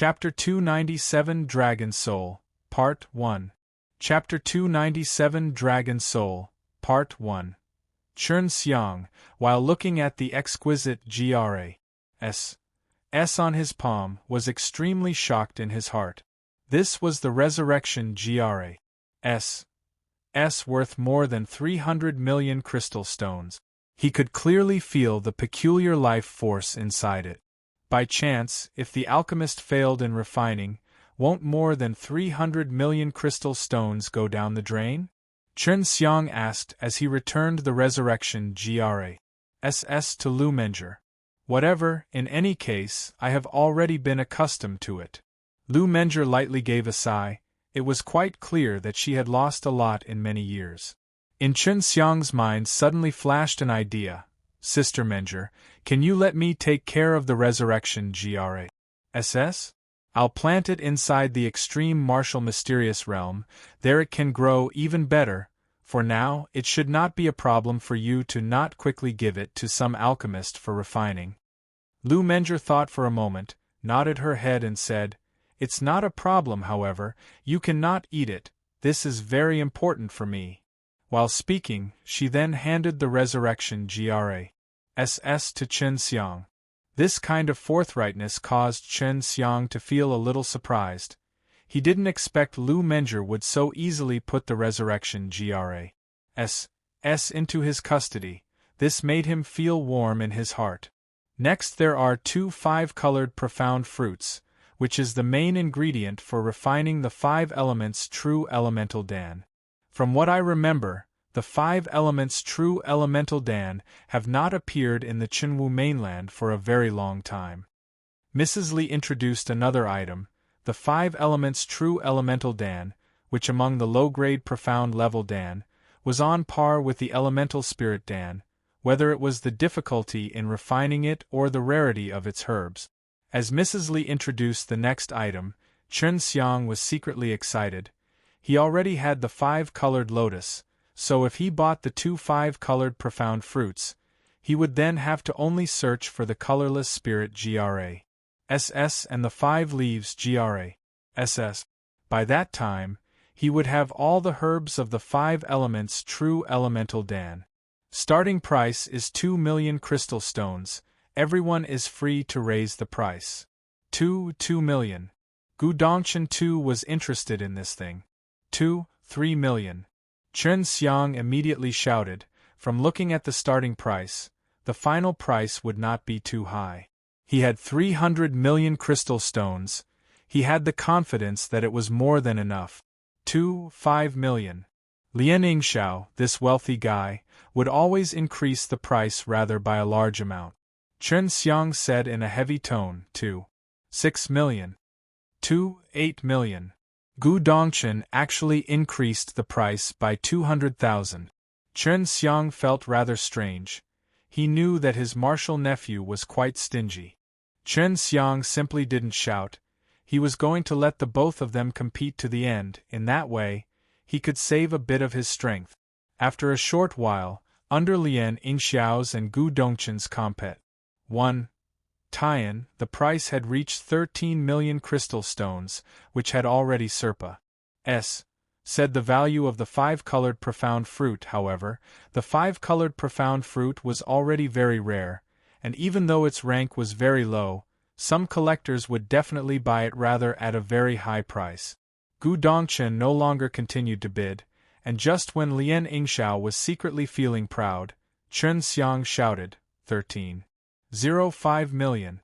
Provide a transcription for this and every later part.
Chapter 297 Dragon Soul, Part 1. Chapter 297 Dragon Soul, Part 1. Chun Xiang, while looking at the exquisite Gras S on his palm, was extremely shocked in his heart. This was the resurrection Gras S worth more than 300 million crystal stones. He could clearly feel the peculiar life force inside it. By chance, if the alchemist failed in refining, won't more than 300 million crystal stones go down the drain? Chun Xiang asked as he returned the resurrection Gras to Lu Menger. Whatever, in any case, I have already been accustomed to it. Lu Menger lightly gave a sigh. It was quite clear that she had lost a lot in many years. In Chun Xiang's mind suddenly flashed an idea. Sister Menger, can you let me take care of the resurrection Gras? I'll plant it inside the extreme martial mysterious realm, there it can grow even better. For now, it should not be a problem for you to not quickly give it to some alchemist for refining. Lu Menger thought for a moment, nodded her head and said, It's not a problem, however, you cannot eat it, this is very important for me. While speaking, she then handed the resurrection Gras to Chun Xiang. This kind of forthrightness caused Chun Xiang to feel a little surprised. He didn't expect Lu Menger would so easily put the resurrection Gras into his custody. This made him feel warm in his heart. Next there are 2 5-colored profound fruits, which is the main ingredient for refining the 5 elements true elemental Dan. From what I remember, the 5 elements true elemental Dan have not appeared in the Qinwu mainland for a very long time. Mrs. Li introduced another item, the 5 elements true elemental Dan, which among the low-grade profound level Dan, was on par with the elemental spirit Dan, whether it was the difficulty in refining it or the rarity of its herbs. As Mrs. Li introduced the next item, Chun Xiang was secretly excited. He already had the 5-colored lotus, so if he bought the 2 5-colored profound fruits, he would then have to only search for the colorless spirit Gras and the 5 leaves Gras. By that time, he would have all the herbs of the 5 elements true elemental Dan. Starting price is 2 million crystal stones. Everyone is free to raise the price. 2 million. Gu Dongchen too was interested in this thing. 3 million. Chun Xiang immediately shouted, from looking at the starting price, the final price would not be too high. He had 300 million crystal stones. He had the confidence that it was more than enough. 5 million. Lian Yingxiao, this wealthy guy, would always increase the price rather by a large amount. Chun Xiang said in a heavy tone, 6 million. 8 million. Gu Dongchen actually increased the price by 200,000. Chun Xiang felt rather strange. He knew that his martial nephew was quite stingy. Chun Xiang simply didn't shout. He was going to let the both of them compete to the end. In that way, he could save a bit of his strength. After a short while, under Lian Yingxiao's and Gu Dongchen's compet. 1. Tian, the price had reached 13 million crystal stones, which had already said the value of the 5-colored profound fruit. However, the 5-colored profound fruit was already very rare, and even though its rank was very low, some collectors would definitely buy it rather at a very high price. Gu Dongchen no longer continued to bid, and just when Lian Yingxiao was secretly feeling proud, Chun Xiang shouted, 13.05 million.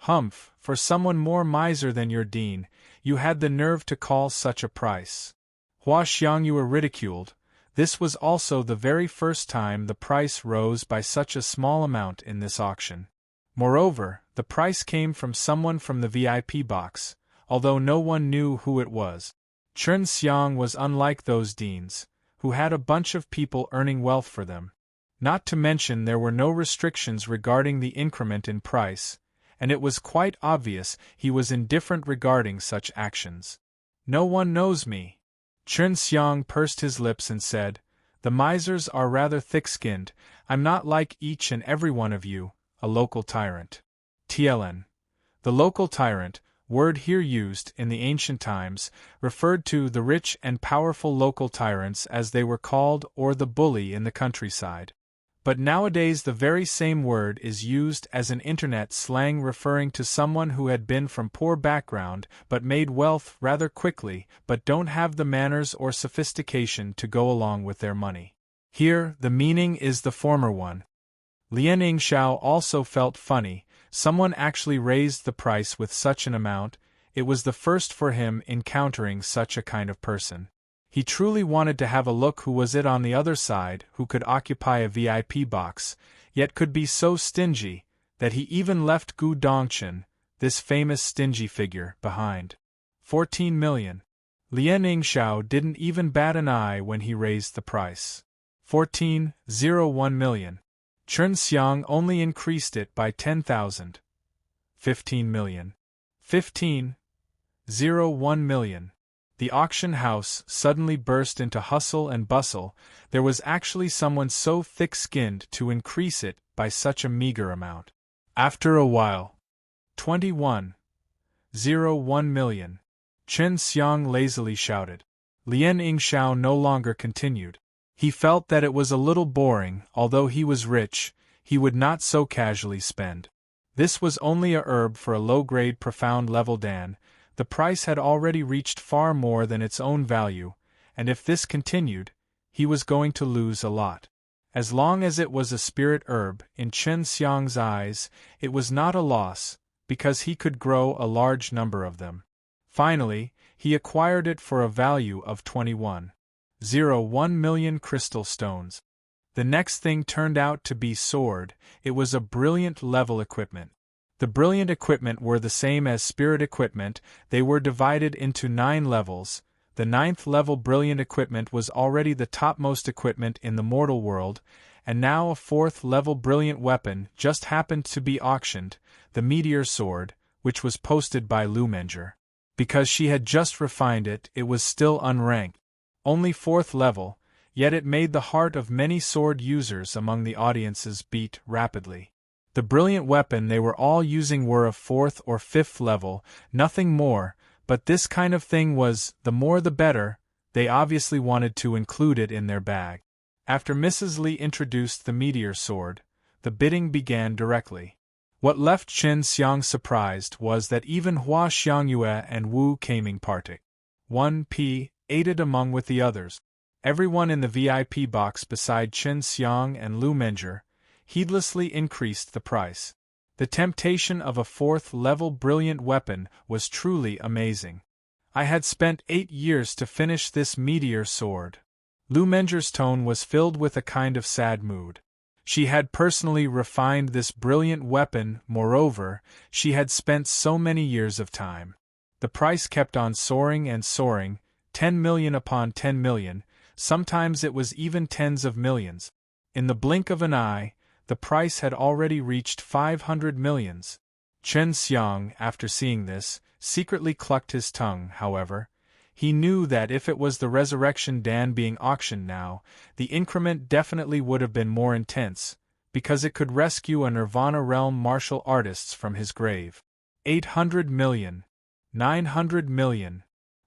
Humph, for someone more miser than your dean, you had the nerve to call such a price. Hua Xiang, you were ridiculed. This was also the very first time the price rose by such a small amount in this auction. Moreover, the price came from someone from the VIP box, although no one knew who it was. Chun Xiang was unlike those deans, who had a bunch of people earning wealth for them. Not to mention there were no restrictions regarding the increment in price, and it was quite obvious he was indifferent regarding such actions. No one knows me. Chun Xiang pursed his lips and said, The misers are rather thick-skinned. I'm not like each and every one of you, a local tyrant. TLN. The local tyrant, word here used, in the ancient times, referred to the rich and powerful local tyrants as they were called, or the bully in the countryside. But nowadays the very same word is used as an internet slang referring to someone who had been from poor background but made wealth rather quickly but don't have the manners or sophistication to go along with their money. Here, the meaning is the former one. Lien Yingxiao also felt funny. Someone actually raised the price with such an amount. It was the first for him encountering such a kind of person. He truly wanted to have a look who was it on the other side, who could occupy a VIP box, yet could be so stingy, that he even left Gu Dongchen, this famous stingy figure, behind. 14 million. Lien Yingxiao didn't even bat an eye when he raised the price. 14.01 million. Chen Xiang only increased it by 10,000. 15 million. 15.01 million. The auction house suddenly burst into hustle and bustle. There was actually someone so thick-skinned to increase it by such a meager amount. After a while, 21.01 million. Chen Xiang lazily shouted. Lien Yingxiao no longer continued. He felt that it was a little boring. Although he was rich, he would not so casually spend. This was only a herb for a low-grade profound level Dan. The price had already reached far more than its own value, and if this continued, he was going to lose a lot. As long as it was a spirit herb, in Chen Xiang's eyes, it was not a loss, because he could grow a large number of them. Finally, he acquired it for a value of 21.01 million crystal stones. The next thing turned out to be sword. It was a brilliant level equipment. The brilliant equipment were the same as spirit equipment. They were divided into 9 levels. The 9th level brilliant equipment was already the topmost equipment in the mortal world, and now a 4th level brilliant weapon just happened to be auctioned, the meteor sword, which was posted by Lu Menger. Because she had just refined it, it was still unranked. Only 4th level, yet it made the heart of many sword users among the audiences beat rapidly. The brilliant weapon they were all using were of 4th or 5th level, nothing more, but this kind of thing was, the more the better. They obviously wanted to include it in their bag. After Mrs. Li introduced the meteor sword, the bidding began directly. What left Chen Xiang surprised was that even Hua Xiangyue and Wu Kaming partook. 1p, aided among with the others. Everyone in the VIP box beside Chen Xiang and Lu Menger heedlessly increased the price. The temptation of a 4th level brilliant weapon was truly amazing. I had spent 8 years to finish this meteor sword. Lu Menger's tone was filled with a kind of sad mood. She had personally refined this brilliant weapon. Moreover, she had spent so many years of time. The price kept on soaring and soaring, 10 million upon 10 million, sometimes it was even tens of millions. In the blink of an eye, the price had already reached 500 millions. Chen Xiang, after seeing this, secretly clucked his tongue. However, he knew that if it was the resurrection Dan being auctioned now, the increment definitely would have been more intense, because it could rescue a Nirvana realm martial artist from his grave. 800 million. 900 million.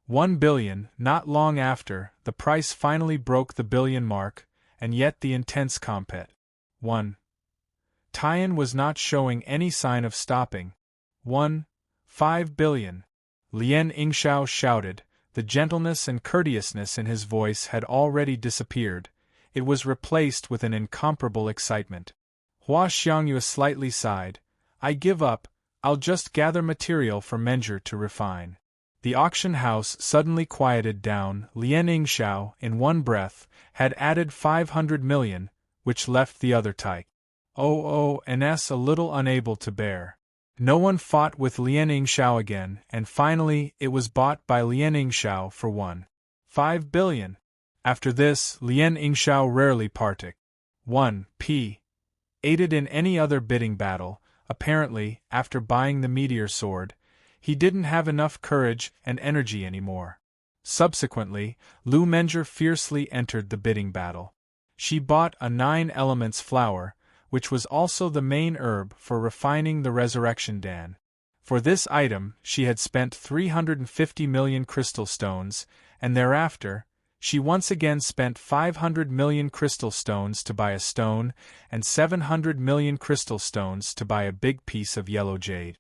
1 billion. Not long after, the price finally broke the billion mark, and yet the intense compet. 1. Tian was not showing any sign of stopping. 1.5 billion. Lien Yingxiao shouted. The gentleness and courteousness in his voice had already disappeared. It was replaced with an incomparable excitement. Hua Xiangyue slightly sighed. I give up. I'll just gather material for Menger to refine. The auction house suddenly quieted down. Lien Yingxiao, in one breath, had added 500 million, which left the other tight. NS a little unable to bear. No one fought with Lien Yingxiao again, and finally it was bought by Lien Yingxiao for 1.5 billion. After this, Lien Yingxiao rarely partook. 1p. Aided in any other bidding battle, apparently, after buying the meteor sword, he didn't have enough courage and energy anymore. Subsequently, Lu Menger fiercely entered the bidding battle. She bought a 9 elements flower, which was also the main herb for refining the resurrection Dan. For this item, she had spent 350 million crystal stones, and thereafter, she once again spent 500 million crystal stones to buy a stone, and 700 million crystal stones to buy a big piece of yellow jade.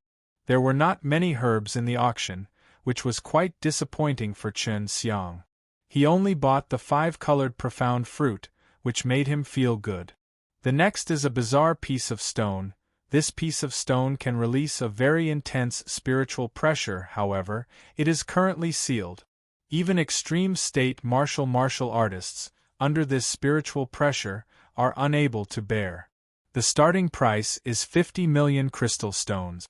There were not many herbs in the auction, which was quite disappointing for Chen Xiang. He only bought the 5-colored profound fruit, which made him feel good. The next is a bizarre piece of stone. This piece of stone can release a very intense spiritual pressure, however, it is currently sealed. Even extreme state martial artists, under this spiritual pressure, are unable to bear. The starting price is 50 million crystal stones.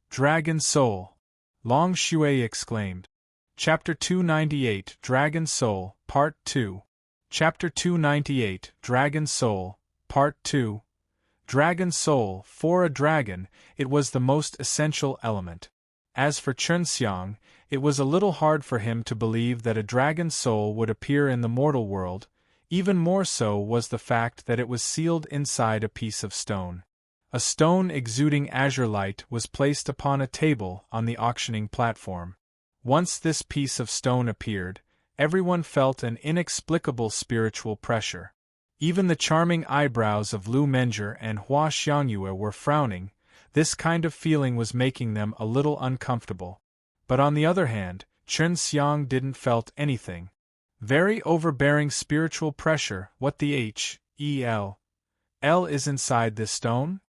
Dragon Soul! Long Shui exclaimed. Chapter 298 Dragon Soul, Part 2. Chapter 298 Dragon Soul, Part 2. Dragon Soul, for a dragon, it was the most essential element. As for Chen Xiang, it was a little hard for him to believe that a dragon soul would appear in the mortal world. Even more so was the fact that it was sealed inside a piece of stone. A stone exuding azure light was placed upon a table on the auctioning platform. Once this piece of stone appeared, everyone felt an inexplicable spiritual pressure. Even the charming eyebrows of Lu Menger and Hua Xiangyue were frowning. This kind of feeling was making them a little uncomfortable. But on the other hand, Chen Xiang didn't felt anything. Very overbearing spiritual pressure. What the H.E.L. is inside this stone?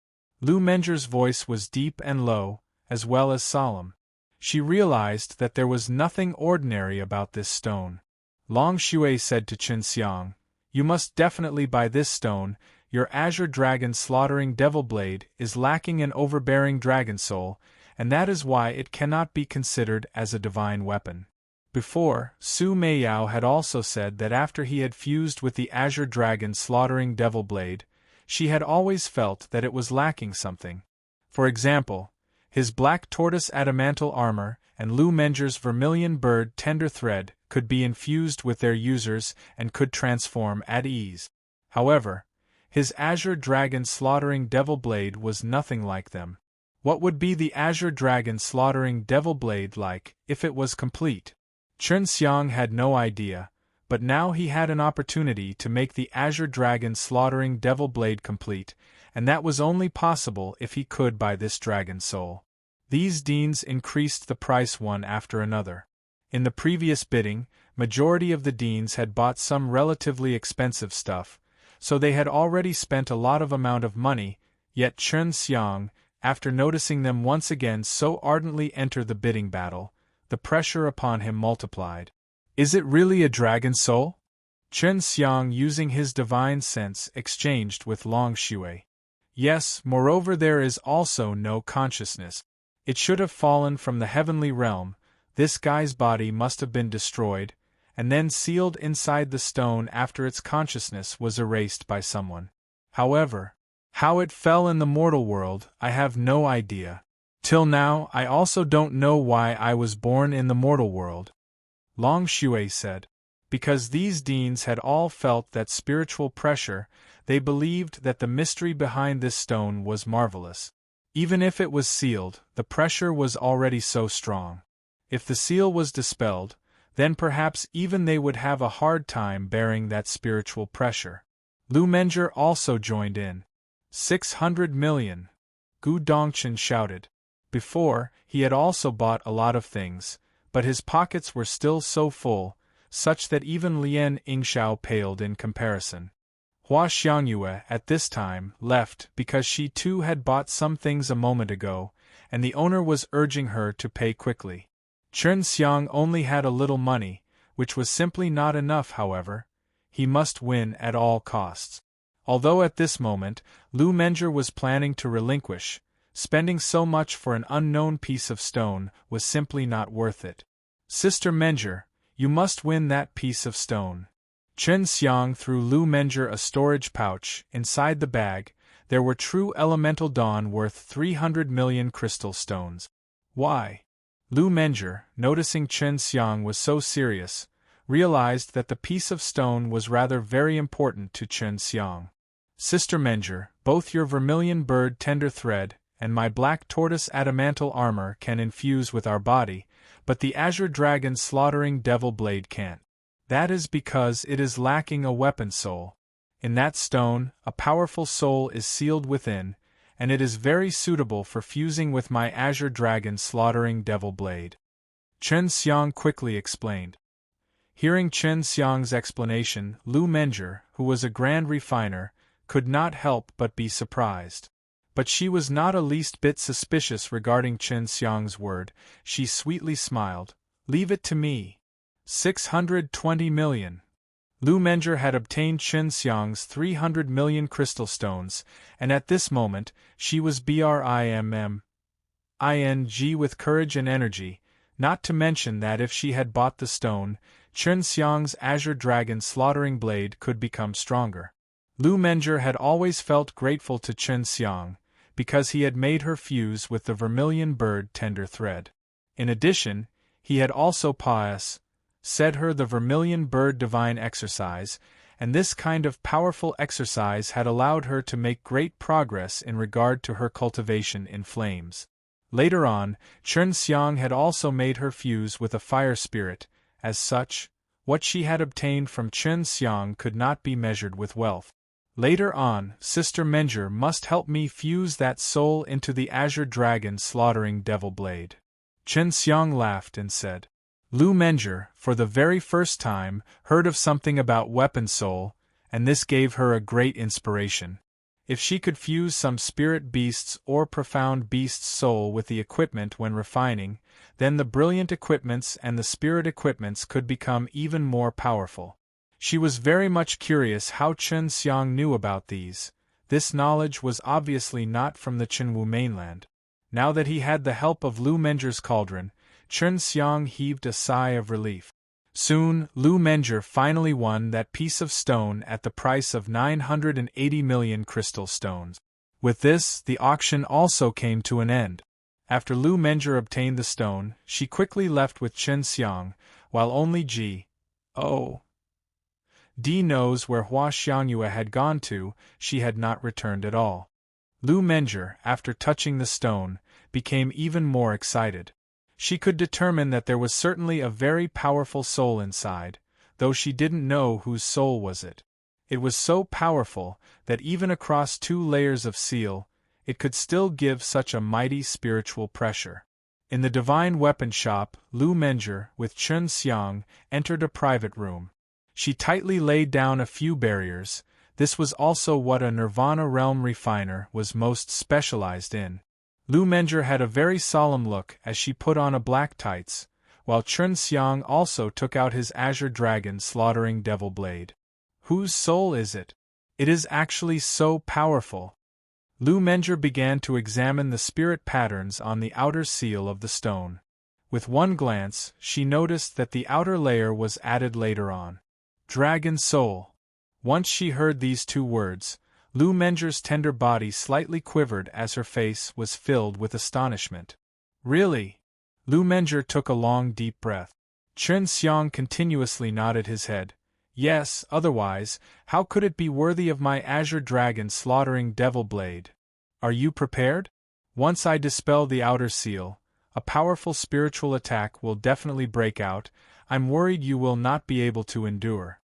Lu Menger's voice was deep and low, as well as solemn. She realized that there was nothing ordinary about this stone. Long Shui said to Chen Xiang, "You must definitely buy this stone. Your azure dragon slaughtering devil blade is lacking an overbearing dragon soul, and that is why it cannot be considered as a divine weapon." Before, Su Meiyao had also said that after he had fused with the azure dragon slaughtering devil blade, she had always felt that it was lacking something. For example, his black tortoise adamantal armor and Lu Menger's vermilion bird tender thread could be infused with their users and could transform at ease. However, his azure dragon slaughtering devil blade was nothing like them. What would be the azure dragon slaughtering devil blade like, if it was complete? Chen Xiang had no idea, but now he had an opportunity to make the azure dragon slaughtering devil blade complete, and that was only possible if he could buy this dragon soul. These deans increased the price one after another. In the previous bidding, majority of the deans had bought some relatively expensive stuff, so they had already spent a lot of amount of money, yet Chen Xiang, after noticing them once again so ardently enter the bidding battle, the pressure upon him multiplied. "Is it really a dragon soul?" Chen Xiang, using his divine sense, exchanged with Long Shui. "Yes, moreover there is also no consciousness. It should have fallen from the heavenly realm. This guy's body must have been destroyed, and then sealed inside the stone after its consciousness was erased by someone. However, how it fell in the mortal world, I have no idea. Till now, I also don't know why I was born in the mortal world," Long Shui said. Because these deans had all felt that spiritual pressure, they believed that the mystery behind this stone was marvelous. Even if it was sealed, the pressure was already so strong. If the seal was dispelled, then perhaps even they would have a hard time bearing that spiritual pressure. Lu Menger also joined in. 600 million! Gu Dongchen shouted. Before, he had also bought a lot of things, but his pockets were still so full, such that even Lien Yingxiao paled in comparison. Hua Xiangyue, at this time, left because she too had bought some things a moment ago, and the owner was urging her to pay quickly. Chen Xiang only had a little money, which was simply not enough, however. He must win at all costs. Although at this moment, Lu Menger was planning to relinquish, spending so much for an unknown piece of stone was simply not worth it. "Sister Menger, you must win that piece of stone." Chen Xiang threw Lu Menger a storage pouch. Inside the bag, there were true elemental dawn worth 300 million crystal stones. "Why?" Lu Menger, noticing Chen Xiang was so serious, realized that the piece of stone was rather very important to Chen Xiang. "Sister Menger, both your vermilion bird tender thread and my black tortoise adamantal armor can infuse with our body, but the azure dragon's slaughtering devil blade can't. That is because it is lacking a weapon soul. In that stone, a powerful soul is sealed within, and it is very suitable for fusing with my azure dragon's slaughtering devil blade. Chen Xiang quickly explained. Hearing Chen Xiang's explanation, Lu Menjie, who was a grand refiner, could not help but be surprised. But she was not a least bit suspicious regarding Chen Xiang's word. She sweetly smiled. Leave it to me. 620 million. Lu Menjie had obtained Chen Xiang's 300 million crystal stones, and at this moment, she was brimming with courage and energy, not to mention that if she had bought the stone, Chen Xiang's azure dragon slaughtering blade could become stronger. Lu Menjie had always felt grateful to Chen Xiang, because he had made her fuse with the vermilion bird tender thread. In addition, he had also said her the vermilion bird divine exercise, and this kind of powerful exercise had allowed her to make great progress in regard to her cultivation in flames. Later on, Chen Xiang had also made her fuse with a fire spirit. As such, what she had obtained from Chen Xiang could not be measured with wealth. Later on, Sister Menjie must help me fuse that soul into the azure dragon's slaughtering devil blade. Chen Xiang laughed and said. Lu Menjie, for the very first time, heard of something about weapon soul, and this gave her a great inspiration. If she could fuse some spirit beast's or profound beast's soul with the equipment when refining, then the brilliant equipments and the spirit equipments could become even more powerful. She was very much curious how Chen Xiang knew about these. This knowledge was obviously not from the Qinwu mainland. Now that he had the help of Lu Menjie's cauldron, Chen Xiang heaved a sigh of relief. Soon, Lu Menjie finally won that piece of stone at the price of 980 million crystal stones. With this, the auction also came to an end. After Lu Menjie obtained the stone, she quickly left with Chen Xiang, while only D knows where Hua Xiangyue had gone to. She had not returned at all. Lu Menjie, after touching the stone, became even more excited. She could determine that there was certainly a very powerful soul inside, though she didn't know whose soul was it. It was so powerful that even across 2 layers of seal, it could still give such a mighty spiritual pressure. In the divine weapon shop, Lu Menjie, with Chen Xiang, entered a private room. She tightly laid down a few barriers. This was also what a Nirvana realm refiner was most specialized in. Lu Menjie had a very solemn look as she put on a black tights, while Chen Xiang also took out his azure dragon slaughtering devil blade. Whose soul is it? It is actually so powerful. Lu Menjie began to examine the spirit patterns on the outer seal of the stone. With one glance, she noticed that the outer layer was added later on. Dragon soul. Once she heard these 2 words, Lu Menjie's tender body slightly quivered as her face was filled with astonishment. Really? Lu Menjie took a long deep breath. Chen Xiang continuously nodded his head. Yes, otherwise, how could it be worthy of my azure dragon slaughtering devil blade? Are you prepared? Once I dispel the outer seal, a powerful spiritual attack will definitely break out. I'm worried you will not be able to endure.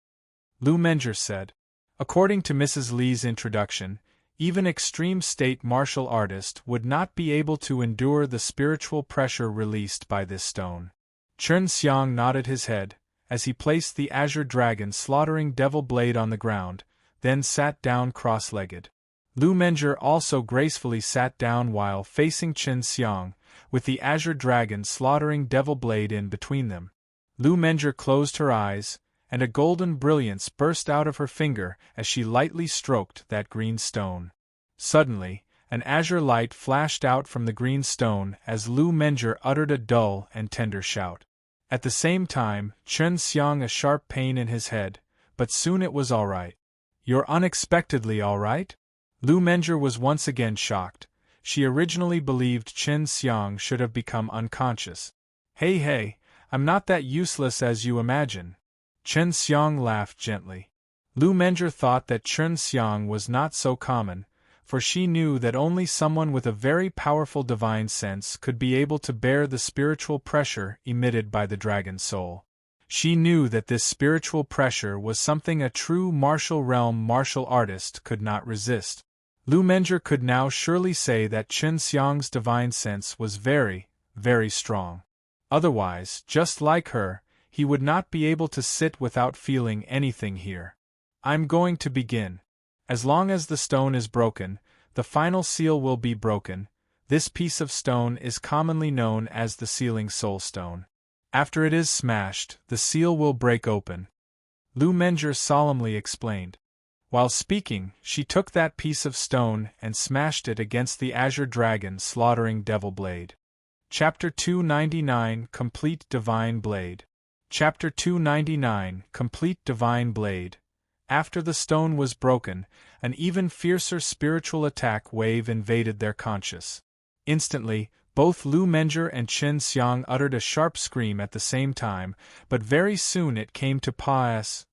Lu Menjie said. According to Mrs. Li's introduction, even extreme state martial artist would not be able to endure the spiritual pressure released by this stone. Chen Xiang nodded his head, as he placed the azure dragon slaughtering devil blade on the ground, then sat down cross-legged. Lu Menjie also gracefully sat down while facing Chen Xiang, with the azure dragon slaughtering devil blade in between them. Lu Menjie closed her eyes, and a golden brilliance burst out of her finger as she lightly stroked that green stone. Suddenly, an azure light flashed out from the green stone as Lu Menjie uttered a dull and tender shout. At the same time, Chen Xiang a sharp pain in his head, but soon it was all right. You're unexpectedly all right? Lu Menjie was once again shocked. She originally believed Chen Xiang should have become unconscious. Hey, I'm not that useless as you imagine. Chen Xiang laughed gently. Lu Menjie thought that Chen Xiang was not so common, for she knew that only someone with a very powerful divine sense could be able to bear the spiritual pressure emitted by the dragon's soul. She knew that this spiritual pressure was something a true martial realm martial artist could not resist. Lu Menjie could now surely say that Chen Xiang's divine sense was very, very strong. Otherwise, just like her, he would not be able to sit without feeling anything here. I'm going to begin. As long as the stone is broken, the final seal will be broken. This piece of stone is commonly known as the sealing soul stone. After it is smashed, the seal will break open. Lu Menjie solemnly explained. While speaking, she took that piece of stone and smashed it against the azure dragon slaughtering devil blade. Chapter 299 Complete Divine Blade. Chapter 299 Complete Divine Blade. After the stone was broken, an even fiercer spiritual attack wave invaded their conscious. Instantly, both Lu Menjie and Chen Xiang uttered a sharp scream at the same time, but very soon it came to pass.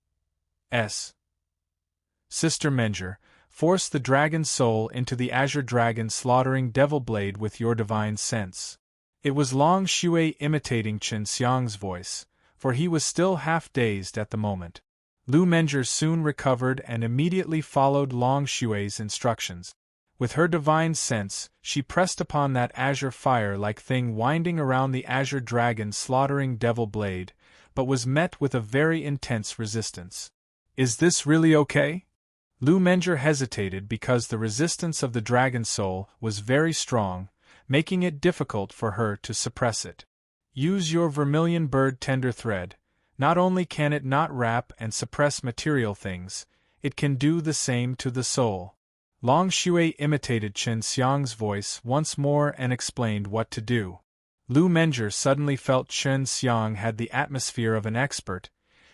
Sister Menjie, force the dragon's soul into the azure dragon slaughtering devil blade with your divine sense. It was Long Shui imitating Chen Xiang's voice, for he was still half dazed at the moment. Lu Menjie soon recovered and immediately followed Long Shui's instructions. With her divine sense, she pressed upon that azure fire-like thing winding around the azure dragon slaughtering devil blade, but was met with a very intense resistance. Is this really okay? Lu Menjie hesitated because the resistance of the dragon soul was very strong, making it difficult for her to suppress it. Use your vermilion bird tender thread. Not only can it not wrap and suppress material things, it can do the same to the soul. Long Shui imitated Chen Xiang's voice once more and explained what to do. Lu Menjie suddenly felt Chen Xiang had the atmosphere of an expert.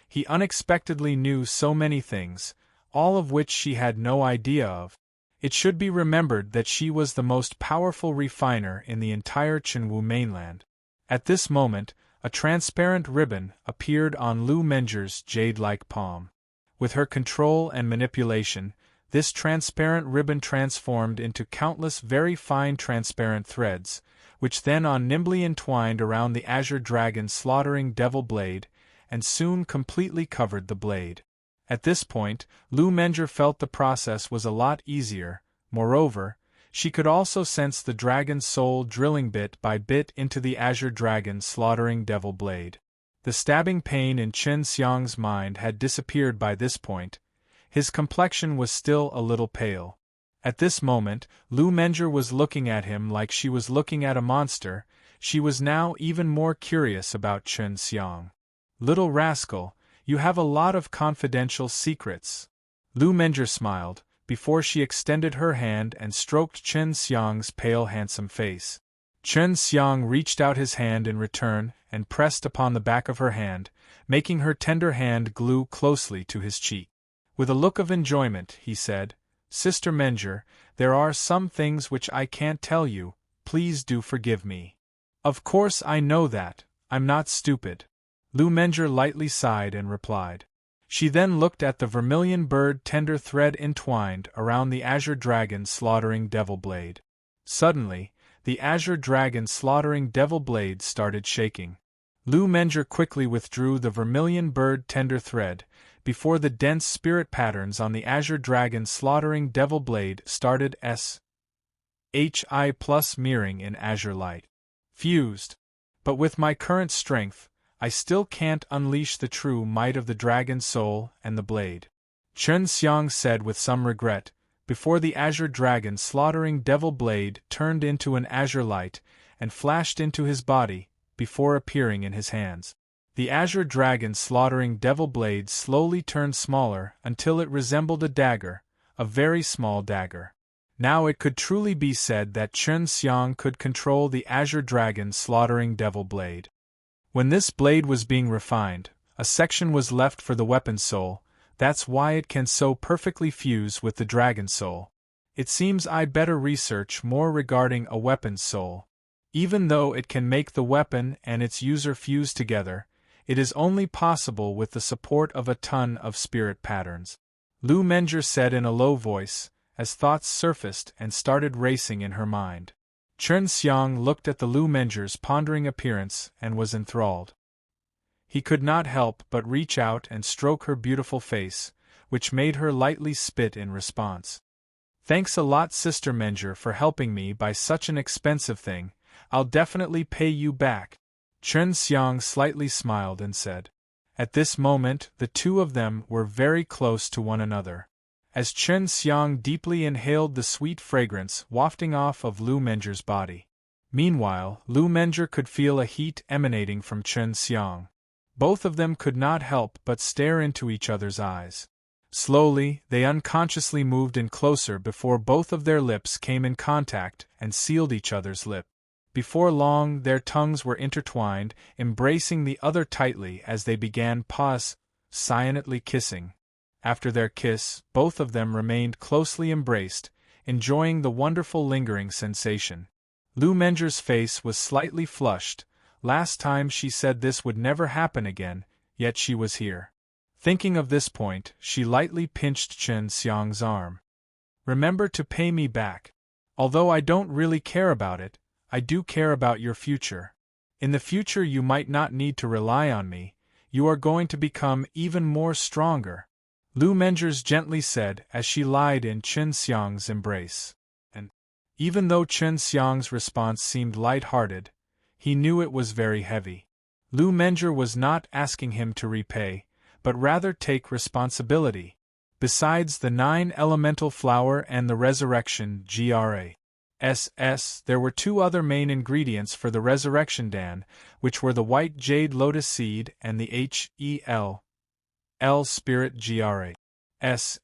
He unexpectedly knew so many things, all of which she had no idea of. It should be remembered that she was the most powerful refiner in the entire Qinwu mainland. At this moment, a transparent ribbon appeared on Lu Menjie's jade-like palm. With her control and manipulation, this transparent ribbon transformed into countless very fine transparent threads, which then nimbly entwined around the azure dragon slaughtering devil blade, and soon completely covered the blade. At this point, Lu Menjie felt the process was a lot easier. Moreover, she could also sense the dragon's soul drilling bit by bit into the azure dragon slaughtering devil blade. The stabbing pain in Chen Xiang's mind had disappeared by this point. His complexion was still a little pale. At this moment, Lu Menjie was looking at him like she was looking at a monster. She was now even more curious about Chen Xiang. Little rascal, you have a lot of confidential secrets. Lu Menjie smiled, before she extended her hand and stroked Chen Xiang's pale handsome face. Chen Xiang reached out his hand in return and pressed upon the back of her hand, making her tender hand glue closely to his cheek. With a look of enjoyment, he said, Sister Menjie, there are some things which I can't tell you, please do forgive me. Of course I know that, I'm not stupid. Lu Menjie lightly sighed and replied. She then looked at the vermilion bird tender thread entwined around the azure dragon slaughtering devil blade. Suddenly, the azure dragon slaughtering devil blade started shaking. Lu Menjie quickly withdrew the vermilion bird tender thread, before the dense spirit patterns on the azure dragon slaughtering devil blade started SHI+ mirroring in azure light. Fused. But with my current strength, I still can't unleash the true might of the dragon soul and the blade. Chen Xiang said with some regret, before the azure dragon slaughtering devil blade turned into an azure light and flashed into his body, before appearing in his hands. The azure dragon slaughtering devil blade slowly turned smaller until it resembled a dagger, a very small dagger. Now it could truly be said that Chen Xiang could control the azure dragon slaughtering devil blade. When this blade was being refined, a section was left for the weapon soul. That's why it can so perfectly fuse with the dragon soul. It seems I'd better research more regarding a weapon's soul. Even though it can make the weapon and its user fuse together, it is only possible with the support of a ton of spirit patterns. Lu Menjie said in a low voice, as thoughts surfaced and started racing in her mind. Chen Xiang looked at the Lu Menger's pondering appearance and was enthralled. He could not help but reach out and stroke her beautiful face, which made her lightly spit in response. "Thanks a lot, Sister Menger, for helping me buy such an expensive thing. I'll definitely pay you back." Chen Xiang slightly smiled and said. At this moment, the two of them were very close to one another. As Chen Xiang deeply inhaled the sweet fragrance wafting off of Lu Menger's body. Meanwhile, Lu Menger could feel a heat emanating from Chen Xiang. Both of them could not help but stare into each other's eyes. Slowly, they unconsciously moved in closer before both of their lips came in contact and sealed each other's lip. Before long, their tongues were intertwined, embracing the other tightly as they began silently kissing. After their kiss, both of them remained closely embraced, enjoying the wonderful lingering sensation. Lu Menger's face was slightly flushed. Last time she said this would never happen again, yet she was here. Thinking of this point, she lightly pinched Chen Xiang's arm. "Remember to pay me back. Although I don't really care about it, I do care about your future. In the future you might not need to rely on me, you are going to become even more stronger," Lu Mengers gently said as she lied in Chen Xiang's embrace. And even though Chen Xiang's response seemed light-hearted, he knew it was very heavy. Lu Menger was not asking him to repay, but rather take responsibility. Besides the 9 elemental flower and the resurrection GRASS, there were 2 other main ingredients for the resurrection Dan, which were the white jade lotus seed and the HEL spirit GRASS,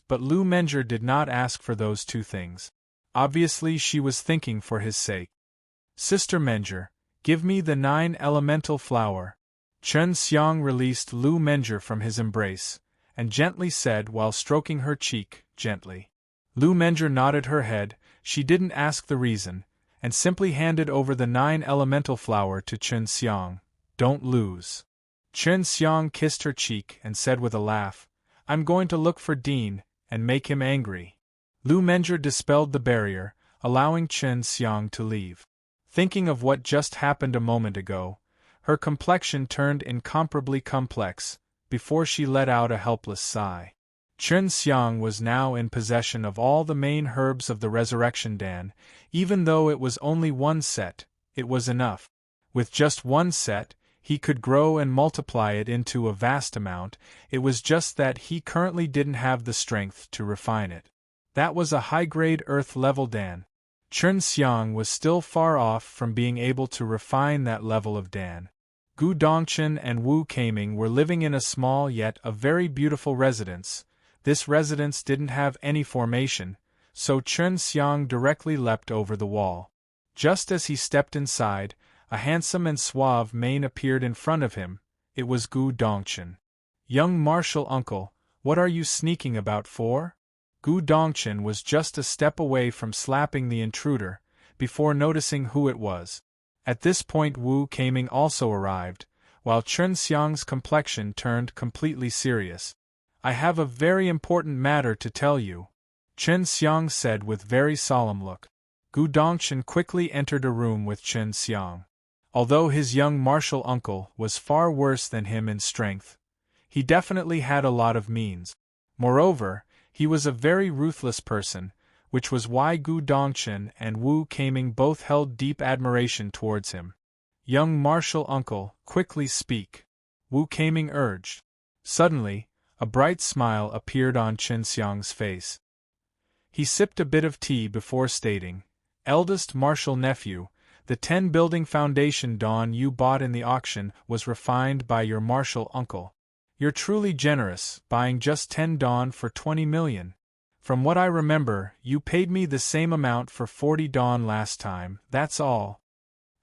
but Lu Menger did not ask for those 2 things. Obviously she was thinking for his sake. "Sister Menger, give me the 9 elemental flower." Chen Xiang released Lu Menger from his embrace, and gently said while stroking her cheek, gently. Lu Menger nodded her head. She didn't ask the reason, and simply handed over the 9 elemental flower to Chen Xiang. "Don't lose." Chen Xiang kissed her cheek and said with a laugh, "I'm going to look for Dean, and make him angry." Lu Menger dispelled the barrier, allowing Chen Xiang to leave. Thinking of what just happened a moment ago, her complexion turned incomparably complex, before she let out a helpless sigh. Chen Xiang was now in possession of all the main herbs of the Resurrection Dan. Even though it was only 1 set, it was enough. With just 1 set, he could grow and multiply it into a vast amount. It was just that he currently didn't have the strength to refine it. That was a high-grade Earth-level Dan. Chen Xiang was still far off from being able to refine that level of Dan. Gu Dongchen and Wu Keiming were living in a small yet a very beautiful residence. This residence didn't have any formation, so Chen Xiang directly leapt over the wall. Just as he stepped inside, a handsome and suave man appeared in front of him. It was Gu Dongchen. "Young martial uncle, what are you sneaking about for?" Gu Dongchen was just a step away from slapping the intruder, before noticing who it was. At this point Wu Keiming also arrived, while Chen Xiang's complexion turned completely serious. "I have a very important matter to tell you," Chen Xiang said with very solemn look. Gu Dongchen quickly entered a room with Chen Xiang. Although his young martial uncle was far worse than him in strength, he definitely had a lot of means. Moreover, he was a very ruthless person, which was why Gu Dongchen and Wu Keiming both held deep admiration towards him. "Young martial uncle, quickly speak," Wu Keiming urged. Suddenly, a bright smile appeared on Chen Xiang's face. He sipped a bit of tea before stating, "Eldest martial nephew, the 10 building foundation dawn you bought in the auction was refined by your martial uncle. You're truly generous, buying just 10 dawn for 20 million. From what I remember, you paid me the same amount for 40 dawn last time, that's all."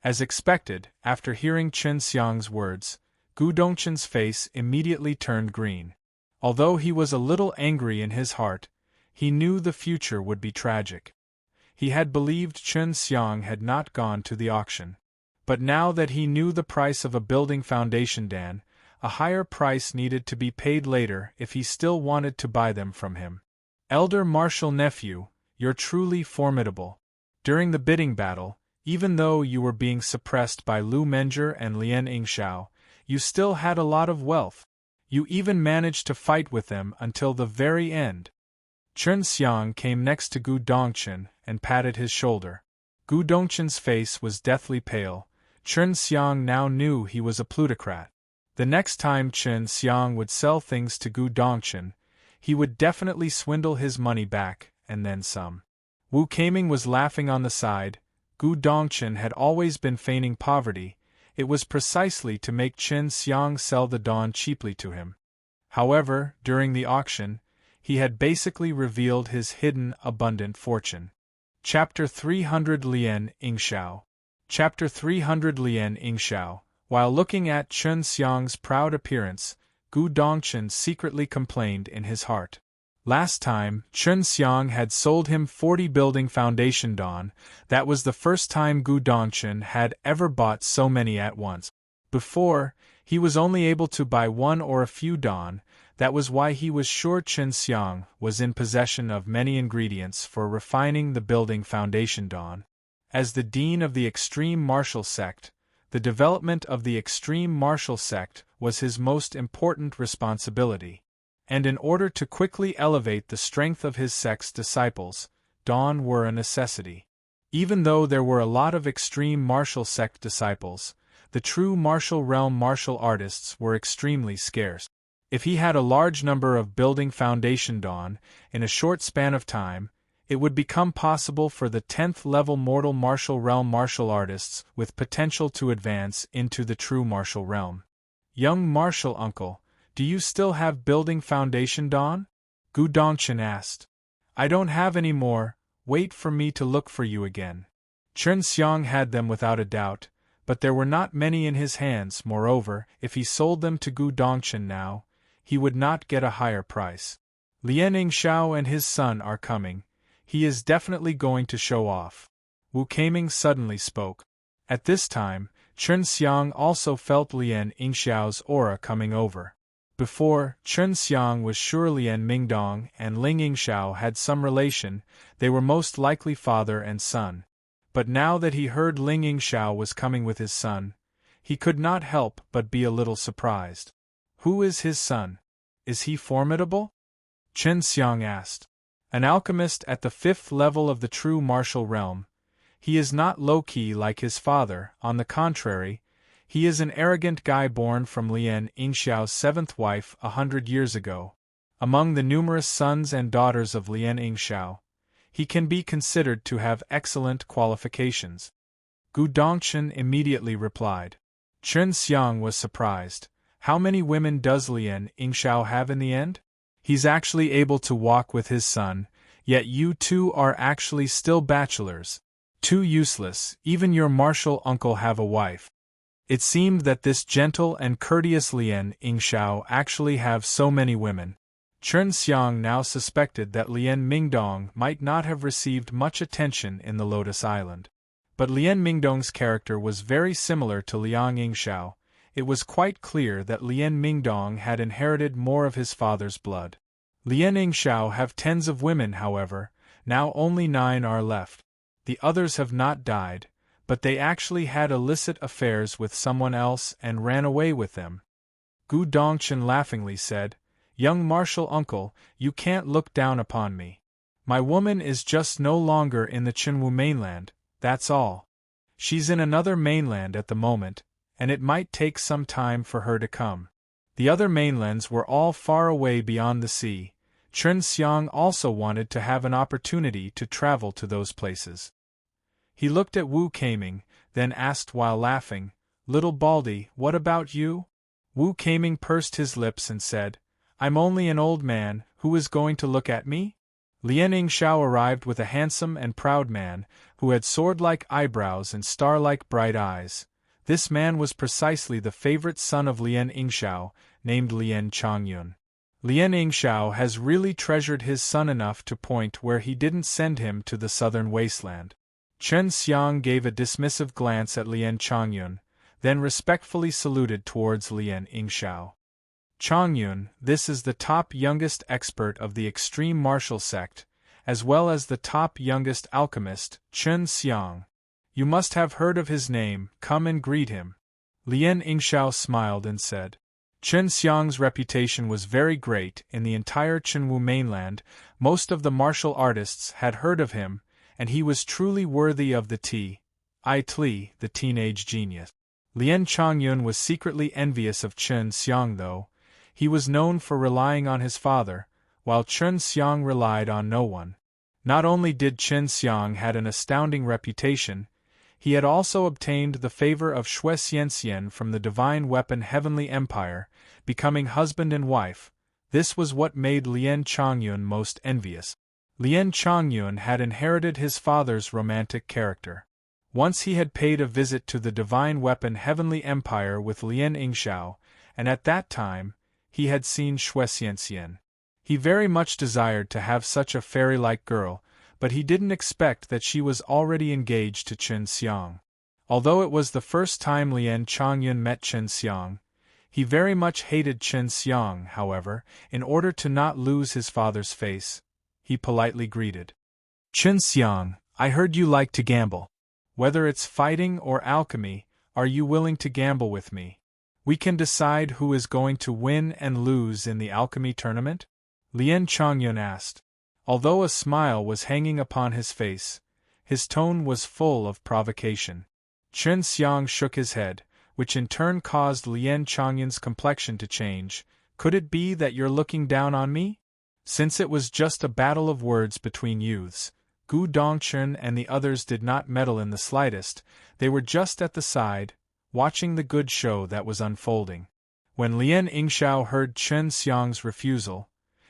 As expected, after hearing Chen Xiang's words, Gu Dongchen's face immediately turned green. Although he was a little angry in his heart, he knew the future would be tragic. He had believed Chen Xiang had not gone to the auction. But now that he knew the price of a building foundation Dan, a higher price needed to be paid later if he still wanted to buy them from him. Elder Marshal Nephew, you're truly formidable. During the bidding battle, even though you were being suppressed by Lu Menger and Lien Yingxiao, you still had a lot of wealth. You even managed to fight with them until the very end. Chen Xiang came next to Gu Dongchen and patted his shoulder. Gu Dongchen's face was deathly pale. Chen Xiang now knew he was a plutocrat. The next time Chen Xiang would sell things to Gu Dongchen, he would definitely swindle his money back, and then some. Wu Keiming was laughing on the side. Gu Dongchen had always been feigning poverty. It was precisely to make Chen Xiang sell the dawn cheaply to him. However, during the auction, he had basically revealed his hidden, abundant fortune. Chapter 300 Lien Yingxiao. Chapter 300 Lien Yingxiao. While looking at Chen Xiang's proud appearance, Gu Dongchen secretly complained in his heart. Last time, Chen Xiang had sold him 40 building foundation dawn. That was the first time Gu Dongchen had ever bought so many at once. Before, he was only able to buy one or a few dawn. That was why he was sure Chen Xiang was in possession of many ingredients for refining the building foundation dawn. As the dean of the extreme martial sect, the development of the extreme martial sect was his most important responsibility. And in order to quickly elevate the strength of his sect's disciples, dawn were a necessity. Even though there were a lot of extreme martial sect disciples, the true martial realm martial artists were extremely scarce. If he had a large number of building foundation dawn, in a short span of time, it would become possible for the 10th level mortal martial realm martial artists with potential to advance into the true martial realm. Young martial uncle, do you still have building foundation dawn? Gu Dongchen asked. I don't have any more, wait for me to look for you again. Chen Xiang had them without a doubt, but there were not many in his hands. Moreover, if he sold them to Gu Dongchen now, he would not get a higher price. Lien Yingxiao and his son are coming. He is definitely going to show off. Wu Keiming suddenly spoke. At this time, Chen Xiang also felt Lien Yingxiao's aura coming over. Before, Chen Xiang was sure Lien Mingdong and Ling Yingxiao had some relation. They were most likely father and son. But now that he heard Ling Yingxiao was coming with his son, he could not help but be a little surprised. Who is his son? Is he formidable? Chen Xiang asked. An alchemist at the 5th level of the true martial realm. He is not low-key like his father, on the contrary, he is an arrogant guy born from Lien Yingxiao's 7th wife 100 years ago. Among the numerous sons and daughters of Lien Yingxiao, he can be considered to have excellent qualifications. Gu Dongchen immediately replied. Chen Xiang was surprised. How many women does Lien Yingxiao have in the end? He's actually able to walk with his son, yet you two are actually still bachelors. Too useless, even your martial uncle have a wife. It seemed that this gentle and courteous Lien Yingxiao actually have so many women. Chen Xiang now suspected that Lien Mingdong might not have received much attention in the Lotus Island. But Lien Mingdong's character was very similar to Liang Yingxiao. It was quite clear that Lien Mingdong had inherited more of his father's blood. Lien Yingxiao have tens of women, however, now only 9 are left. The others have not died, but they actually had illicit affairs with someone else and ran away with them. Gu Dongchen laughingly said, Young martial uncle, you can't look down upon me. My woman is just no longer in the Qinwu mainland, that's all. She's in another mainland at the moment, and it might take some time for her to come. The other mainlands were all far away beyond the sea. Chen Xiang also wanted to have an opportunity to travel to those places. He looked at Wu Keiming, then asked while laughing, Little Baldy, what about you? Wu Keiming pursed his lips and said, I'm only an old man, who is going to look at me? Lien Yingxiao arrived with a handsome and proud man, who had sword-like eyebrows and star-like bright eyes. This man was precisely the favorite son of Lien Yingxiao, named Lien Chongyun. Lien Yingxiao has really treasured his son enough to point where he didn't send him to the southern wasteland. Chen Xiang gave a dismissive glance at Lien Chongyun, then respectfully saluted towards Lien Yingxiao. Chongyun, this is the top youngest expert of the extreme martial sect, as well as the top youngest alchemist, Chen Xiang. You must have heard of his name, come and greet him. Lien Yingxiao smiled and said. Chen Xiang's reputation was very great in the entire Qinwu mainland. Most of the martial artists had heard of him, and he was truly worthy of the Tli, the teenage genius. Lien Chongyun was secretly envious of Chen Xiang though. He was known for relying on his father, while Chen Xiang relied on no one. Not only did Chen Xiang had an astounding reputation, he had also obtained the favor of Xue Xianxian from the divine weapon Heavenly Empire, becoming husband and wife. This was what made Lien Chongyun most envious. Lien Chongyun had inherited his father's romantic character. Once he had paid a visit to the divine weapon Heavenly Empire with Lien Yingxiao, and at that time, he had seen Xue Xianxian. He very much desired to have such a fairy-like girl, but he didn't expect that she was already engaged to Chen Xiang. Although it was the first time Lien Chongyun met Chen Xiang, he very much hated Chen Xiang. However, in order to not lose his father's face, he politely greeted. Chen Xiang, I heard you like to gamble. Whether it's fighting or alchemy, are you willing to gamble with me? We can decide who is going to win and lose in the alchemy tournament? Lien Chongyun asked. Although a smile was hanging upon his face, his tone was full of provocation. Chen Xiang shook his head, which in turn caused Lien Chongyun's complexion to change. Could it be that you're looking down on me? Since it was just a battle of words between youths, Gu Dongchen and the others did not meddle in the slightest. They were just at the side, watching the good show that was unfolding. When Lien Yingxiao heard Chen Xiang's refusal,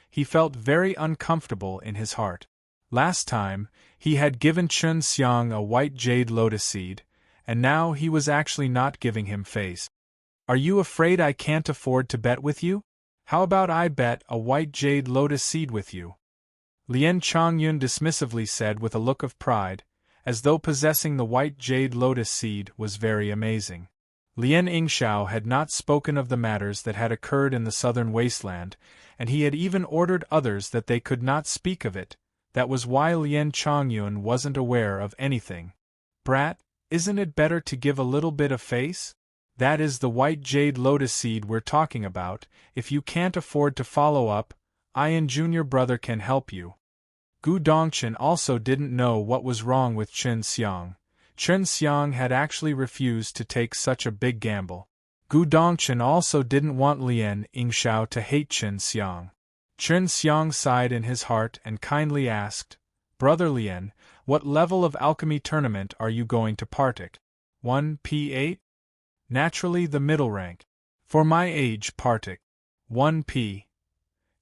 he felt very uncomfortable in his heart. Last time, he had given Chen Xiang a white jade lotus seed, and now he was actually not giving him face. Are you afraid I can't afford to bet with you? How about I bet a white jade lotus seed with you? Lien Chongyun dismissively said with a look of pride, as though possessing the white jade lotus seed was very amazing. Lien Yingxiao had not spoken of the matters that had occurred in the southern wasteland, and he had even ordered others that they could not speak of it. That was why Lien Chongyun wasn't aware of anything. Brat, isn't it better to give a little bit of face? That is the white jade lotus seed we're talking about. If you can't afford to follow up, I and junior brother can help you. Gu Dongchen also didn't know what was wrong with Chen Xiang. Chen Xiang had actually refused to take such a big gamble. Gu Dongchen also didn't want Lien Yingxiao to hate Chen Xiang. Chen Xiang sighed in his heart and kindly asked, Brother Lien, what level of alchemy tournament are you going to partake? 1P8? Naturally the middle rank. For my age partake. 1P.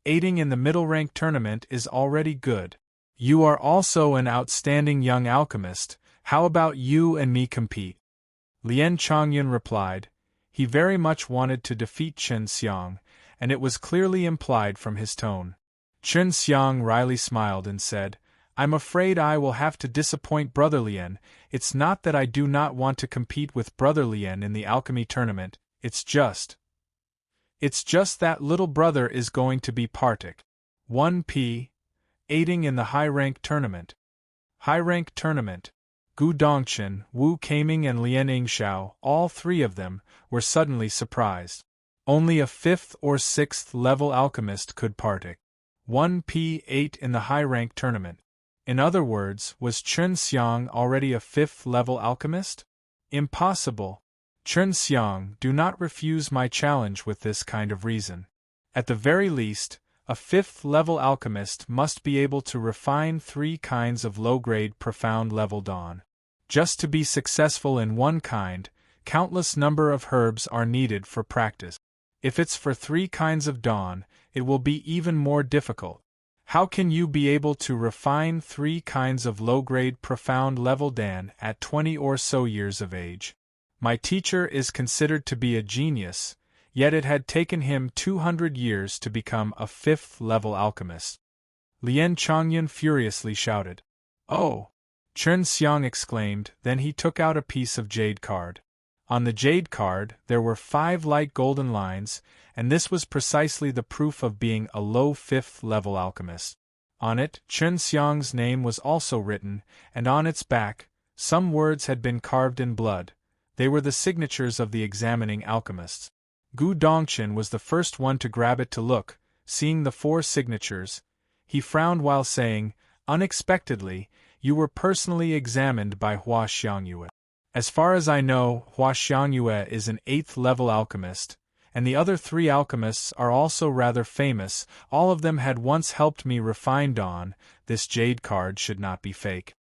Aiding in the middle rank tournament is already good. You are also an outstanding young alchemist. How about you and me compete? Lien Chongyun replied. He very much wanted to defeat Chen Xiang, and it was clearly implied from his tone. Chen Xiang wryly smiled and said, I'm afraid I will have to disappoint Brother Lien. It's not that I do not want to compete with Brother Lien in the alchemy tournament, it's just that little brother is going to be partake. 1P. Aiding in the high-rank tournament. High-rank tournament. Gu Dongchen, Wu Kaming and Lien Yingxiao, all three of them, were suddenly surprised. Only a 5th or 6th level alchemist could partake. 1P8 in the high-rank tournament. In other words, was Chen Xiang already a 5th level alchemist? Impossible. Chen Xiang, do not refuse my challenge with this kind of reason. At the very least, a 5th level alchemist must be able to refine 3 kinds of low-grade profound level dawn. Just to be successful in one kind, countless number of herbs are needed for practice. If it's for 3 kinds of dawn, it will be even more difficult. How can you be able to refine 3 kinds of low-grade profound level dan at 20 or so years of age? My teacher is considered to be a genius, yet it had taken him 200 years to become a 5th level alchemist. Lien Chongyun furiously shouted. Oh! Chen Xiang exclaimed, then he took out a piece of jade card. On the jade card there were 5 light golden lines, and this was precisely the proof of being a low 5th-level alchemist. On it, Chen Xiang's name was also written, and on its back, some words had been carved in blood. They were the signatures of the examining alchemists. Gu Dongchen was the first one to grab it to look. Seeing the 4 signatures, he frowned while saying, "Unexpectedly, you were personally examined by Hua Xiangyue. As far as I know, Hua Xiangyue is an 8th-level alchemist, and the other 3 alchemists are also rather famous. All of them had once helped me refine dawn. This jade card should not be fake."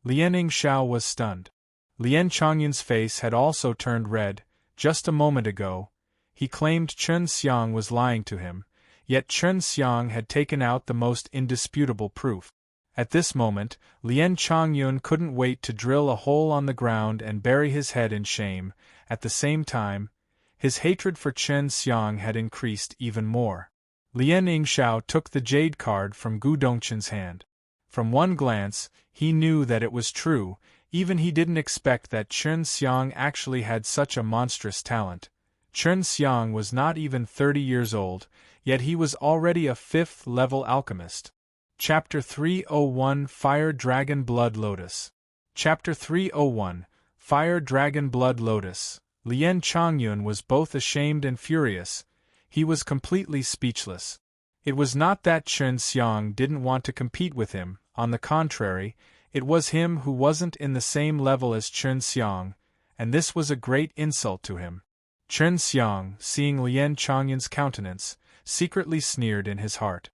Lien Yingxiao was stunned. Lien Chongyun's face had also turned red. Just a moment ago, he claimed Chen Xiang was lying to him, yet Chen Xiang had taken out the most indisputable proof. At this moment, Lien Chongyun couldn't wait to drill a hole on the ground and bury his head in shame. At the same time, his hatred for Chen Xiang had increased even more. Lien Yingxiao took the jade card from Gu Dongchen's hand. From one glance, he knew that it was true. Even he didn't expect that Chen Xiang actually had such a monstrous talent. Chen Xiang was not even 30 years old, yet he was already a 5th-level alchemist. Chapter 301 Fire Dragon Blood Lotus. Chapter 301 Fire Dragon Blood Lotus. Lien Chongyun was both ashamed and furious. He was completely speechless. It was not that Chen Xiang didn't want to compete with him, on the contrary, it was him who wasn't in the same level as Chen Xiang, and this was a great insult to him. Chen Xiang, seeing Lien Chongyun's countenance, secretly sneered in his heart.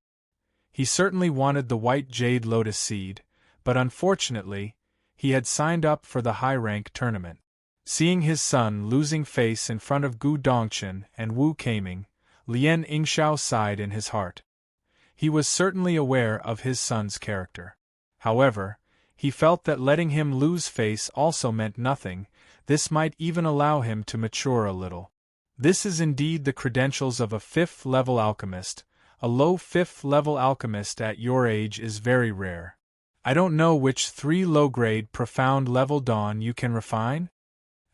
He certainly wanted the white jade lotus seed, but unfortunately, he had signed up for the high-rank tournament. Seeing his son losing face in front of Gu Dongchen and Wu Keiming, Lien Yingxiao sighed in his heart. He was certainly aware of his son's character. However, he felt that letting him lose face also meant nothing. This might even allow him to mature a little. This is indeed the credentials of a 5th-level alchemist. A low 5th-level alchemist at your age is very rare. I don't know which 3 low-grade profound level dawn you can refine?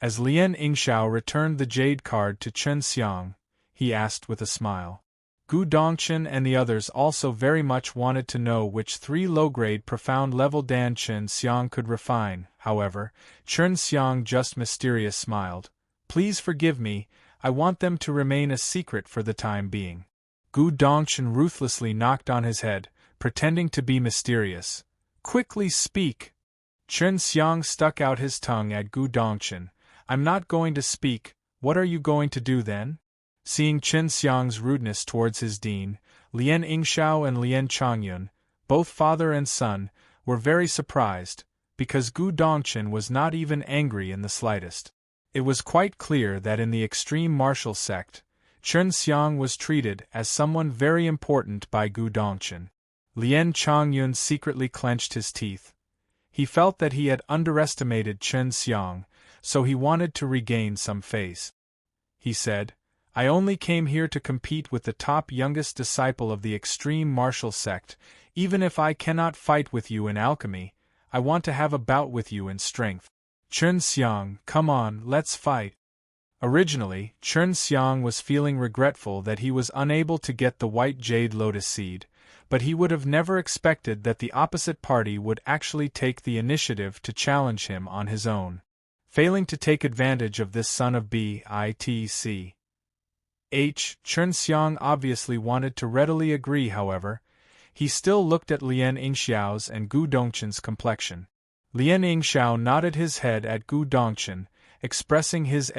As Lien Yingxiao returned the jade card to Chen Xiang, he asked with a smile. Gu Dongchen and the others also very much wanted to know which 3 low-grade profound level dan Chen Xiang could refine. However, Chen Xiang just mysterious smiled. "Please forgive me, I want them to remain a secret for the time being." Gu Dongchen ruthlessly knocked on his head, pretending to be mysterious. "Quickly speak!" Chen Xiang stuck out his tongue at Gu Dongchen. "I'm not going to speak. What are you going to do then?" Seeing Chen Xiang's rudeness towards his dean, Lien Yingxiao and Lien Chongyun, both father and son, were very surprised, because Gu Dongchen was not even angry in the slightest. It was quite clear that in the extreme martial sect, Chen Xiang was treated as someone very important by Gu Dongchen. Lien Chongyun secretly clenched his teeth. He felt that he had underestimated Chen Xiang, so he wanted to regain some face. He said, "I only came here to compete with the top youngest disciple of the extreme martial sect. Even if I cannot fight with you in alchemy, I want to have a bout with you in strength. Chen Xiang, come on, let's fight." Originally, Chen Xiang was feeling regretful that he was unable to get the white jade lotus seed, but he would have never expected that the opposite party would actually take the initiative to challenge him on his own. Failing to take advantage of this son of Bitch, Chen Xiang obviously wanted to readily agree. However, he still looked at Lien Yingxiao's and Gu Dongchen's complexion. Lien Yingxiao nodded his head at Gu Dongchen, expressing his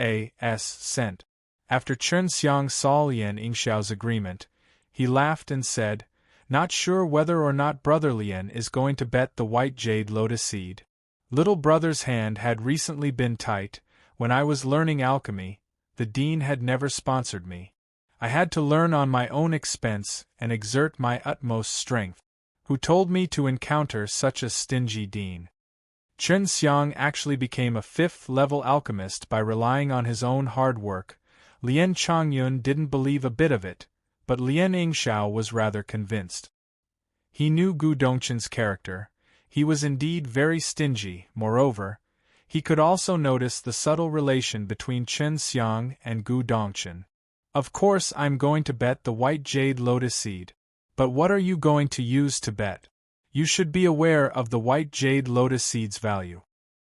assent. After Chen Xiang saw Lien Yingxiao's agreement, he laughed and said, "Not sure whether or not Brother Lien is going to bet the white jade lotus seed. Little brother's hand had recently been tight. When I was learning alchemy, the dean had never sponsored me. I had to learn on my own expense and exert my utmost strength. Who told me to encounter such a stingy dean?" Chen Xiang actually became a 5th-level alchemist by relying on his own hard work. Lien Chongyun didn't believe a bit of it, but Lien Yingxiao was rather convinced. He knew Gu Dongchen's character. He was indeed very stingy. Moreover, He could also notice the subtle relation between Chen Xiang and Gu Dongchen. Of course I'm going to bet the white jade lotus seed. But what are you going to use to bet? You should be aware of the white jade lotus seed's value.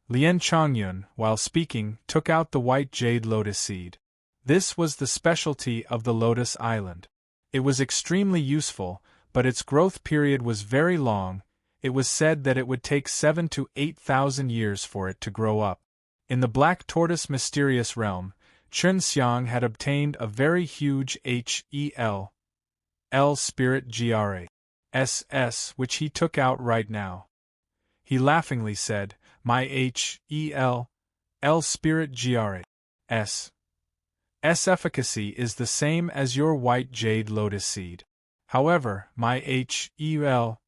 Lien Chongyun, while speaking, took out the white jade lotus seed. This was the specialty of the Lotus Island. It was extremely useful, but its growth period was very long. It was said that it would take 7,000 to 8,000 years for it to grow up. In the Black Tortoise mysterious realm, Chen Xiang had obtained a very huge HEL spirit GRASS which he took out right now. He laughingly said, "My HEL spirit GRASS efficacy is the same as your white jade lotus seed. However, my HEL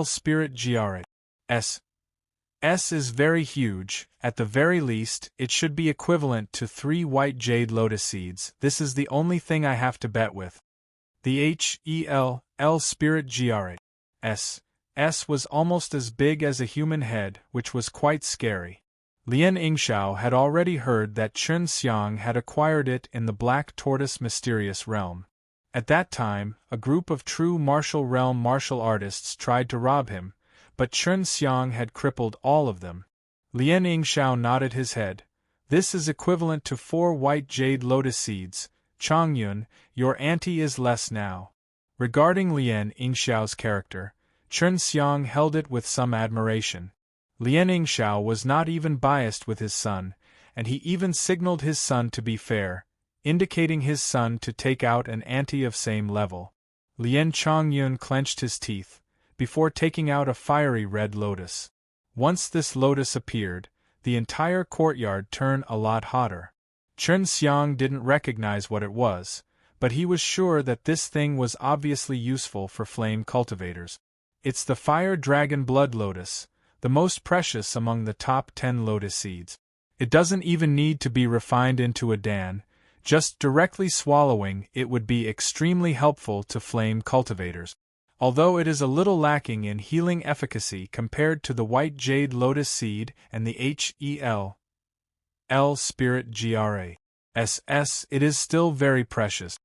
spirit GRASS is very huge. At the very least, it should be equivalent to 3 white jade lotus seeds. This is the only thing I have to bet with." The HEL spirit GRASS was almost as big as a human head, which was quite scary. Lien Yingxiao had already heard that Chen Xiang had acquired it in the Black Tortoise mysterious realm. At that time, a group of true martial realm martial artists tried to rob him, but Chen Xiang had crippled all of them. Lien Yingxiao nodded his head. "This is equivalent to 4 white jade lotus seeds. Chongyun, your ante is less now." Regarding Lien Yingxiao's character, Chen Xiang held it with some admiration. Lien Yingxiao was not even biased with his son, and he even signaled his son to be fair, indicating his son to take out an ante of same level. Lien Chongyun clenched his teeth, before taking out a fiery red lotus. Once this lotus appeared, the entire courtyard turned a lot hotter. Chen Xiang didn't recognize what it was, but he was sure that this thing was obviously useful for flame cultivators. It's the fire dragon blood lotus, the most precious among the top 10 lotus seeds. It doesn't even need to be refined into a dan, just directly swallowing it would be extremely helpful to flame cultivators. Although it is a little lacking in healing efficacy compared to the white jade lotus seed and the HEL spirit GRASS, it is still very precious.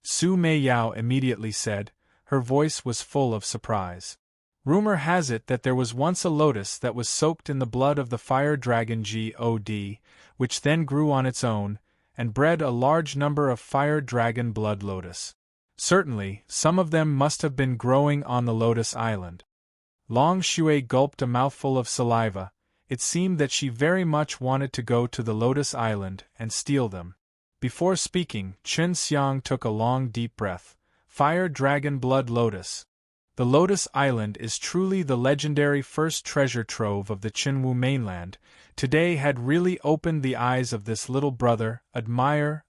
Su Meiyao immediately said, her voice was full of surprise. Rumor has it that there was once a lotus that was soaked in the blood of the fire dragon God, which then grew on its own, and bred a large number of fire dragon blood lotus. Certainly, some of them must have been growing on the Lotus Island. Long Shui gulped a mouthful of saliva. It seemed that she very much wanted to go to the Lotus Island and steal them. Before speaking, Chen Xiang took a long deep breath. Fire dragon blood lotus. The Lotus Island is truly the legendary first treasure trove of the Qinwu mainland. Today had really opened the eyes of this little brother. Admire.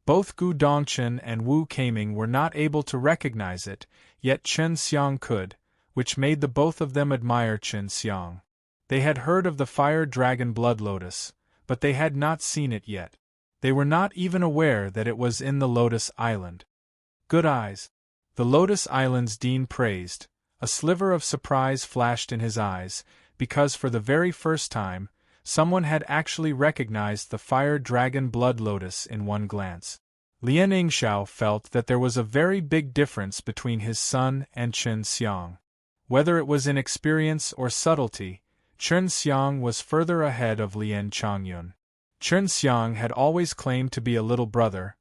Both Gu Dongchen and Wu Keiming were not able to recognize it, yet Chen Xiang could, which made the both of them admire Chen Xiang. They had heard of the fire dragon blood lotus, but they had not seen it yet. They were not even aware that it was in the Lotus Island. Good eyes. The Lotus Island's dean praised. A sliver of surprise flashed in his eyes, because for the very first time, someone had actually recognized the fire dragon blood lotus in one glance. Lien Yingxiao felt that there was a very big difference between his son and Chen Xiang. Whether it was in experience or subtlety, Chen Xiang was further ahead of Lien Chongyun. Chen Xiang had always claimed to be a little brother.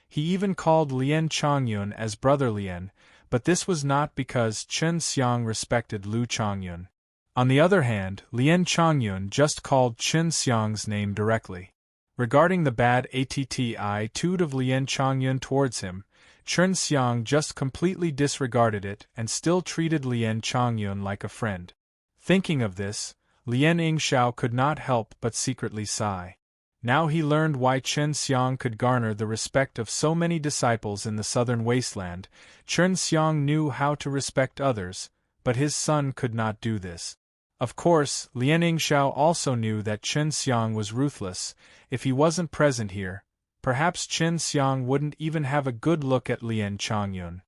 He even called Lien Chongyun as Brother Lien, but this was not because Chen Xiang respected Lu Chongyun. On the other hand, Lien Chongyun just called Chen Xiang's name directly. Regarding the bad attitude of Lien Chongyun towards him, Chen Xiang just completely disregarded it and still treated Lien Chongyun like a friend. Thinking of this, Lien Yingxiao could not help but secretly sigh. Now he learned why Chen Xiang could garner the respect of so many disciples in the southern wasteland. Chen Xiang knew how to respect others, but his son could not do this. Of course, Lien Yingxiao also knew that Chen Xiang was ruthless. If he wasn't present here, perhaps Chen Xiang wouldn't even have a good look at Lien Chongyun.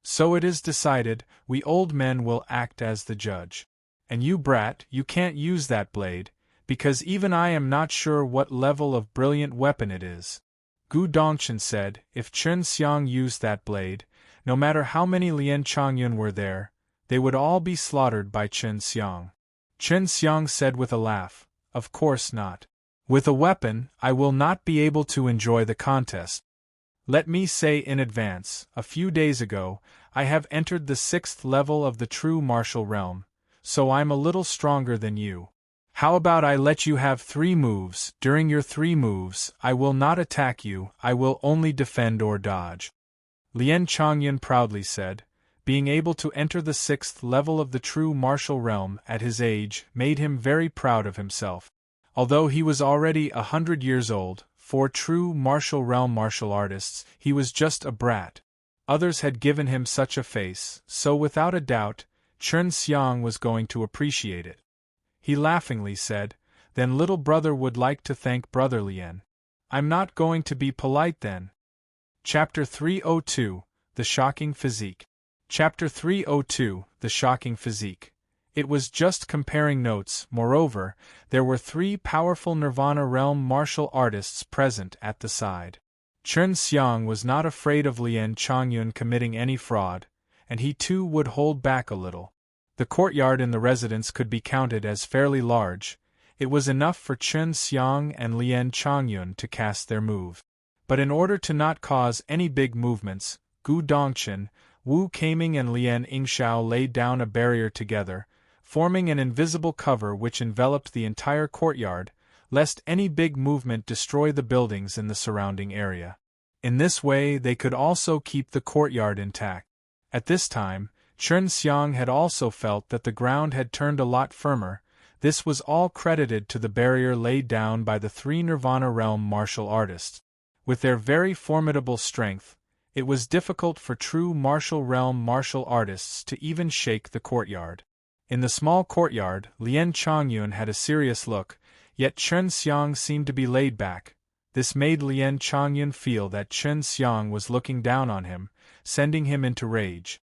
So it is decided, we old men will act as the judge. And you brat, you can't use that blade, because even I am not sure what level of brilliant weapon it is. Gu Dongchen said, if Chen Xiang used that blade, no matter how many Lien Changyun were there, they would all be slaughtered by Chen Xiang. Chen Xiang said with a laugh, of course not. With a weapon, I will not be able to enjoy the contest. Let me say in advance, a few days ago, I have entered the 6th level of the true martial realm, so I'm a little stronger than you. How about I let you have 3 moves? During your 3 moves, I will not attack you, I will only defend or dodge. Lien Changyun proudly said. Being able to enter the 6th level of the true martial realm at his age made him very proud of himself. Although he was already 100 years old, for true martial realm martial artists, he was just a brat. Others had given him such a face, so without a doubt, Chen Xiang was going to appreciate it. He laughingly said, then little brother would like to thank brother Lien. I'm not going to be polite then. Chapter 302, The Shocking Physique. Chapter 302, The Shocking Physique. It was just comparing notes. Moreover, there were 3 powerful Nirvana realm martial artists present at the side. Chen Xiang was not afraid of Lien Changyun committing any fraud, and he too would hold back a little. The courtyard in the residence could be counted as fairly large. It was enough for Chen Xiang and Lien Changyun to cast their move. But in order to not cause any big movements, Gu Dongchen, Wu Keiming and Lien Yingxiao laid down a barrier together, forming an invisible cover which enveloped the entire courtyard, lest any big movement destroy the buildings in the surrounding area. In this way they could also keep the courtyard intact. At this time, Chen Xiang had also felt that the ground had turned a lot firmer. This was all credited to the barrier laid down by the 3 Nirvana realm martial artists. With their very formidable strength, it was difficult for true martial realm martial artists to even shake the courtyard. In the small courtyard, Lien Changyun had a serious look, yet Chen Xiang seemed to be laid back. This made Lien Changyun feel that Chen Xiang was looking down on him, sending him into rage.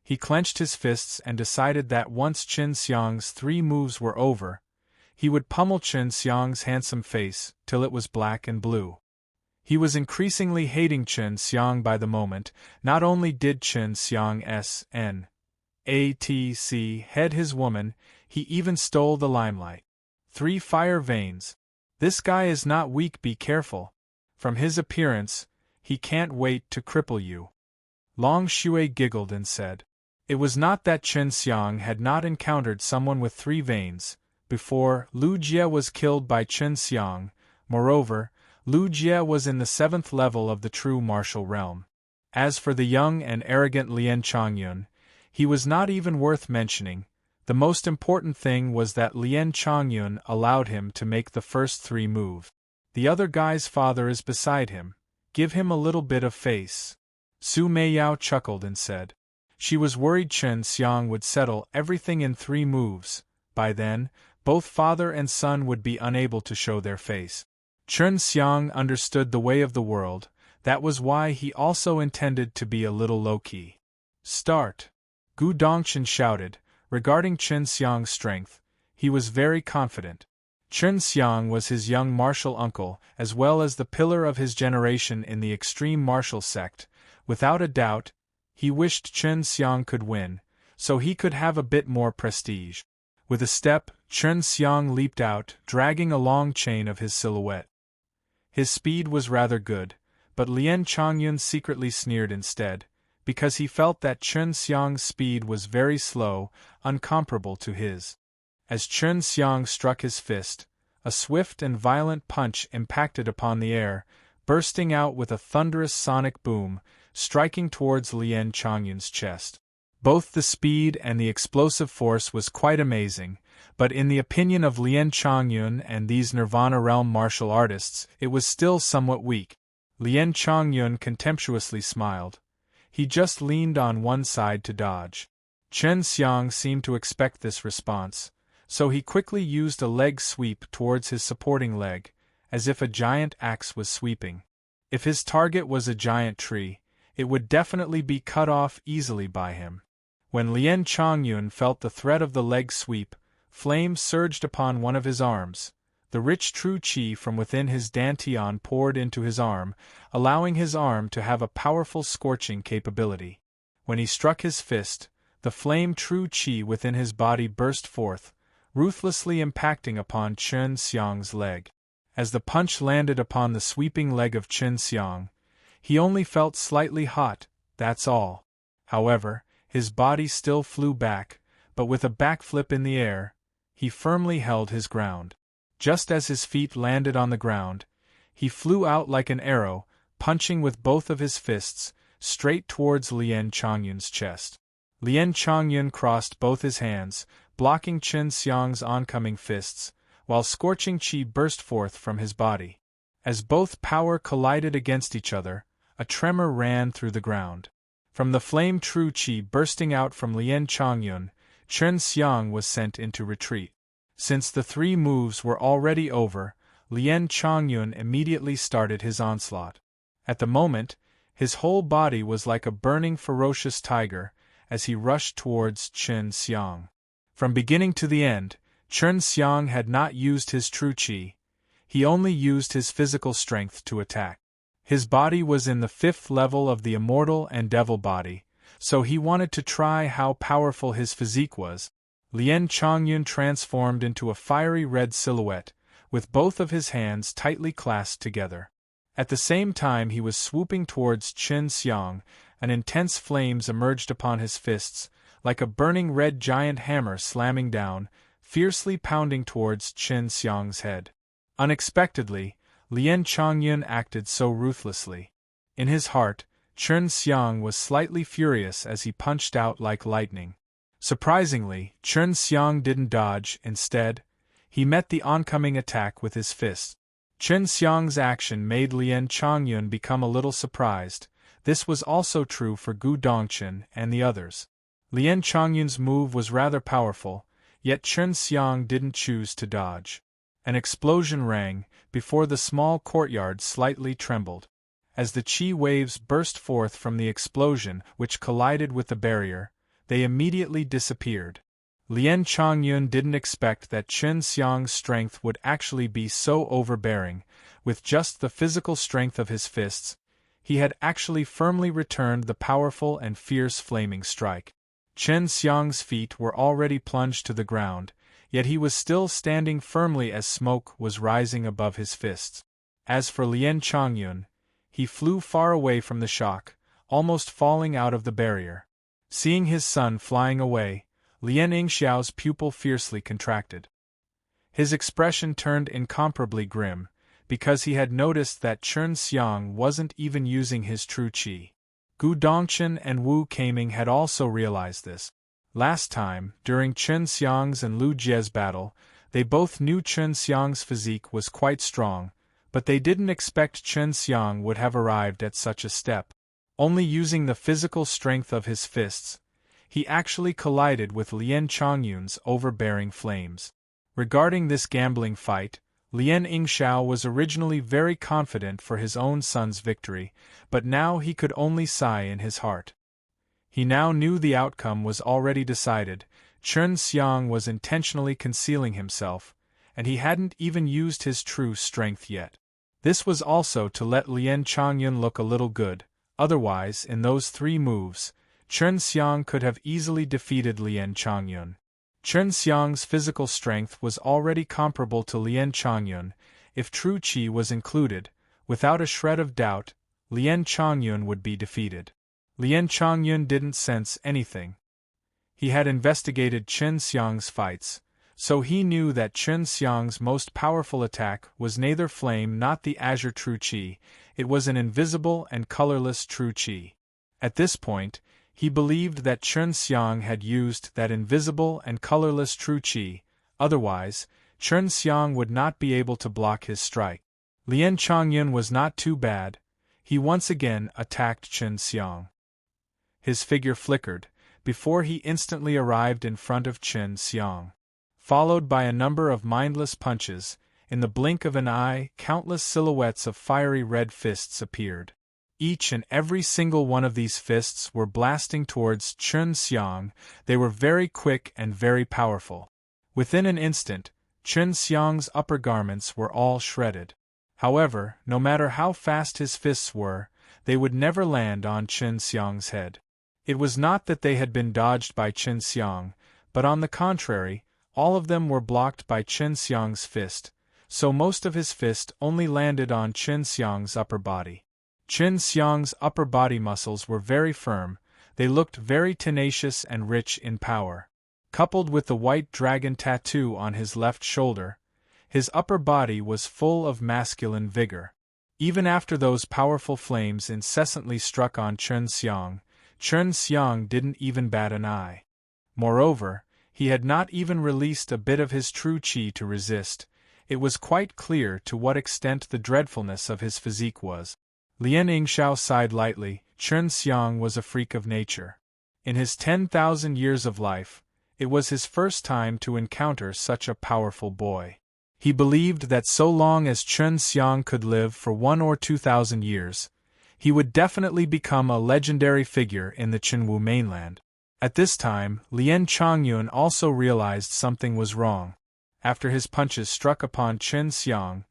He clenched his fists and decided that once Chen Xiang's 3 moves were over, he would pummel Chen Xiang's handsome face till it was black and blue. He was increasingly hating Chen Xiang by the moment. Not only did Chen Xiang's NATC head his woman, he even stole the limelight. 3 fire veins. This guy is not weak, be careful. From his appearance, he can't wait to cripple you. Long Shui giggled and said. It was not that Chen Xiang had not encountered someone with 3 veins before. Lu Jie was killed by Chen Xiang. Moreover, Lu Jie was in the 7th level of the true martial realm. As for the young and arrogant Lien Changyun, he was not even worth mentioning. The most important thing was that Lien Changyun allowed him to make the first 3 moves. The other guy's father is beside him. Give him a little bit of face. Su Meiyao chuckled and said. She was worried Chen Xiang would settle everything in 3 moves. By then, both father and son would be unable to show their face. Chen Xiang understood the way of the world. That was why he also intended to be a little low-key. Start! Gu Dongchen shouted. Regarding Chen Xiang's strength, he was very confident. Chen Xiang was his young martial uncle, as well as the pillar of his generation in the extreme martial sect. Without a doubt, he wished Chen Xiang could win, so he could have a bit more prestige. With a step, Chen Xiang leaped out, dragging a long chain of his silhouette. His speed was rather good, but Lien Changyun secretly sneered instead, because he felt that Chen Xiang's speed was very slow, uncomparable to his. As Chen Xiang struck his fist, a swift and violent punch impacted upon the air, bursting out with a thunderous sonic boom, striking towards Lien Changyun's chest. Both the speed and the explosive force was quite amazing, but in the opinion of Lien Changyun and these Nirvana realm martial artists, it was still somewhat weak. Lien Changyun contemptuously smiled. He just leaned on one side to dodge. Chen Xiang seemed to expect this response, so he quickly used a leg sweep towards his supporting leg, as if a giant axe was sweeping. If his target was a giant tree, it would definitely be cut off easily by him. When Lien Changyun felt the threat of the leg sweep, flame surged upon one of his arms. The rich true qi from within his dantian poured into his arm, allowing his arm to have a powerful scorching capability. When he struck his fist, the flame true qi within his body burst forth, ruthlessly impacting upon Chen Xiang's leg. As the punch landed upon the sweeping leg of Chen Xiang, he only felt slightly hot, that's all. However, his body still flew back, but with a backflip in the air, he firmly held his ground. Just as his feet landed on the ground, he flew out like an arrow, punching with both of his fists, straight towards Lien Changyun's chest. Lien Changyun crossed both his hands, blocking Chen Xiang's oncoming fists, while scorching qi burst forth from his body. As both power collided against each other, a tremor ran through the ground. From the flame true qi bursting out from Lien Changyun, Chen Xiang was sent into retreat. Since the 3 moves were already over, Lien Changyun immediately started his onslaught. At the moment, his whole body was like a burning ferocious tiger, as he rushed towards Chen Xiang. From beginning to the end, Chen Xiang had not used his true qi, he only used his physical strength to attack. His body was in the 5th level of the immortal and devil body, so he wanted to try how powerful his physique was. Lien Changyun transformed into a fiery red silhouette, with both of his hands tightly clasped together. At the same time he was swooping towards Chen Xiang, and intense flames emerged upon his fists, like a burning red giant hammer slamming down, fiercely pounding towards Chen Xiang's head. Unexpectedly, Lien Changyun acted so ruthlessly. In his heart, Chen Xiang was slightly furious as he punched out like lightning. Surprisingly, Chen Xiang didn't dodge. Instead, he met the oncoming attack with his fist. Chen Xiang's action made Lien Changyun become a little surprised. This was also true for Gu Dongchen and the others. Lien Changyun's move was rather powerful, yet Chen Xiang didn't choose to dodge. An explosion rang, before the small courtyard slightly trembled. As the qi waves burst forth from the explosion which collided with the barrier, they immediately disappeared. Lien Changyun didn't expect that Chen Xiang's strength would actually be so overbearing. With just the physical strength of his fists, he had actually firmly returned the powerful and fierce flaming strike. Chen Xiang's feet were already plunged to the ground, yet he was still standing firmly as smoke was rising above his fists. As for Lien Changyun, he flew far away from the shock, almost falling out of the barrier. Seeing his son flying away, Lien Yingxiao's pupil fiercely contracted. His expression turned incomparably grim, because he had noticed that Chen Xiang wasn't even using his true qi. Gu Dongchen and Wu Keiming had also realized this. Last time, during Chen Xiang's and Lu Jie's battle, they both knew Chen Xiang's physique was quite strong, but they didn't expect Chen Xiang would have arrived at such a step. Only using the physical strength of his fists, he actually collided with Lien Changyun's overbearing flames. Regarding this gambling fight, Lien Yingxiao was originally very confident for his own son's victory, but now he could only sigh in his heart. He now knew the outcome was already decided. Chen Xiang was intentionally concealing himself, and he hadn't even used his true strength yet. This was also to let Lien Changyun look a little good. Otherwise, in those 3 moves, Chen Xiang could have easily defeated Lien Changyun. Chen Xiang's physical strength was already comparable to Lien Changyun. If true qi was included, without a shred of doubt, Lien Changyun would be defeated. Lien Changyun didn't sense anything. He had investigated Chen Xiang's fights, so he knew that Chen Xiang's most powerful attack was neither flame nor the azure true qi, it was an invisible and colorless true qi. At this point, he believed that Chen Xiang had used that invisible and colorless true qi, otherwise, Chen Xiang would not be able to block his strike. Lien Changyun was not too bad. He once again attacked Chen Xiang. His figure flickered, before he instantly arrived in front of Chen Xiang. Followed by a number of mindless punches, in the blink of an eye, countless silhouettes of fiery red fists appeared. Each and every single one of these fists were blasting towards Chen Xiang. They were very quick and very powerful. Within an instant, Chen Xiang's upper garments were all shredded. However, no matter how fast his fists were, they would never land on Chen Xiang's head. It was not that they had been dodged by Chen Xiang, but on the contrary, all of them were blocked by Chen Xiang's fist, so most of his fist only landed on Chen Xiang's upper body. Chen Xiang's upper body muscles were very firm, they looked very tenacious and rich in power. Coupled with the white dragon tattoo on his left shoulder, his upper body was full of masculine vigor. Even after those powerful flames incessantly struck on Chen Xiang didn't even bat an eye. Moreover, he had not even released a bit of his true qi to resist. It was quite clear to what extent the dreadfulness of his physique was. Lien Yingxiao sighed lightly. Chen Xiang was a freak of nature. In his 10,000 years of life, it was his first time to encounter such a powerful boy. He believed that so long as Chen Xiang could live for 1 or 2,000 years, he would definitely become a legendary figure in the Qinwu mainland. At this time, Lien Changyun also realized something was wrong. After his punches struck upon Chen Xiang,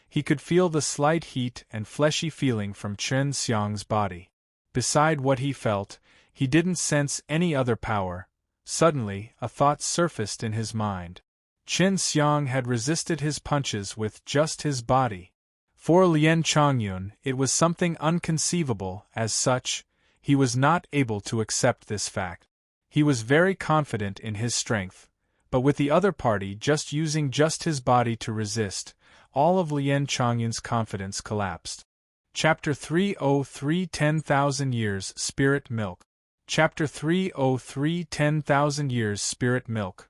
he could feel the slight heat and fleshy feeling from Chen Xiang's body. Beside what he felt, he didn't sense any other power. Suddenly, a thought surfaced in his mind. Chen Xiang had resisted his punches with just his body. For Lien Changyun, it was something unconceivable. As such, he was not able to accept this fact. He was very confident in his strength, but with the other party using his body to resist, all of Lien Changyun's confidence collapsed. Chapter 303 10,000 Years Spirit Milk. Chapter 303 10,000 Years Spirit Milk.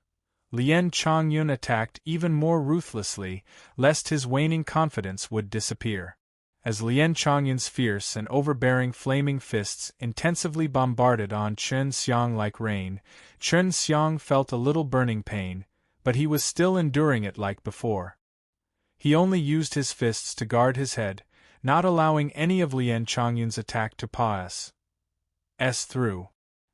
Lien Changyun attacked even more ruthlessly, lest his waning confidence would disappear. As Lien Changyun's fierce and overbearing flaming fists intensively bombarded on Chen Xiang like rain, Chen Xiang felt a little burning pain, but he was still enduring it like before. He only used his fists to guard his head, not allowing any of Lien Changyun's attack to pass through.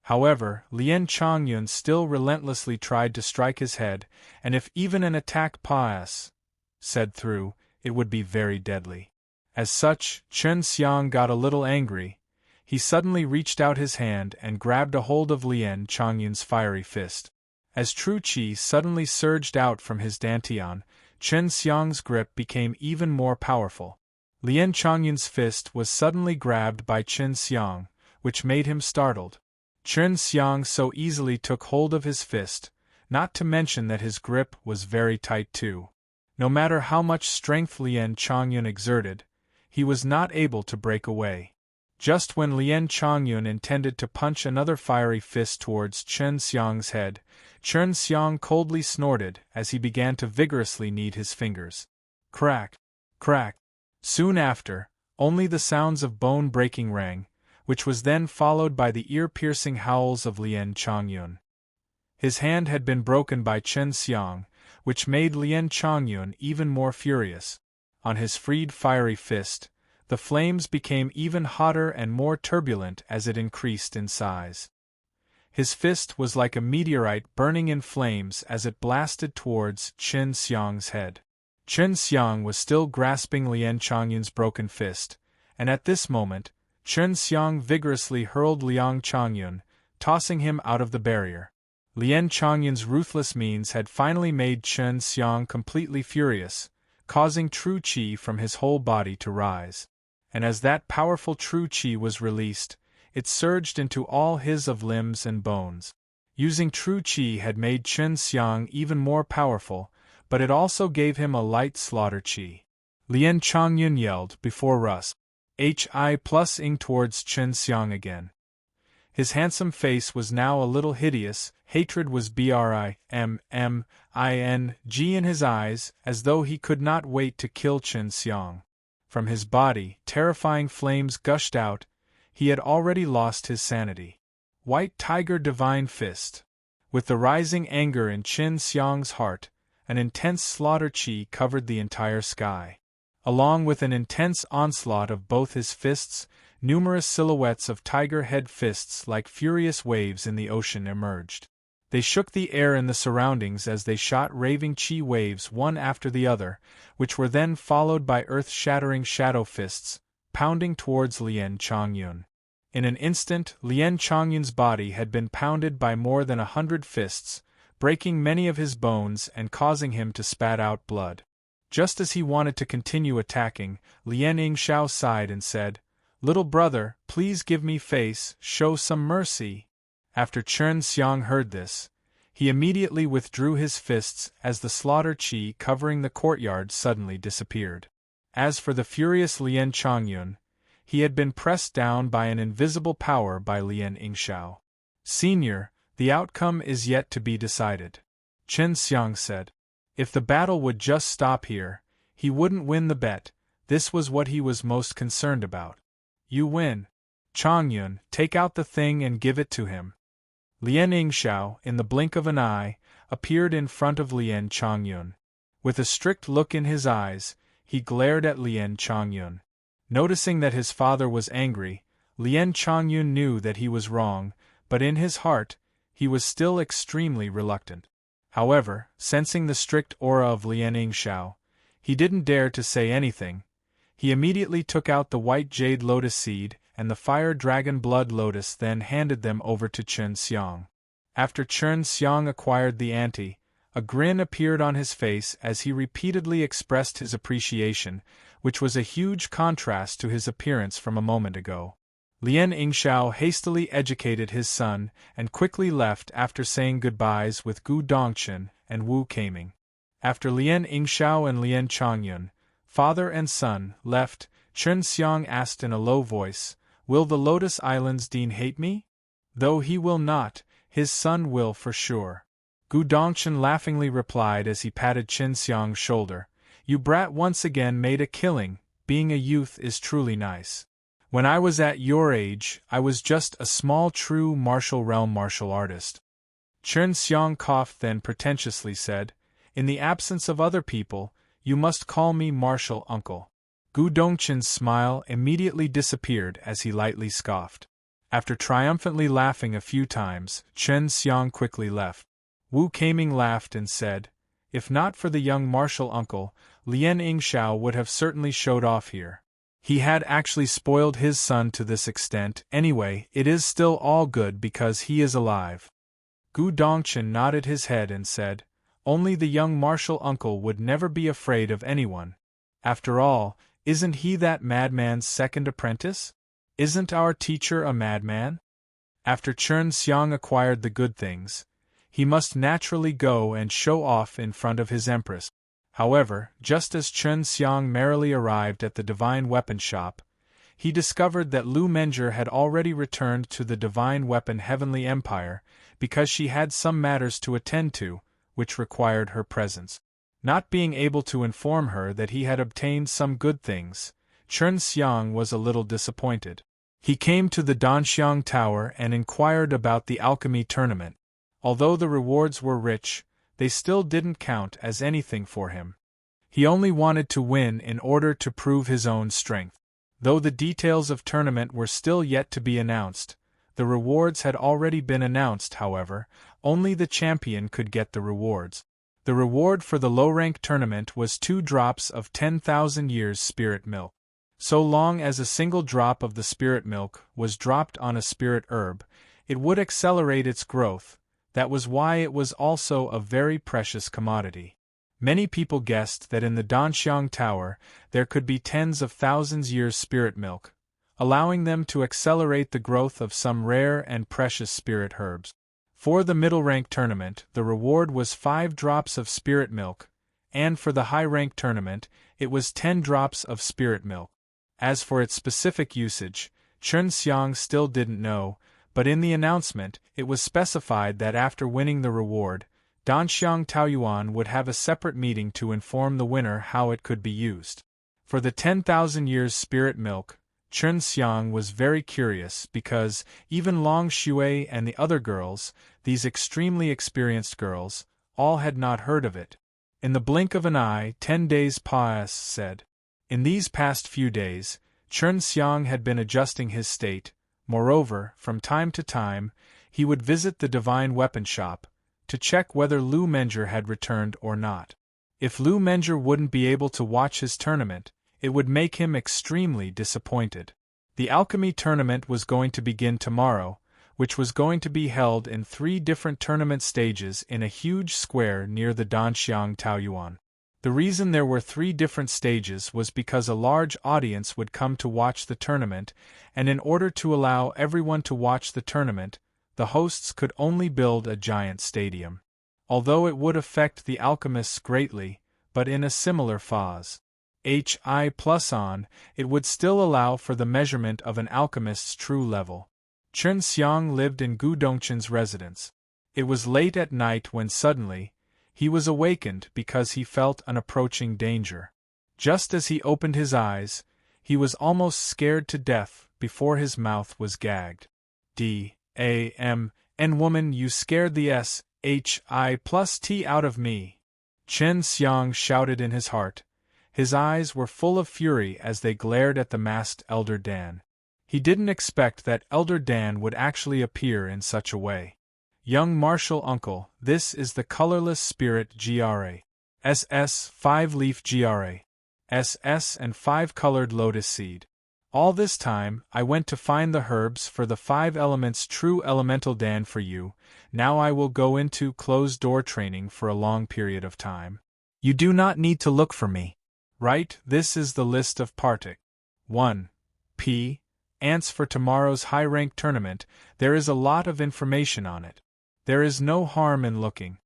However, Lien Changyun still relentlessly tried to strike his head, and if even an attack said through, it would be very deadly. As such, Chen Xiang got a little angry. He suddenly reached out his hand and grabbed a hold of Lien Changyun's fiery fist. As true qi suddenly surged out from his dantian, Chen Xiang's grip became even more powerful. Lien Changyun's fist was suddenly grabbed by Chen Xiang, which made him startled. Chen Xiang so easily took hold of his fist, not to mention that his grip was very tight too. No matter how much strength Lien Changyun exerted, he was not able to break away. Just when Lien Changyun intended to punch another fiery fist towards Chen Xiang's head, Chen Xiang coldly snorted as he began to vigorously knead his fingers. Crack! Crack! Soon after, only the sounds of bone breaking rang, which was then followed by the ear-piercing howls of Lien Changyun. His hand had been broken by Chen Xiang, which made Lien Changyun even more furious. On his freed fiery fist, the flames became even hotter and more turbulent as it increased in size. His fist was like a meteorite burning in flames as it blasted towards Chen Xiang's head. Chen Xiang was still grasping Lien Changyun's broken fist, and at this moment, Chen Xiang vigorously hurled Lien Changyun, tossing him out of the barrier. Lien Changyun's ruthless means had finally made Chen Xiang completely furious, causing true qi from his whole body to rise. And as that powerful true qi was released, it surged into all his of limbs and bones. Using true qi had made Chen Xiang even more powerful, but it also gave him a light slaughter qi. Lien Changyun yelled before Hi+ing towards Chen Xiang again. His handsome face was now a little hideous, hatred was briming in his eyes, as though he could not wait to kill Chen Xiang. From his body, terrifying flames gushed out. He had already lost his sanity. White Tiger Divine Fist. With the rising anger in Chen Xiang's heart, an intense slaughter qi covered the entire sky. Along with an intense onslaught of both his fists, numerous silhouettes of tiger head fists like furious waves in the ocean emerged. They shook the air in the surroundings as they shot raving chi waves one after the other, which were then followed by earth-shattering shadow fists, pounding towards Lien Changyun. In an instant, Lien Changyun's body had been pounded by more than 100 fists, breaking many of his bones and causing him to spat out blood. Just as he wanted to continue attacking, Lien Yingxiao sighed and said, "Little brother, please give me face, show some mercy." After Chen Xiang heard this, he immediately withdrew his fists as the slaughter chi covering the courtyard suddenly disappeared. As for the furious Lien Changyun, he had been pressed down by an invisible power by Lien Yingxiao. "Senior, the outcome is yet to be decided," Chen Xiang said. If the battle would just stop here, he wouldn't win the bet. This was what he was most concerned about. "You win. Changyun, take out the thing and give it to him." Lien Yingxiao, in the blink of an eye, appeared in front of Lien Changyun. With a strict look in his eyes, he glared at Lien Changyun. Noticing that his father was angry, Lien Changyun knew that he was wrong, but in his heart, he was still extremely reluctant. However, sensing the strict aura of Lien Yingxiao, he didn't dare to say anything. He immediately took out the white jade lotus seed and the fire dragon blood lotus, then handed them over to Chen Xiang. After Chen Xiang acquired the ante, a grin appeared on his face as he repeatedly expressed his appreciation, which was a huge contrast to his appearance from a moment ago. Lien Yingxiao hastily educated his son and quickly left after saying goodbyes with Gu Dongchen and Wu Keiming. After Lien Yingxiao and Lien Changyun, father and son, left, Chen Xiang asked in a low voice, "Will the Lotus Islands Dean hate me?" "Though he will not, his son will for sure." Gu Dongchen laughingly replied as he patted Chen Xiang's shoulder, "You brat once again made a killing. Being a youth is truly nice. When I was at your age, I was just a small true martial realm martial artist." Chen Xiang coughed, then pretentiously said, "In the absence of other people, you must call me martial uncle." Gu Dongchen's smile immediately disappeared as he lightly scoffed. After triumphantly laughing a few times, Chen Xiang quickly left. Wu Keiming laughed and said, "If not for the young martial uncle, Lien Yingxiao would have certainly showed off here. He had actually spoiled his son to this extent. Anyway, it is still all good because he is alive." Gu Dongchen nodded his head and said, "Only the young martial uncle would never be afraid of anyone. After all, isn't he that madman's second apprentice? Isn't our teacher a madman?" After Chen Xiang acquired the good things, he must naturally go and show off in front of his empress. However, just as Chen Xiang merrily arrived at the divine weapon shop, he discovered that Lu Menger had already returned to the divine weapon Heavenly Empire because she had some matters to attend to, which required her presence. Not being able to inform her that he had obtained some good things, Chen Xiang was a little disappointed. He came to the Danxiang Tower and inquired about the alchemy tournament. Although the rewards were rich, they still didn't count as anything for him. He only wanted to win in order to prove his own strength. Though the details of tournament were still yet to be announced, the rewards had already been announced. However, only the champion could get the rewards. The reward for the low-rank tournament was 2 drops of 10,000 years spirit milk. So long as a single drop of the spirit milk was dropped on a spirit herb, it would accelerate its growth. That was why it was also a very precious commodity. Many people guessed that in the Danxiang Tower there could be tens of thousands years spirit milk, allowing them to accelerate the growth of some rare and precious spirit herbs. For the middle-rank tournament, the reward was 5 drops of spirit milk, and for the high-rank tournament, it was 10 drops of spirit milk. As for its specific usage, Chen Xiang still didn't know, but in the announcement, it was specified that after winning the reward, Danxiang Taoyuan would have a separate meeting to inform the winner how it could be used. For the 10,000 years spirit milk, Chen Xiang was very curious because even Long Shui and the other girls, these extremely experienced girls, all had not heard of it. In the blink of an eye, 10 days passed. In these past few days, Chen Xiang had been adjusting his state. Moreover, from time to time, he would visit the divine weapon shop, to check whether Lu Menger had returned or not. If Lu Menger wouldn't be able to watch his tournament, it would make him extremely disappointed. The alchemy tournament was going to begin tomorrow, which was going to be held in 3 different tournament stages in a huge square near the Danxiang Taoyuan. The reason there were 3 different stages was because a large audience would come to watch the tournament, and in order to allow everyone to watch the tournament, the hosts could only build a giant stadium. Although it would affect the alchemists greatly, but in a similar phase. On, it would still allow for the measurement of an alchemist's true level. Chen Xiang lived in Gu Dongchen's residence. It was late at night when suddenly, he was awakened because he felt an approaching danger. Just as he opened his eyes, he was almost scared to death before his mouth was gagged. Woman, you scared the SHI+T out of me. Chen Xiang shouted in his heart. His eyes were full of fury as they glared at the masked Elder Dan. He didn't expect that Elder Dan would actually appear in such a way. Young martial uncle, this is the colorless spirit GRA. SS 5-leaf GRA. SS and 5-colored lotus seed. All this time, I went to find the herbs for the 5 elements true elemental Dan for you. Now I will go into closed-door training for a long period of time. You do not need to look for me. Right, this is the list of partic. 1. P. Ants for tomorrow's high-rank tournament. There is a lot of information on it. There is no harm in looking.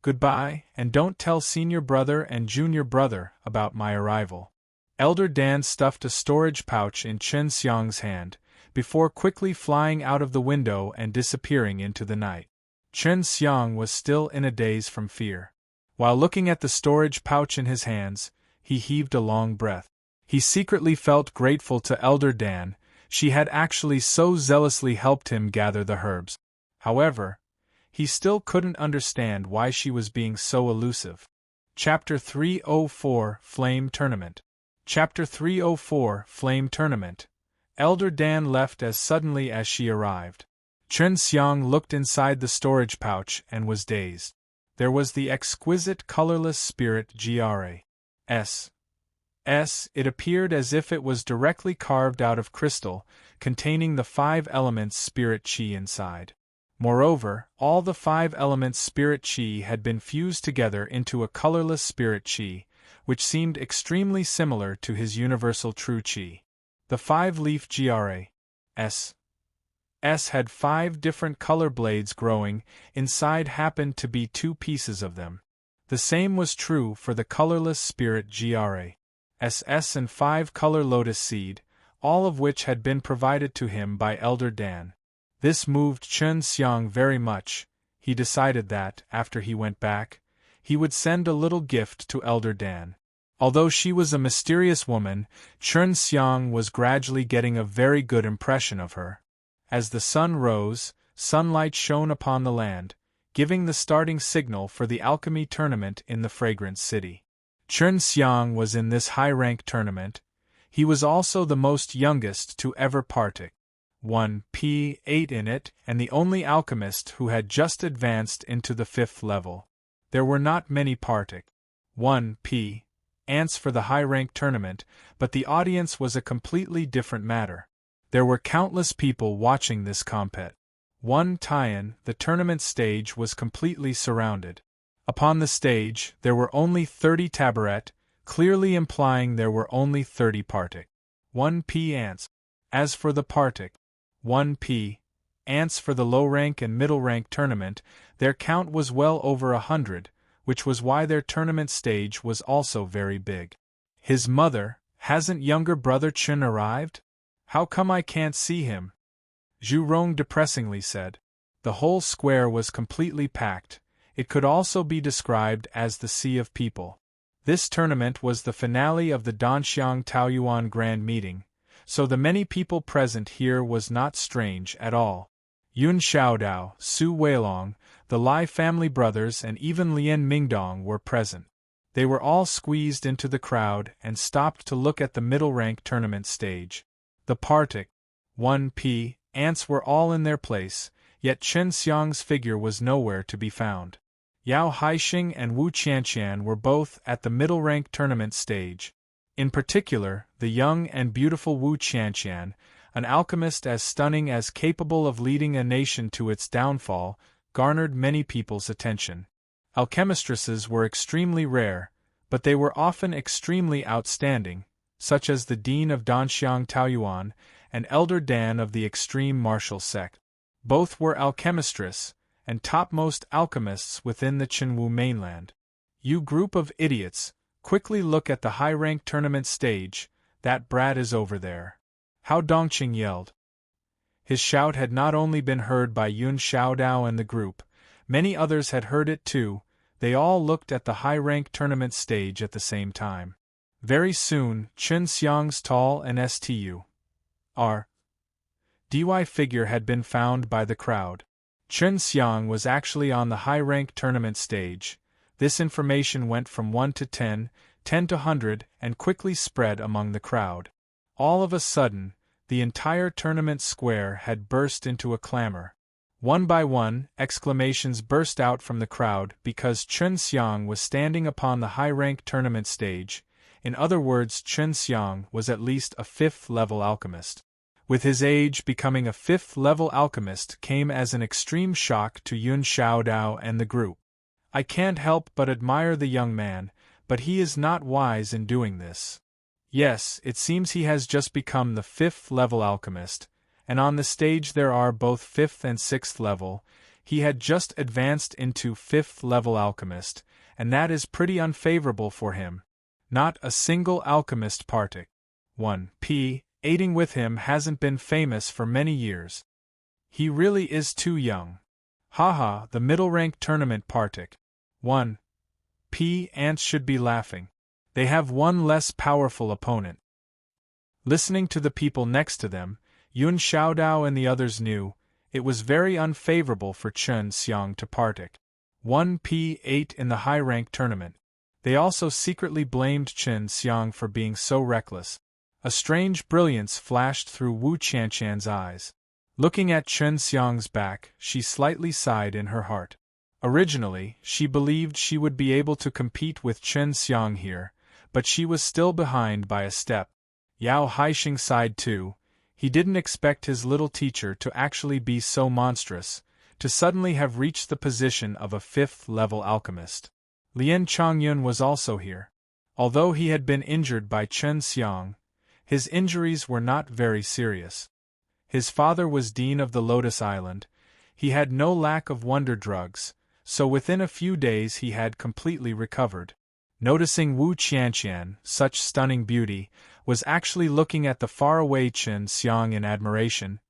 Goodbye, and don't tell senior brother and junior brother about my arrival. Elder Dan stuffed a storage pouch in Chen Xiang's hand, before quickly flying out of the window and disappearing into the night. Chen Xiang was still in a daze from fear. While looking at the storage pouch in his hands, he heaved a long breath. He secretly felt grateful to Elder Dan. She had actually so zealously helped him gather the herbs. However, he still couldn't understand why she was being so elusive. Chapter 304 Flame Tournament. Chapter 304 Flame Tournament. Elder Dan left as suddenly as she arrived. Chen Xiang looked inside the storage pouch and was dazed. There was the exquisite colorless spirit GRA. It appeared as if it was directly carved out of crystal, containing the 5 elements spirit qi inside. Moreover, all the 5 elements spirit qi had been fused together into a colorless spirit qi, which seemed extremely similar to his universal true qi. The 5-leaf GRA. Had 5 different color blades growing, inside happened to be 2 pieces of them. The same was true for the colorless spirit GRA. SS and 5-color lotus seed, all of which had been provided to him by Elder Dan. This moved Chen Xiang very much. He decided that, after he went back, he would send a little gift to Elder Dan. Although she was a mysterious woman, Chen Xiang was gradually getting a very good impression of her. As the sun rose, sunlight shone upon the land, giving the starting signal for the alchemy tournament in the Fragrant City. Chen Xiang was in this high-rank tournament. He was also the most youngest to ever partic. 1P8 in it, and the only alchemist who had just advanced into the 5th level. There were not many partic. 1P ants for the high-rank tournament, but the audience was a completely different matter. There were countless people watching this compet. 1 Tian, the tournament stage was completely surrounded. Upon the stage, there were only 30 tabaret, clearly implying there were only 30 partic. 1P ants. As for the partic, 1P ants for the low-rank and middle-rank tournament, their count was well over 100, which was why their tournament stage was also very big. His mother, hasn't younger brother Chen arrived? How come I can't see him? Zhu Rong depressingly said. The whole square was completely packed. It could also be described as the sea of people. This tournament was the finale of the Danxiang Taoyuan Grand Meeting, so the many people present here was not strange at all. Yun Xiaodao, Su Weilong, the Lai family brothers and even Lien Mingdong were present. They were all squeezed into the crowd and stopped to look at the middle-rank tournament stage. The partic, 1P, ants were all in their place, yet Chen Xiang's figure was nowhere to be found. Yao Haixing and Wu Qianqian were both at the middle rank tournament stage. In particular, the young and beautiful Wu Qianqian, an alchemist as stunning as capable of leading a nation to its downfall, garnered many people's attention. Alchemistresses were extremely rare, but they were often extremely outstanding, such as the dean of Danxiang Taoyuan and Elder Dan of the extreme martial sect. Both were alchemistresses and topmost alchemists within the Qinwu mainland. You group of idiots, quickly look at the high-rank tournament stage, that brat is over there. How Dongqing yelled. His shout had not only been heard by Yun Xiaodao and the group, many others had heard it too. They all looked at the high-rank tournament stage at the same time. Very soon, Chen Xiang's tall and Stu.R. dy figure had been found by the crowd. Chen Xiang was actually on the high-rank tournament stage. This information went from 1 to 10, 10 to 100, and quickly spread among the crowd. All of a sudden, the entire tournament square had burst into a clamor. One by one, exclamations burst out from the crowd because Chen Xiang was standing upon the high-rank tournament stage. In other words, Chen Xiang was at least a 5th-level alchemist. With his age, becoming a 5th-level alchemist came as an extreme shock to Yun Xiaodao and the group. I can't help but admire the young man, but he is not wise in doing this. Yes, it seems he has just become the 5th-level alchemist, and on the stage there are both 5th and 6th level. He had just advanced into 5th-level alchemist, and that is pretty unfavorable for him. Not a single alchemist partic. 1p. Aiding with him hasn't been famous for many years. He really is too young. Haha, the middle-rank tournament partic. 1p. Ants should be laughing. They have one less powerful opponent. Listening to the people next to them, Yun Xiaodao and the others knew it was very unfavorable for Chen Xiang to partic. 1p8 in the high-rank tournament. They also secretly blamed Chen Xiang for being so reckless. A strange brilliance flashed through Wu Qianqian's eyes. Looking at Chen Xiang's back, she slightly sighed in her heart. Originally, she believed she would be able to compete with Chen Xiang here, but she was still behind by a step. Yao Haixing sighed too. He didn't expect his little teacher to actually be so monstrous, to suddenly have reached the position of a 5th-level alchemist. Lian Chongyun was also here. Although he had been injured by Chen Xiang, his injuries were not very serious. His father was dean of the Lotus Island. He had no lack of wonder drugs, so within a few days he had completely recovered. Noticing Wu Qianqian, such stunning beauty, was actually looking at the faraway Chen Xiang in admiration,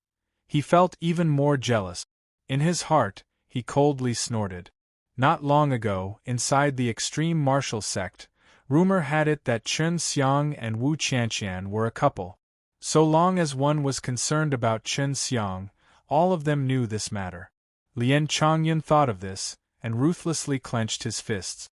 he felt even more jealous. In his heart, he coldly snorted. Not long ago, inside the extreme martial sect, rumor had it that Chen Xiang and Wu Qianqian were a couple. So long as one was concerned about Chen Xiang, all of them knew this matter. Lian Chongyun thought of this, and ruthlessly clenched his fists.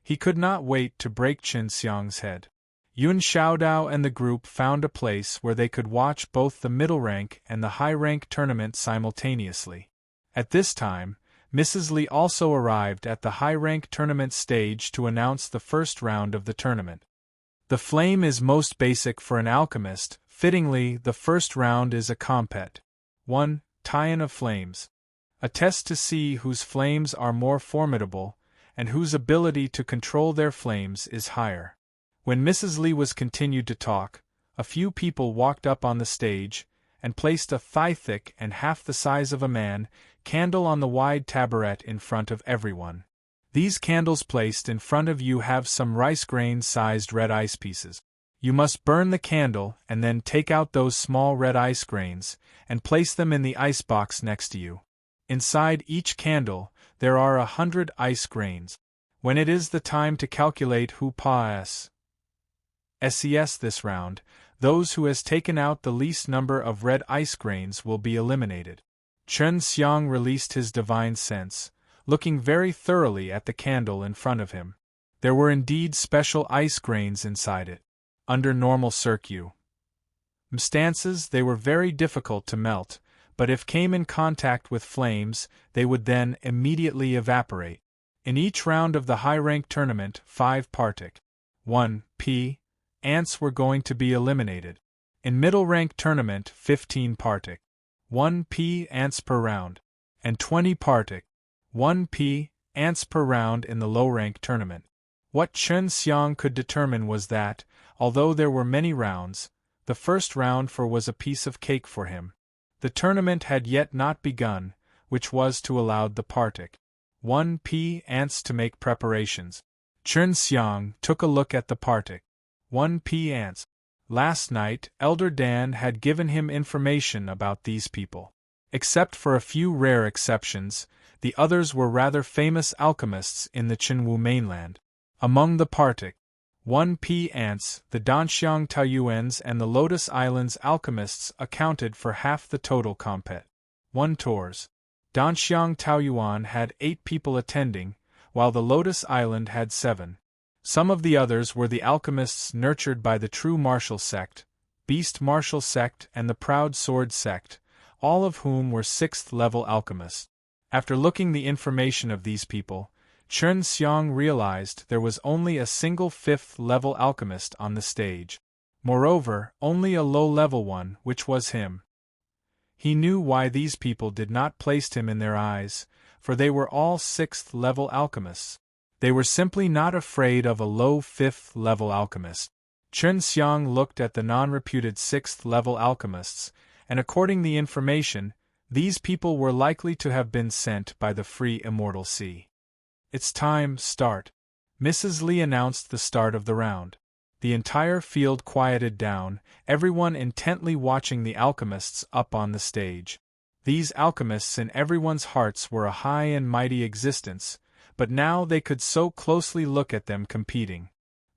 He could not wait to break Chen Xiang's head. Yun Xiaodao and the group found a place where they could watch both the middle rank and the high rank tournament simultaneously. At this time, Mrs. Li also arrived at the high-rank tournament stage to announce the first round of the tournament. The flame is most basic for an alchemist. Fittingly, the first round is a compet. 1. Tie-in of flames. A test to see whose flames are more formidable, and whose ability to control their flames is higher. When Mrs. Li was continued to talk, a few people walked up on the stage, and placed a thigh-thick and half the size of a man candle on the wide taboret in front of everyone. These candles placed in front of you have some rice grain-sized red ice pieces. You must burn the candle and then take out those small red ice grains and place them in the ice box next to you. Inside each candle, there are 100 ice grains. When it is the time to calculate who passes this round, those who has taken out the least number of red ice grains will be eliminated. Chen Xiang released his divine sense, looking very thoroughly at the candle in front of him. There were indeed special ice grains inside it. Under normal circumstances, they were very difficult to melt, but if came in contact with flames, they would then immediately evaporate. In each round of the high-rank tournament, 5 Partic 1 P ants were going to be eliminated. In middle-rank tournament, 15 Partic 1 P ants per round, and 20 Partic 1 P ants per round in the low-rank tournament. What Chen Xiang could determine was that, although there were many rounds, the first round was a piece of cake for him. The tournament had yet not begun, which was to allow the Partic 1 P ants to make preparations. Chen Xiang took a look at the Partic 1 P ants. Last night, Elder Dan had given him information about these people. Except for a few rare exceptions, the others were rather famous alchemists in the Qinwu mainland. Among the Partic 1 P ants, the Danxiang Taoyuans and the Lotus Islands alchemists accounted for half the total compet 1 tours. Danxiang Taoyuan had 8 people attending, while the Lotus Island had 7. Some of the others were the alchemists nurtured by the True Martial Sect, Beast Martial Sect and the Proud Sword Sect, all of whom were 6th-level alchemists. After looking the information of these people, Chen Xiang realized there was only a single 5th-level alchemist on the stage. Moreover, only a low-level one, which was him. He knew why these people did not place him in their eyes, for they were all 6th-level alchemists. They were simply not afraid of a low 5th-level alchemist. Chen Xiang looked at the non-reputed 6th-level alchemists, and according to the information, these people were likely to have been sent by the Free Immortal Sea. It's time, start. Mrs. Li announced the start of the round. The entire field quieted down, everyone intently watching the alchemists up on the stage. These alchemists in everyone's hearts were a high and mighty existence, but now they could so closely look at them competing.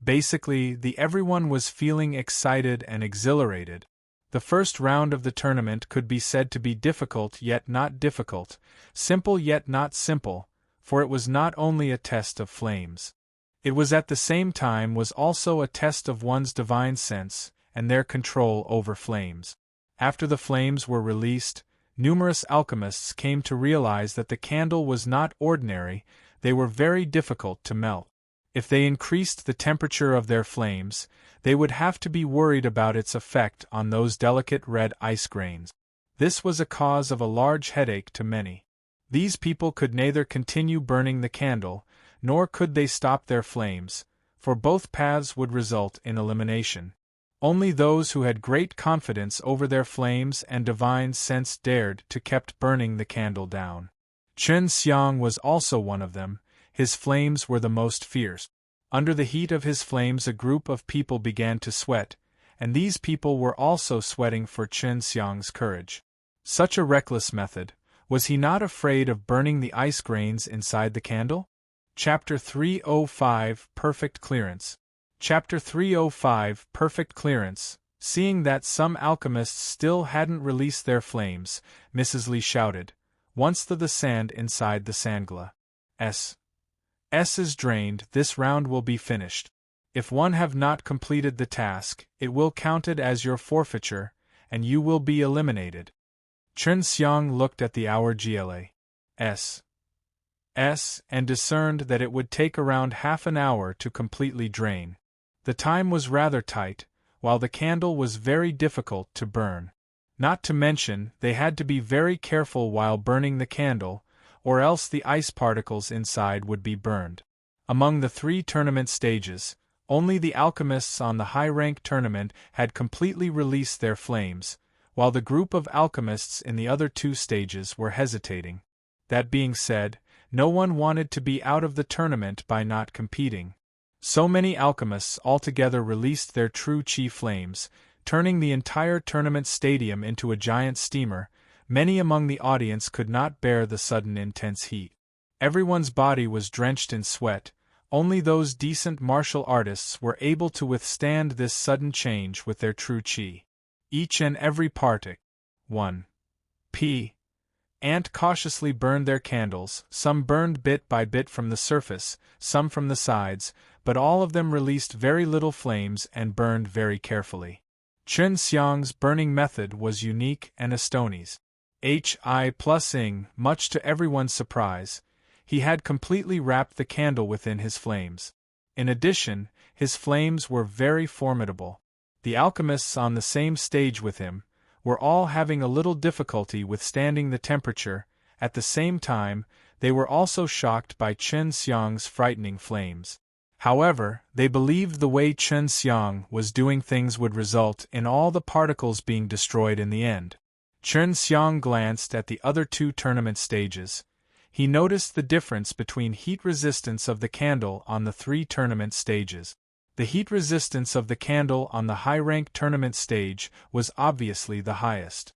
Basically, everyone was feeling excited and exhilarated. The first round of the tournament could be said to be difficult yet not difficult, simple yet not simple, for it was not only a test of flames. It was at the same time was also a test of one's divine sense and their control over flames. After the flames were released, numerous alchemists came to realize that the candle was not ordinary, they were very difficult to melt. If they increased the temperature of their flames, they would have to be worried about its effect on those delicate red ice grains. This was a cause of a large headache to many. These people could neither continue burning the candle, nor could they stop their flames, for both paths would result in elimination. Only those who had great confidence over their flames and divine sense dared to kept burning the candle down. Chen Xiang was also one of them. His flames were the most fierce. Under the heat of his flames a group of people began to sweat, and these people were also sweating for Chen Xiang's courage. Such a reckless method. Was he not afraid of burning the ice grains inside the candle? Chapter 305 Perfect Clearance. Chapter 305 Perfect Clearance. Seeing that some alchemists still hadn't released their flames, Mrs. Li shouted, "Once the sand inside the sandgla S is drained, this round will be finished. If one have not completed the task, it will counted as your forfeiture, and you will be eliminated." Chen Xiang looked at the hour GLA S and discerned that it would take around half an hour to completely drain. The time was rather tight, while the candle was very difficult to burn. Not to mention, they had to be very careful while burning the candle, or else the ice particles inside would be burned. Among the 3 tournament stages, only the alchemists on the high-rank tournament had completely released their flames, while the group of alchemists in the other 2 stages were hesitating. That being said, no one wanted to be out of the tournament by not competing. So many alchemists altogether released their true chi flames, turning the entire tournament stadium into a giant steamer. Many among the audience could not bear the sudden intense heat. Everyone's body was drenched in sweat. Only those decent martial artists were able to withstand this sudden change with their true chi. Each and every Partic 1 P ant cautiously burned their candles, some burned bit by bit from the surface, some from the sides, but all of them released very little flames and burned very carefully. Chen Xiang's burning method was unique and astonies. Much to everyone's surprise, He had completely wrapped the candle within his flames. In addition, his flames were very formidable. The alchemists on the same stage with him were all having a little difficulty withstanding the temperature. At the same time, they were also shocked by Chen Xiang's frightening flames. However, they believed the way Chen Xiang was doing things would result in all the particles being destroyed in the end. Chen Xiang glanced at the other two tournament stages. He noticed the difference between heat resistance of the candle on the three tournament stages. The heat resistance of the candle on the high-rank tournament stage was obviously the highest.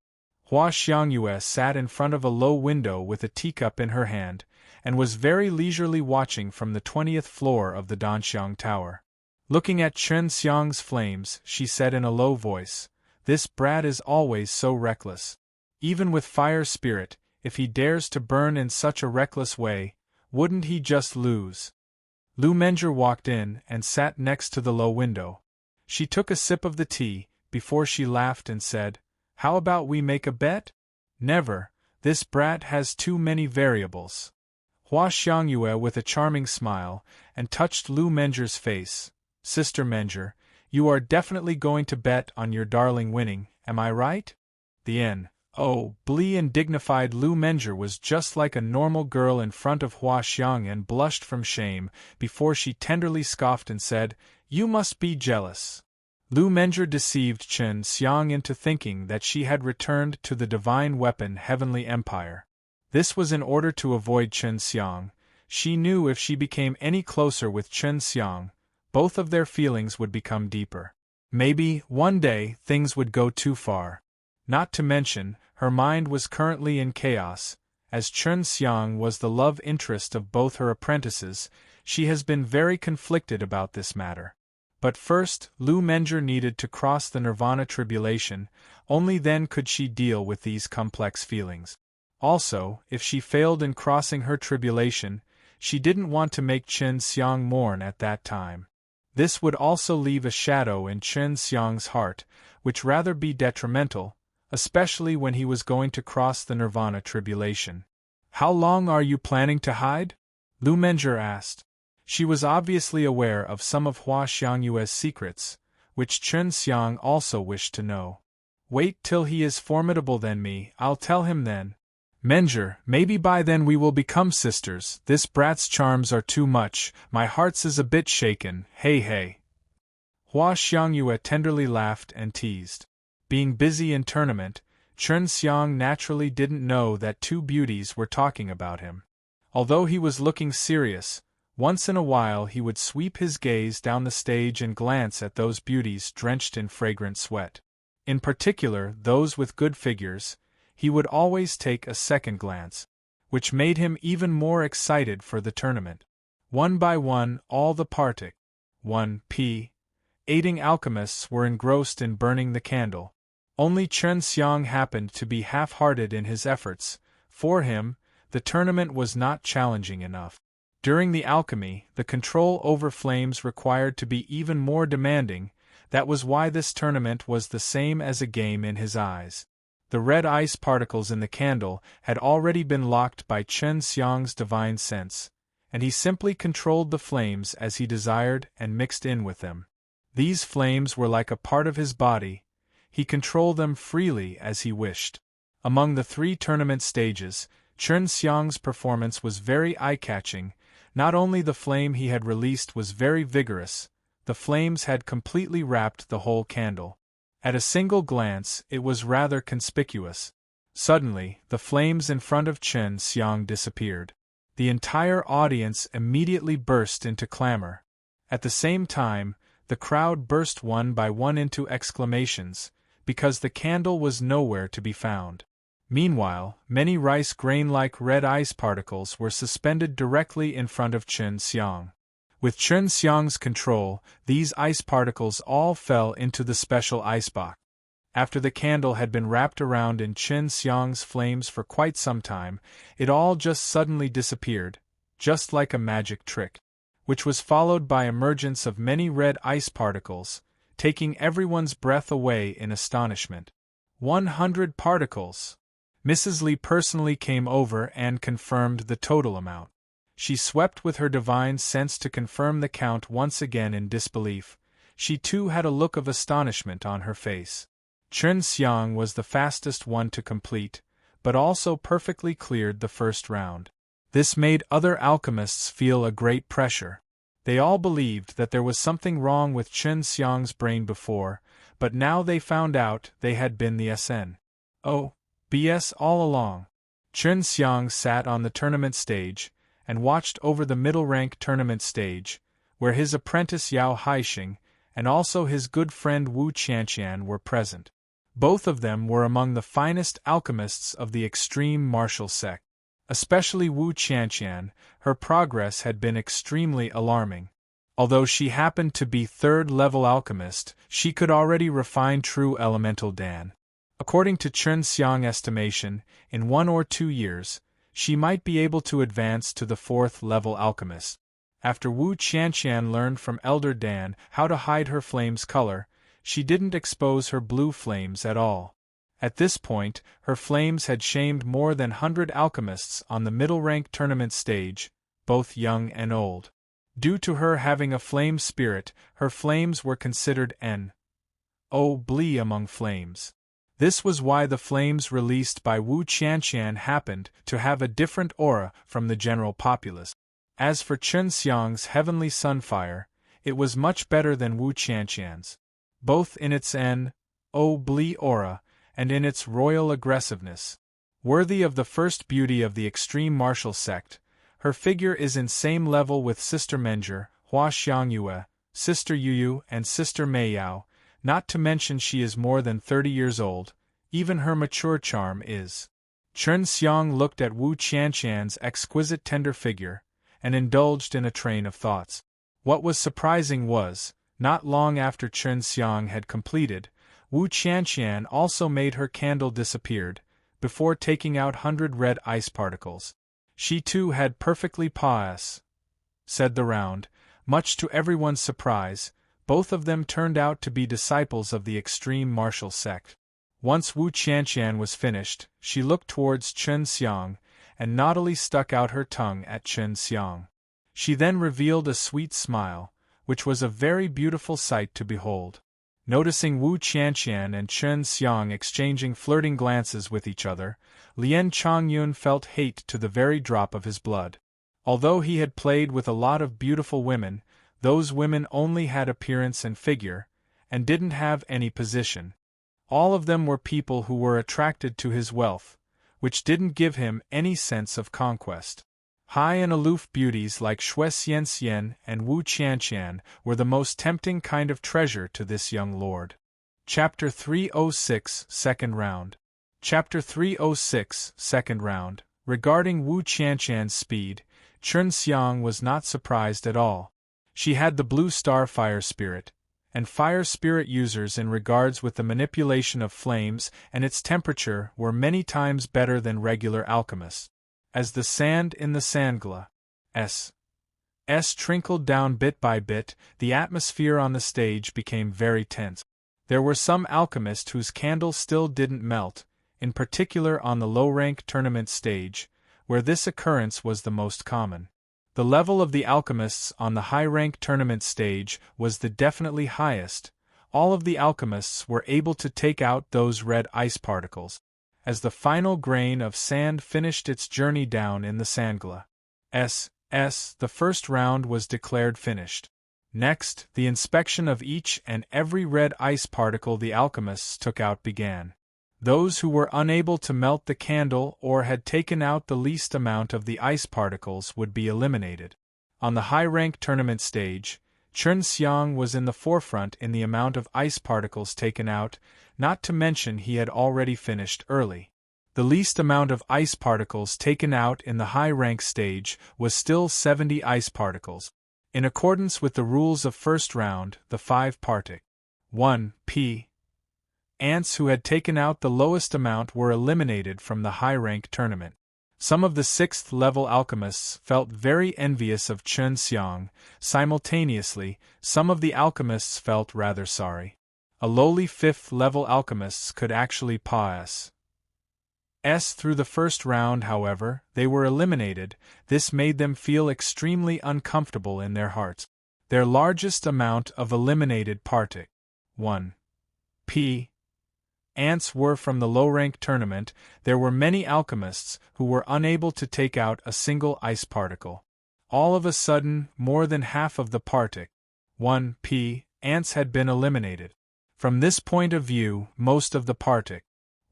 Hua Xiangyue sat in front of a low window with a teacup in her hand, and was very leisurely watching from the 20th floor of the Danxiang Tower. Looking at Chen Xiang's flames, she said in a low voice, "This brat is always so reckless. Even with fire spirit, if he dares to burn in such a reckless way, wouldn't he just lose?" Lu Menger walked in and sat next to the low window. She took a sip of the tea, before she laughed and said, "How about we make a bet?" "Never, this brat has too many variables." Hua Xiangyue with a charming smile, and touched Lu Menger's face. "Sister Menger, you are definitely going to bet on your darling winning, am I right?" The N. Oh, Blee and dignified Lu Menger was just like a normal girl in front of Hua Xiang and blushed from shame, before she tenderly scoffed and said, "You must be jealous." Lu Menger deceived Chen Xiang into thinking that she had returned to the divine weapon Heavenly Empire. This was in order to avoid Chen Xiang. She knew if she became any closer with Chen Xiang, both of their feelings would become deeper. Maybe, one day, things would go too far. Not to mention, her mind was currently in chaos. As Chen Xiang was the love interest of both her apprentices, she has been very conflicted about this matter. But first, Lu Menger needed to cross the Nirvana tribulation, only then could she deal with these complex feelings. Also, if she failed in crossing her tribulation, she didn't want to make Chen Xiang mourn at that time. This would also leave a shadow in Chen Xiang's heart, which rather be detrimental, especially when he was going to cross the Nirvana tribulation. "How long are you planning to hide?" Lu Menger asked. She was obviously aware of some of Hua Xiangyue's secrets, which Chen Xiang also wished to know. "Wait till he is formidable than me, I'll tell him then." "Menger, maybe by then we will become sisters. This brat's charms are too much, my heart's is a bit shaken, hey hey." Hua Xiangyue tenderly laughed and teased. Being busy in tournament, Chen Xiang naturally didn't know that two beauties were talking about him. Although he was looking serious, once in a while he would sweep his gaze down the stage and glance at those beauties drenched in fragrant sweat. In particular, those with good figures, he would always take a second glance, which made him even more excited for the tournament. One by one, all the Partic 1p. aiding alchemists were engrossed in burning the candle. Only Chen Xiang happened to be half-hearted in his efforts. For him, the tournament was not challenging enough. During the alchemy, the control over flames required to be even more demanding. That was why this tournament was the same as a game in his eyes. The red ice particles in the candle had already been locked by Chen Xiang's divine sense, and he simply controlled the flames as he desired and mixed in with them. These flames were like a part of his body. He controlled them freely as he wished. Among the three tournament stages, Chen Xiang's performance was very eye-catching. Not only the flame he had released was very vigorous, the flames had completely wrapped the whole candle. At a single glance, it was rather conspicuous. Suddenly, the flames in front of Chen Xiang disappeared. The entire audience immediately burst into clamor. At the same time, the crowd burst one by one into exclamations, because the candle was nowhere to be found. Meanwhile, many rice grain-like red ice particles were suspended directly in front of Chen Xiang. With Chen Xiang's control, these ice particles all fell into the special icebox. After the candle had been wrapped around in Chen Xiang's flames for quite some time, it all just suddenly disappeared, just like a magic trick, which was followed by emergence of many red ice particles, taking everyone's breath away in astonishment. 100 particles! Mrs. Li personally came over and confirmed the total amount. She swept with her divine sense to confirm the Count once again in disbelief. She too had a look of astonishment on her face. Chen Xiang was the fastest one to complete, but also perfectly cleared the first round. This made other alchemists feel a great pressure. They all believed that there was something wrong with Chen Xiang's brain before, but now they found out they had been the BS all along. Chen Xiang sat on the tournament stage, and watched over the middle-rank tournament stage, where his apprentice Yao Haixing, and also his good friend Wu Qianqian were present. Both of them were among the finest alchemists of the extreme martial sect. Especially Wu Qianqian, her progress had been extremely alarming. Although she happened to be third-level alchemist, she could already refine true elemental Dan. According to Chen Xiang estimation, in 1 or 2 years, she might be able to advance to the 4th-level alchemist. After Wu Qianqian learned from Elder Dan how to hide her flame's color, she didn't expose her blue flames at all. At this point, her flames had shamed more than 100 alchemists on the middle-rank tournament stage, both young and old. Due to her having a flame spirit, her flames were considered blee among flames. This was why the flames released by Wu Qianqian happened to have a different aura from the general populace. As for Chen Xiang's heavenly sunfire, it was much better than Wu Qianqian's, both in its blee aura and in its royal aggressiveness. Worthy of the first beauty of the extreme martial sect, her figure is in same level with Sister Menger, Hua Xiangyue, Sister Yuyu and Sister Meiyao, not to mention she is more than 30 years old. Even her mature charm is. Chen Xiang looked at Wu Qianqian's exquisite tender figure, and indulged in a train of thoughts. What was surprising was, not long after Chen Xiang had completed, Wu Qianqian also made her candle disappeared, before taking out 100 red ice particles. She too had perfectly said the round. Much to everyone's surprise, both of them turned out to be disciples of the extreme martial sect. Once Wu Qianqian was finished, she looked towards Chen Xiang, and naughtily stuck out her tongue at Chen Xiang. She then revealed a sweet smile, which was a very beautiful sight to behold. Noticing Wu Qianqian and Chen Xiang exchanging flirting glances with each other, Lian Chongyun felt hate to the very drop of his blood. Although he had played with a lot of beautiful women, those women only had appearance and figure, and didn't have any position. All of them were people who were attracted to his wealth, which didn't give him any sense of conquest. High and aloof beauties like Xue Xianxian and Wu Qianqian were the most tempting kind of treasure to this young lord. Chapter 306, Second Round. Chapter 306, Second Round. Regarding Wu Qianqian's speed, Chen Xiang was not surprised at all. She had the blue star fire spirit, and fire spirit users in regards with the manipulation of flames and its temperature were many times better than regular alchemists. As the sand in the sandglass trickled down bit by bit, the atmosphere on the stage became very tense. There were some alchemists whose candle still didn't melt, in particular on the low-rank tournament stage, where this occurrence was the most common. The level of the alchemists on the high-rank tournament stage was the definitely highest. All of the alchemists were able to take out those red ice particles. As the final grain of sand finished its journey down in the sandglass, the first round was declared finished. Next, the inspection of each and every red ice particle the alchemists took out began. Those who were unable to melt the candle or had taken out the least amount of the ice particles would be eliminated. On the high-rank tournament stage, Chen Xiang was in the forefront in the amount of ice particles taken out, not to mention he had already finished early. The least amount of ice particles taken out in the high-rank stage was still 70 ice particles. In accordance with the rules of first round, the 5 partic. 1 p. ants who had taken out the lowest amount were eliminated from the high-rank tournament. Some of the 6th-level alchemists felt very envious of Chen Xiang. Simultaneously, some of the alchemists felt rather sorry. A lowly 5th-level alchemists could actually pass Through the first round, however, they were eliminated. This made them feel extremely uncomfortable in their hearts. Their largest amount of eliminated partic. 1. P. Ants were from the low-rank tournament. There were many alchemists who were unable to take out a single ice particle. All of a sudden, more than half of the partic. 1. P. Ants had been eliminated. From this point of view, most of the partic.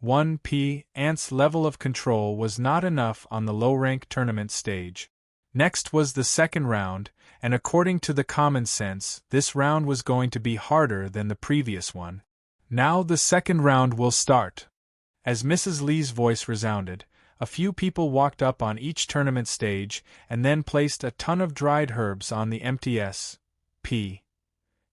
1. P. Ants' level of control was not enough on the low-rank tournament stage. Next was the second round, and according to the common sense, this round was going to be harder than the previous one. Now the second round will start. As Mrs. Lee's voice resounded, a few people walked up on each tournament stage and then placed a ton of dried herbs on the empty S.P.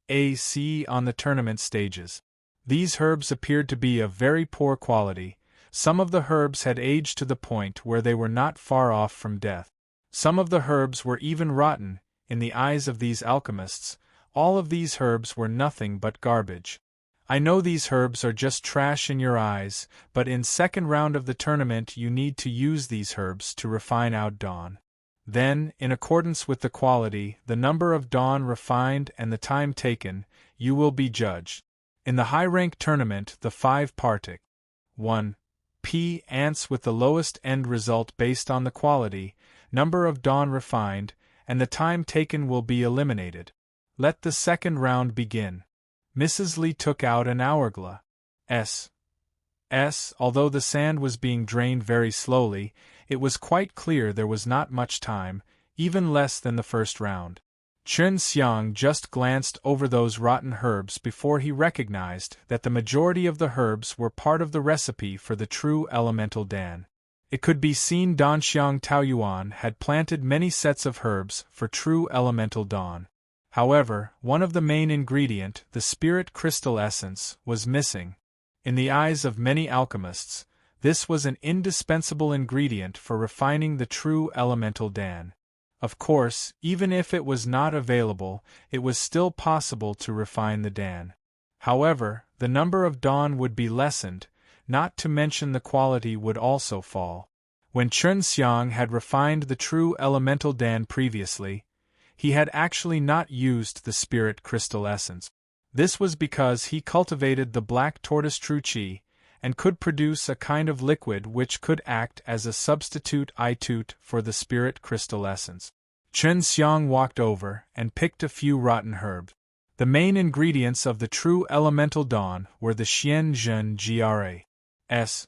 A.C. on the tournament stages. These herbs appeared to be of very poor quality. Some of the herbs had aged to the point where they were not far off from death. Some of the herbs were even rotten. In the eyes of these alchemists, all of these herbs were nothing but garbage. I know these herbs are just trash in your eyes, but in second round of the tournament you need to use these herbs to refine out dawn. Then, in accordance with the quality, the number of dawn refined and the time taken, you will be judged. In the high-rank tournament, the 5 partic. 1. P. Ants with the lowest end result based on the quality, number of dawn refined, and the time taken will be eliminated. Let the second round begin. Mrs. Lee took out an hourglass. Although the sand was being drained very slowly, it was quite clear there was not much time, even less than the first round. Chen Xiang just glanced over those rotten herbs before he recognized that the majority of the herbs were part of the recipe for the true elemental Dan. It could be seen Danxiang Taoyuan had planted many sets of herbs for true elemental dawn. However, one of the main ingredient, the spirit crystal essence, was missing. In the eyes of many alchemists, this was an indispensable ingredient for refining the true elemental Dan. Of course, even if it was not available, it was still possible to refine the Dan. However, the number of dawn would be lessened, not to mention the quality would also fall. When Chen Xiang had refined the true elemental Dan previously, he had actually not used the spirit crystal essence. This was because he cultivated the black tortoise true qi, and could produce a kind of liquid which could act as a substitute for the spirit crystal essence. Chen Xiang walked over and picked a few rotten herbs. The main ingredients of the true elemental dawn were the Xian Zhen Gras,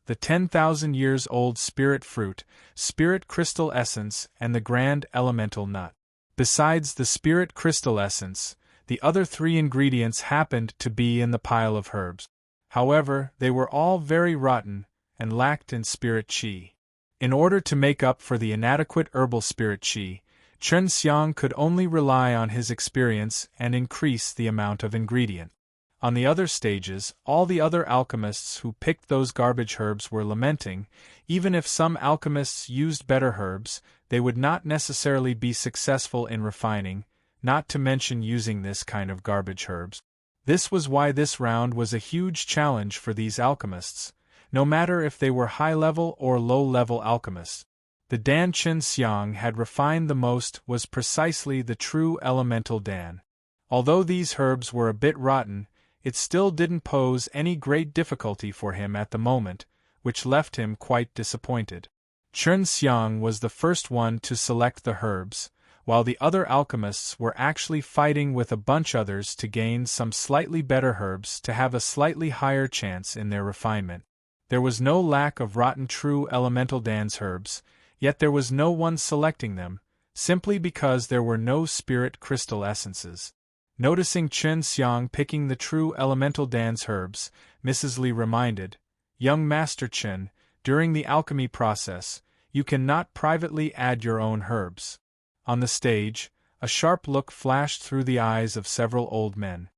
the 10,000 years old spirit fruit, spirit crystal essence, and the grand elemental nut. Besides the spirit crystal essence, the other 3 ingredients happened to be in the pile of herbs. However, they were all very rotten and lacked in spirit qi. In order to make up for the inadequate herbal spirit qi, Chen Xiang could only rely on his experience and increase the amount of ingredient. On the other stages, all the other alchemists who picked those garbage herbs were lamenting. Even if some alchemists used better herbs, they would not necessarily be successful in refining, not to mention using this kind of garbage herbs. This was why this round was a huge challenge for these alchemists, no matter if they were high-level or low-level alchemists. The Dan Chen Xiang had refined the most was precisely the true elemental Dan. Although these herbs were a bit rotten, it still didn't pose any great difficulty for him at the moment, which left him quite disappointed. Chen Xiang was the first one to select the herbs, while the other alchemists were actually fighting with a bunch others to gain some slightly better herbs to have a slightly higher chance in their refinement. There was no lack of rotten true elemental Dan's herbs, yet there was no one selecting them, simply because there were no spirit crystal essences. Noticing Chen Xiang picking the true elemental Dan's herbs, Mrs. Li reminded, "Young Master Chen, during the alchemy process, you cannot privately add your own herbs." On the stage, a sharp look flashed through the eyes of several old men.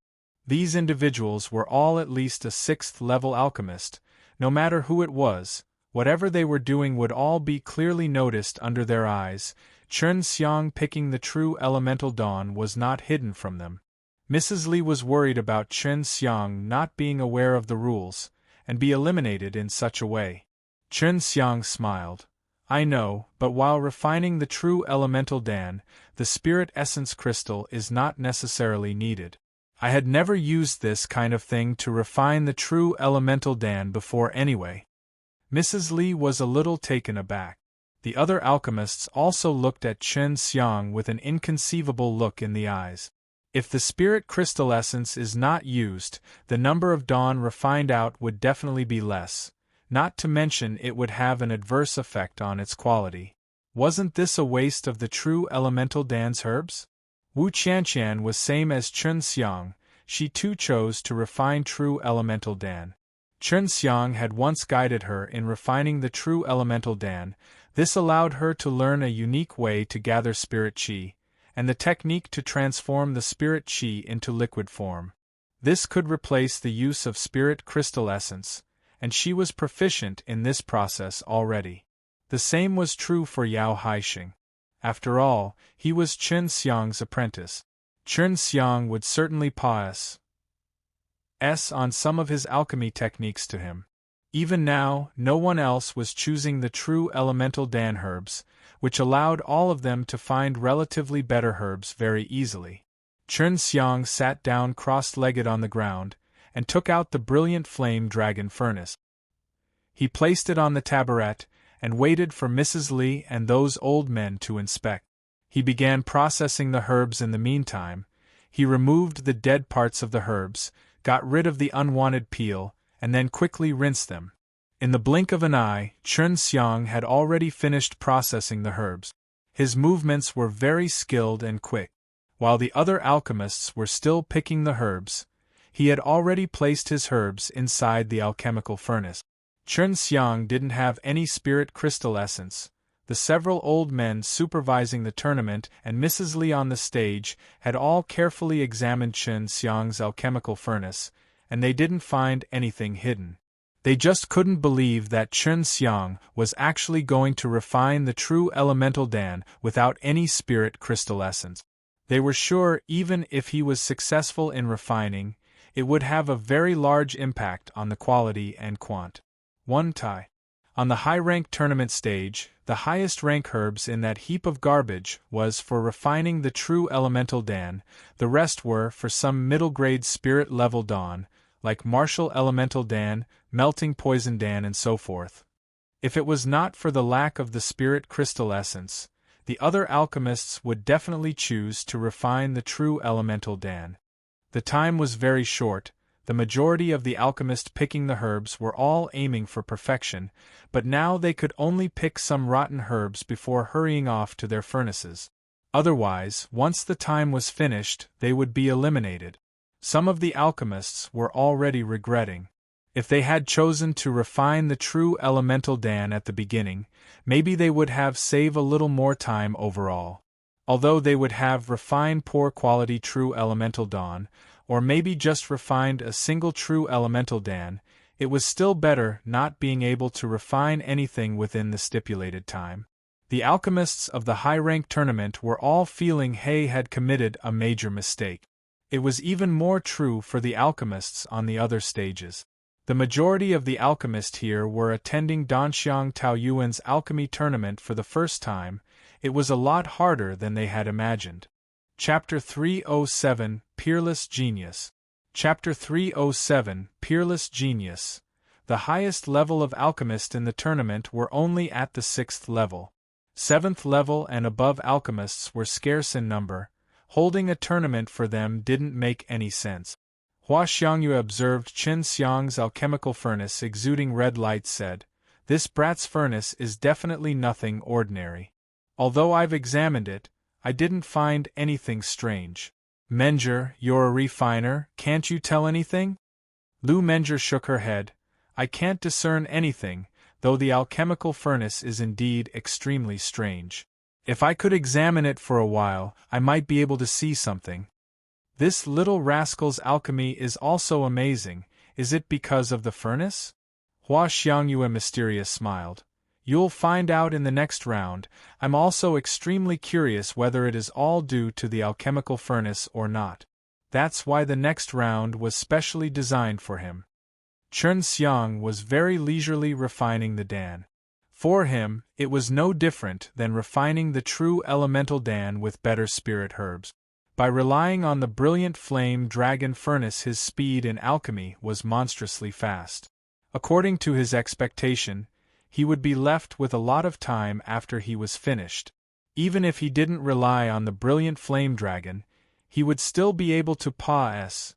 These individuals were all at least a 6th-level alchemist. No matter who it was, whatever they were doing would all be clearly noticed under their eyes. Chen Xiang picking the true elemental dawn was not hidden from them. Mrs. Li was worried about Chen Xiang not being aware of the rules, and be eliminated in such a way. Chen Xiang smiled. I know, but while refining the true elemental Dan, the spirit essence crystal is not necessarily needed. I had never used this kind of thing to refine the true elemental Dan before anyway. Mrs. Li was a little taken aback. The other alchemists also looked at Chen Xiang with an inconceivable look in the eyes. If the spirit crystal essence is not used, the number of dawn refined out would definitely be less, not to mention it would have an adverse effect on its quality. Wasn't this a waste of the true elemental Dan's herbs? Wu Qianqian was same as Chen Xiang, she too chose to refine true elemental Dan. Chen Xiang had once guided her in refining the true elemental Dan. This allowed her to learn a unique way to gather spirit qi, and the technique to transform the spirit qi into liquid form. This could replace the use of spirit crystal essence, and she was proficient in this process already. The same was true for Yao Haixing. After all, he was Chen Xiang's apprentice. Chen Xiang would certainly pass on some of his alchemy techniques to him. Even now, no one else was choosing the true elemental Dan herbs, which allowed all of them to find relatively better herbs very easily. Chen Xiang sat down cross-legged on the ground, and took out the brilliant flame dragon furnace. He placed it on the taboret, and waited for Mrs. Li and those old men to inspect. He began processing the herbs in the meantime. He removed the dead parts of the herbs, got rid of the unwanted peel, and then quickly rinsed them. In the blink of an eye, Chen Xiang had already finished processing the herbs. His movements were very skilled and quick. While the other alchemists were still picking the herbs, he had already placed his herbs inside the alchemical furnace. Chen Xiang didn't have any spirit crystal essence. The several old men supervising the tournament and Mrs. Li on the stage had all carefully examined Chen Xiang's alchemical furnace, and they didn't find anything hidden. They just couldn't believe that Chen Xiang was actually going to refine the true elemental Dan without any spirit crystal essence. They were sure even if he was successful in refining, it would have a very large impact on the quality and quant. 1 Tai. On the high-rank tournament stage, the highest rank herbs in that heap of garbage was for refining the true elemental Dan, the rest were for some middle-grade spirit-level dawn, like martial elemental Dan, melting poison Dan and so forth. If it was not for the lack of the spirit crystal essence, the other alchemists would definitely choose to refine the true elemental Dan. The time was very short. The majority of the alchemists picking the herbs were all aiming for perfection, but now they could only pick some rotten herbs before hurrying off to their furnaces. Otherwise, once the time was finished, they would be eliminated. Some of the alchemists were already regretting. If they had chosen to refine the true elemental Dan at the beginning, maybe they would have saved a little more time overall. Although they would have refined poor quality true elemental Dan, or maybe just refined a single true elemental Dan, it was still better not being able to refine anything within the stipulated time. The alchemists of the high-rank tournament were all feeling they had committed a major mistake. It was even more true for the alchemists on the other stages. The majority of the alchemists here were attending Danxiang Taoyuan's alchemy tournament for the first time. It was a lot harder than they had imagined. Chapter 307, Peerless Genius. Chapter 307, Peerless Genius. The highest level of alchemist in the tournament were only at the 6th level. 7th level and above alchemists were scarce in number. Holding a tournament for them didn't make any sense. Hua Xiangyu observed Chen Xiang's alchemical furnace exuding red light said, "This brat's furnace is definitely nothing ordinary. Although I've examined it, I didn't find anything strange." "Menger, you're a refiner, can't you tell anything?" Lu Menger shook her head. "I can't discern anything, though the alchemical furnace is indeed extremely strange. If I could examine it for a while, I might be able to see something." "This little rascal's alchemy is also amazing. Is it because of the furnace?" Hua Xiangyue mysterious smiled. "You'll find out in the next round. I'm also extremely curious whether it is all due to the alchemical furnace or not. That's why the next round was specially designed for him." Chun Xiang was very leisurely refining the Dan. For him, it was no different than refining the true elemental Dan with better spirit herbs. By relying on the brilliant flame dragon furnace, his speed in alchemy was monstrously fast. According to his expectation, he would be left with a lot of time after he was finished. Even if he didn't rely on the brilliant flame dragon, he would still be able to pass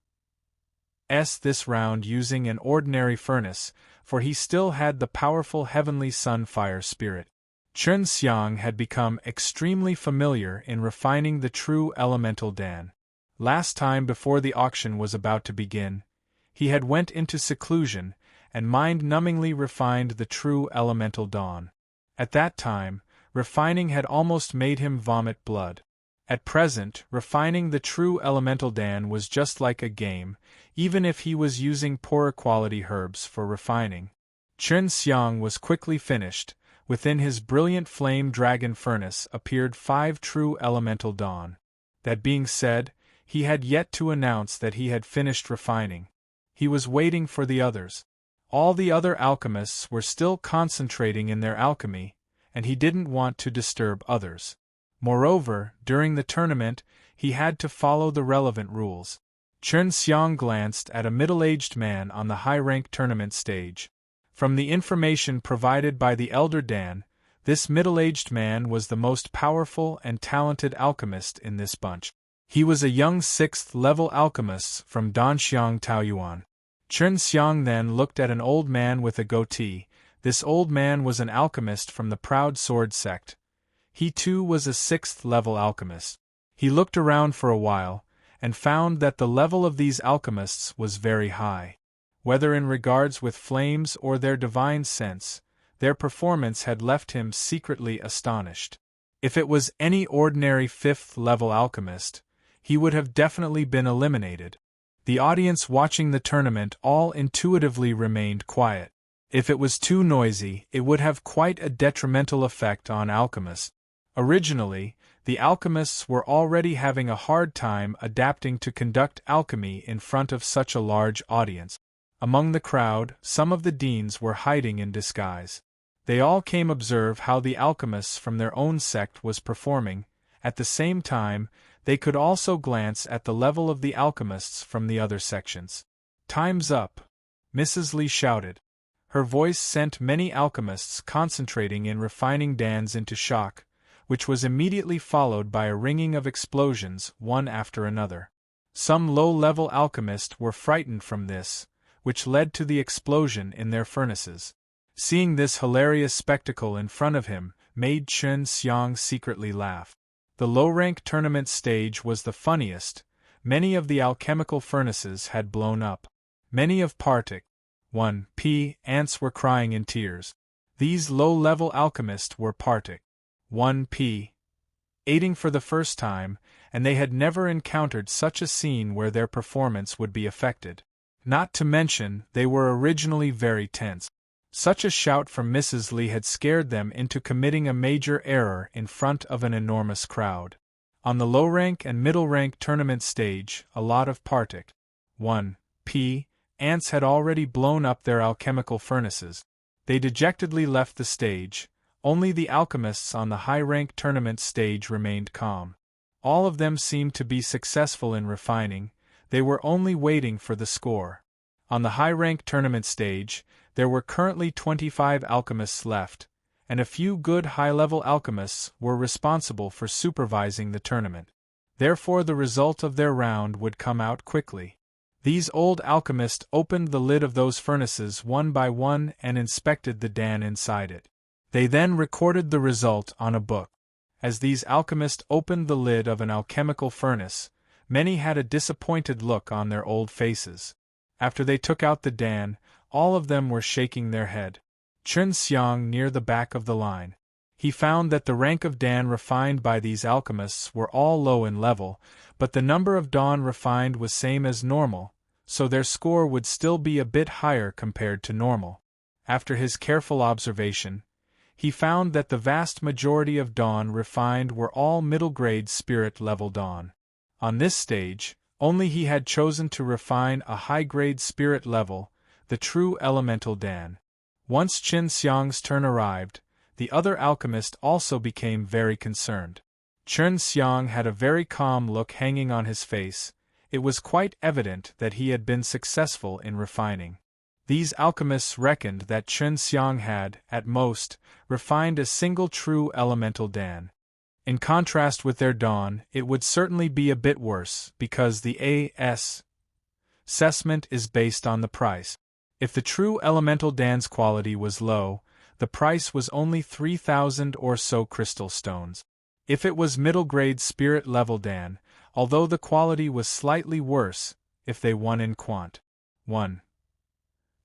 this round using an ordinary furnace, for he still had the powerful heavenly sunfire spirit. Chun Xiang had become extremely familiar in refining the true elemental Dan. Last time before the auction was about to begin, he had went into seclusion and mind-numbingly refined the true elemental dawn. At that time, refining had almost made him vomit blood. At present, refining the true elemental Dan was just like a game, even if he was using poorer quality herbs for refining. Chun Xiang was quickly finished. Within his brilliant flame dragon furnace appeared 5 true elemental dawn. That being said, he had yet to announce that he had finished refining. He was waiting for the others. All the other alchemists were still concentrating in their alchemy, and he didn't want to disturb others. Moreover, during the tournament, he had to follow the relevant rules. Chun Xiang glanced at a middle-aged man on the high-rank tournament stage. From the information provided by the Elder Dan, this middle-aged man was the most powerful and talented alchemist in this bunch. He was a young 6th-level alchemist from Danxiang Taoyuan. Chun Xiang then looked at an old man with a goatee. This old man was an alchemist from the Proud Sword sect. He too was a 6th-level alchemist. He looked around for a while, and found that the level of these alchemists was very high. Whether in regards with flames or their divine sense, their performance had left him secretly astonished. If it was any ordinary 5th-level alchemist, he would have definitely been eliminated. The audience watching the tournament all intuitively remained quiet. If it was too noisy, it would have quite a detrimental effect on alchemists. Originally, the alchemists were already having a hard time adapting to conduct alchemy in front of such a large audience. Among the crowd, some of the deans were hiding in disguise. They all came observe how the alchemists from their own sect was performing. At the same time, they could also glance at the level of the alchemists from the other sections. "Time's up!" Mrs. Li shouted. Her voice sent many alchemists concentrating in refining dans into shock, which was immediately followed by a ringing of explosions, one after another. Some low-level alchemists were frightened from this, which led to the explosion in their furnaces. Seeing this hilarious spectacle in front of him made Chun Xiang secretly laugh. The low-rank tournament stage was the funniest. Many of the alchemical furnaces had blown up. Many of Partic 1p ants were crying in tears. These low-level alchemists were Partic 1p aiding for the first time, and they had never encountered such a scene where their performance would be affected. Not to mention, they were originally very tense. Such a shout from Mrs. Li had scared them into committing a major error in front of an enormous crowd. On the low-rank and middle-rank tournament stage, a lot of Partic 1p ants had already blown up their alchemical furnaces. They dejectedly left the stage. Only the alchemists on the high-rank tournament stage remained calm. All of them seemed to be successful in refining. They were only waiting for the score. On the high-rank tournament stage, there were currently 25 alchemists left, and a few good high-level alchemists were responsible for supervising the tournament. Therefore the result of their round would come out quickly. These old alchemists opened the lid of those furnaces one by one and inspected the dan inside it. They then recorded the result on a book. As these alchemists opened the lid of an alchemical furnace, many had a disappointed look on their old faces. After they took out the dan, all of them were shaking their head. Chun Xiang near the back of the line. He found that the rank of dan refined by these alchemists were all low in level, but the number of dawn refined was same as normal, so their score would still be a bit higher compared to normal. After his careful observation, he found that the vast majority of dawn refined were all middle-grade spirit-level dawn. On this stage, only he had chosen to refine a high-grade spirit level, the true elemental Dan. Once Qin Xiang's turn arrived, the other alchemist also became very concerned. Qin Xiang had a very calm look hanging on his face. It was quite evident that he had been successful in refining. These alchemists reckoned that Qin Xiang had, at most, refined a single true elemental Dan. In contrast with their dawn, it would certainly be a bit worse, because the assessment is based on the price. If the true elemental Dan's quality was low, the price was only 3,000 or so crystal stones. If it was middle-grade spirit level Dan, although the quality was slightly worse, if they won in quant. 1.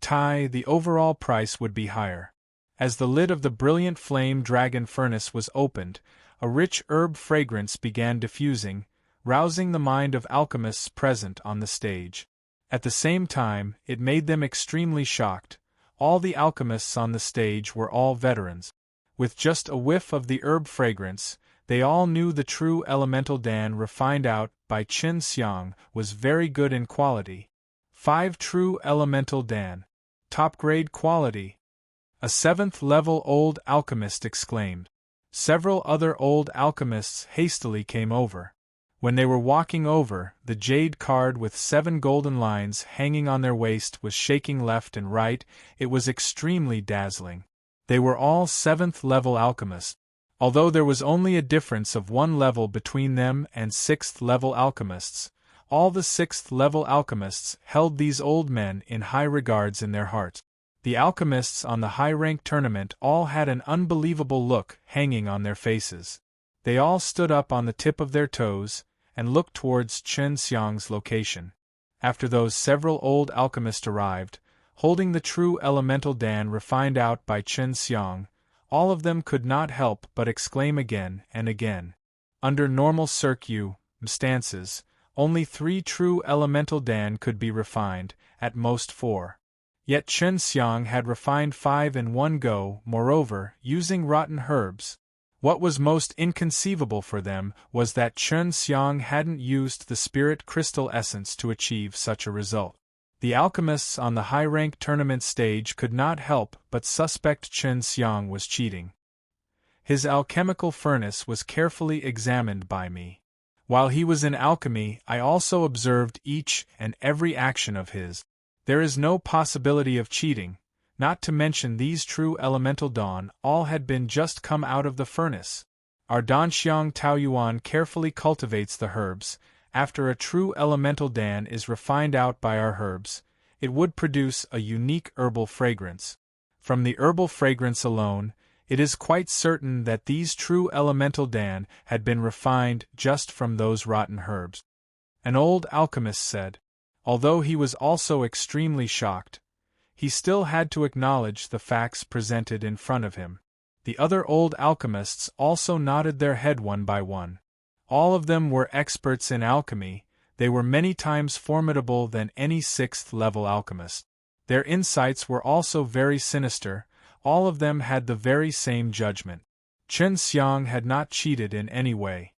The overall price would be higher. As the lid of the brilliant flame dragon furnace was opened, a rich herb fragrance began diffusing, rousing the mind of alchemists present on the stage. At the same time, it made them extremely shocked. All the alchemists on the stage were all veterans. With just a whiff of the herb fragrance, they all knew the true elemental Dan refined out by Qin Xiang was very good in quality. 5 true elemental Dan. Top-grade quality. A 7th-level old alchemist exclaimed. Several other old alchemists hastily came over. When they were walking over, the jade card with 7 golden lines hanging on their waist was shaking left and right. It was extremely dazzling. They were all 7th-level alchemists. Although there was only a difference of 1 level between them and 6th-level alchemists, all the 6th-level alchemists held these old men in high regards in their hearts. The alchemists on the high-rank tournament all had an unbelievable look hanging on their faces. They all stood up on the tip of their toes and looked towards Qin Xiang's location. After those several old alchemists arrived, holding the true elemental Dan refined out by Qin Xiang, all of them could not help but exclaim again and again. Under normal circumstances, only 3 true elemental Dan could be refined, at most 4. Yet Qin Xiang had refined 5 in one go, moreover, using rotten herbs. What was most inconceivable for them was that Qin Xiang hadn't used the spirit crystal essence to achieve such a result. The alchemists on the high-rank tournament stage could not help but suspect Qin Xiang was cheating. His alchemical furnace was carefully examined by me. While he was in alchemy, I also observed each and every action of his. There is no possibility of cheating, not to mention these true elemental Dan all had been just come out of the furnace. Our Danxiang Taoyuan carefully cultivates the herbs. After a true elemental Dan is refined out by our herbs, it would produce a unique herbal fragrance. From the herbal fragrance alone, it is quite certain that these true elemental Dan had been refined just from those rotten herbs. An old alchemist said. Although he was also extremely shocked, he still had to acknowledge the facts presented in front of him. The other old alchemists also nodded their head one by one. All of them were experts in alchemy. They were many times formidable than any 6th-level alchemist. Their insights were also very sinister. All of them had the very same judgment. Qin Xiang had not cheated in any way.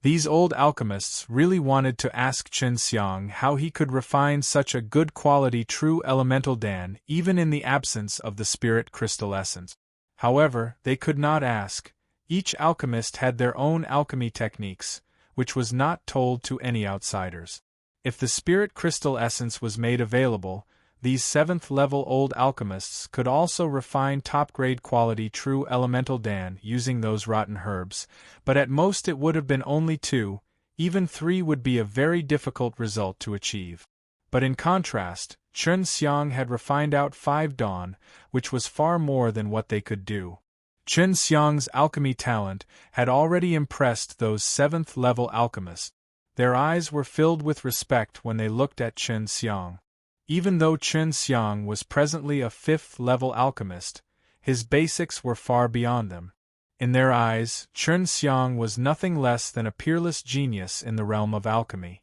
These old alchemists really wanted to ask Qin Xiang how he could refine such a good quality true elemental Dan even in the absence of the spirit crystal essence. However, they could not ask. Each alchemist had their own alchemy techniques, which was not told to any outsiders. If the spirit crystal essence was made available, these 7th-level old alchemists could also refine top-grade quality true elemental Dan using those rotten herbs, but at most it would have been only 2, even 3 would be a very difficult result to achieve. But in contrast, Qin Xiang had refined out 5 Dan, which was far more than what they could do. Qin Xiang's alchemy talent had already impressed those 7th-level alchemists. Their eyes were filled with respect when they looked at Qin Xiang. Even though Qin Xiang was presently a 5th-level alchemist, his basics were far beyond them. In their eyes, Qin Xiang was nothing less than a peerless genius in the realm of alchemy.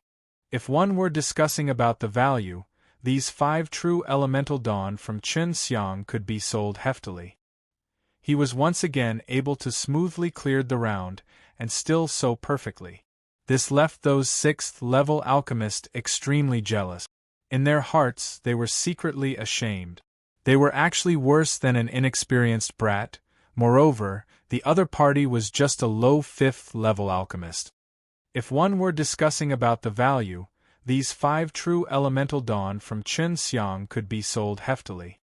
If one were discussing about the value, these 5 true elemental Dan from Qin Xiang could be sold heftily. He was once again able to smoothly clear the round, and still so perfectly. This left those 6th-level alchemists extremely jealous. In their hearts, they were secretly ashamed. They were actually worse than an inexperienced brat. Moreover, the other party was just a low 5th-level alchemist. If one were discussing about the value, these 5 true elemental dawn from Chen Xiang could be sold heftily.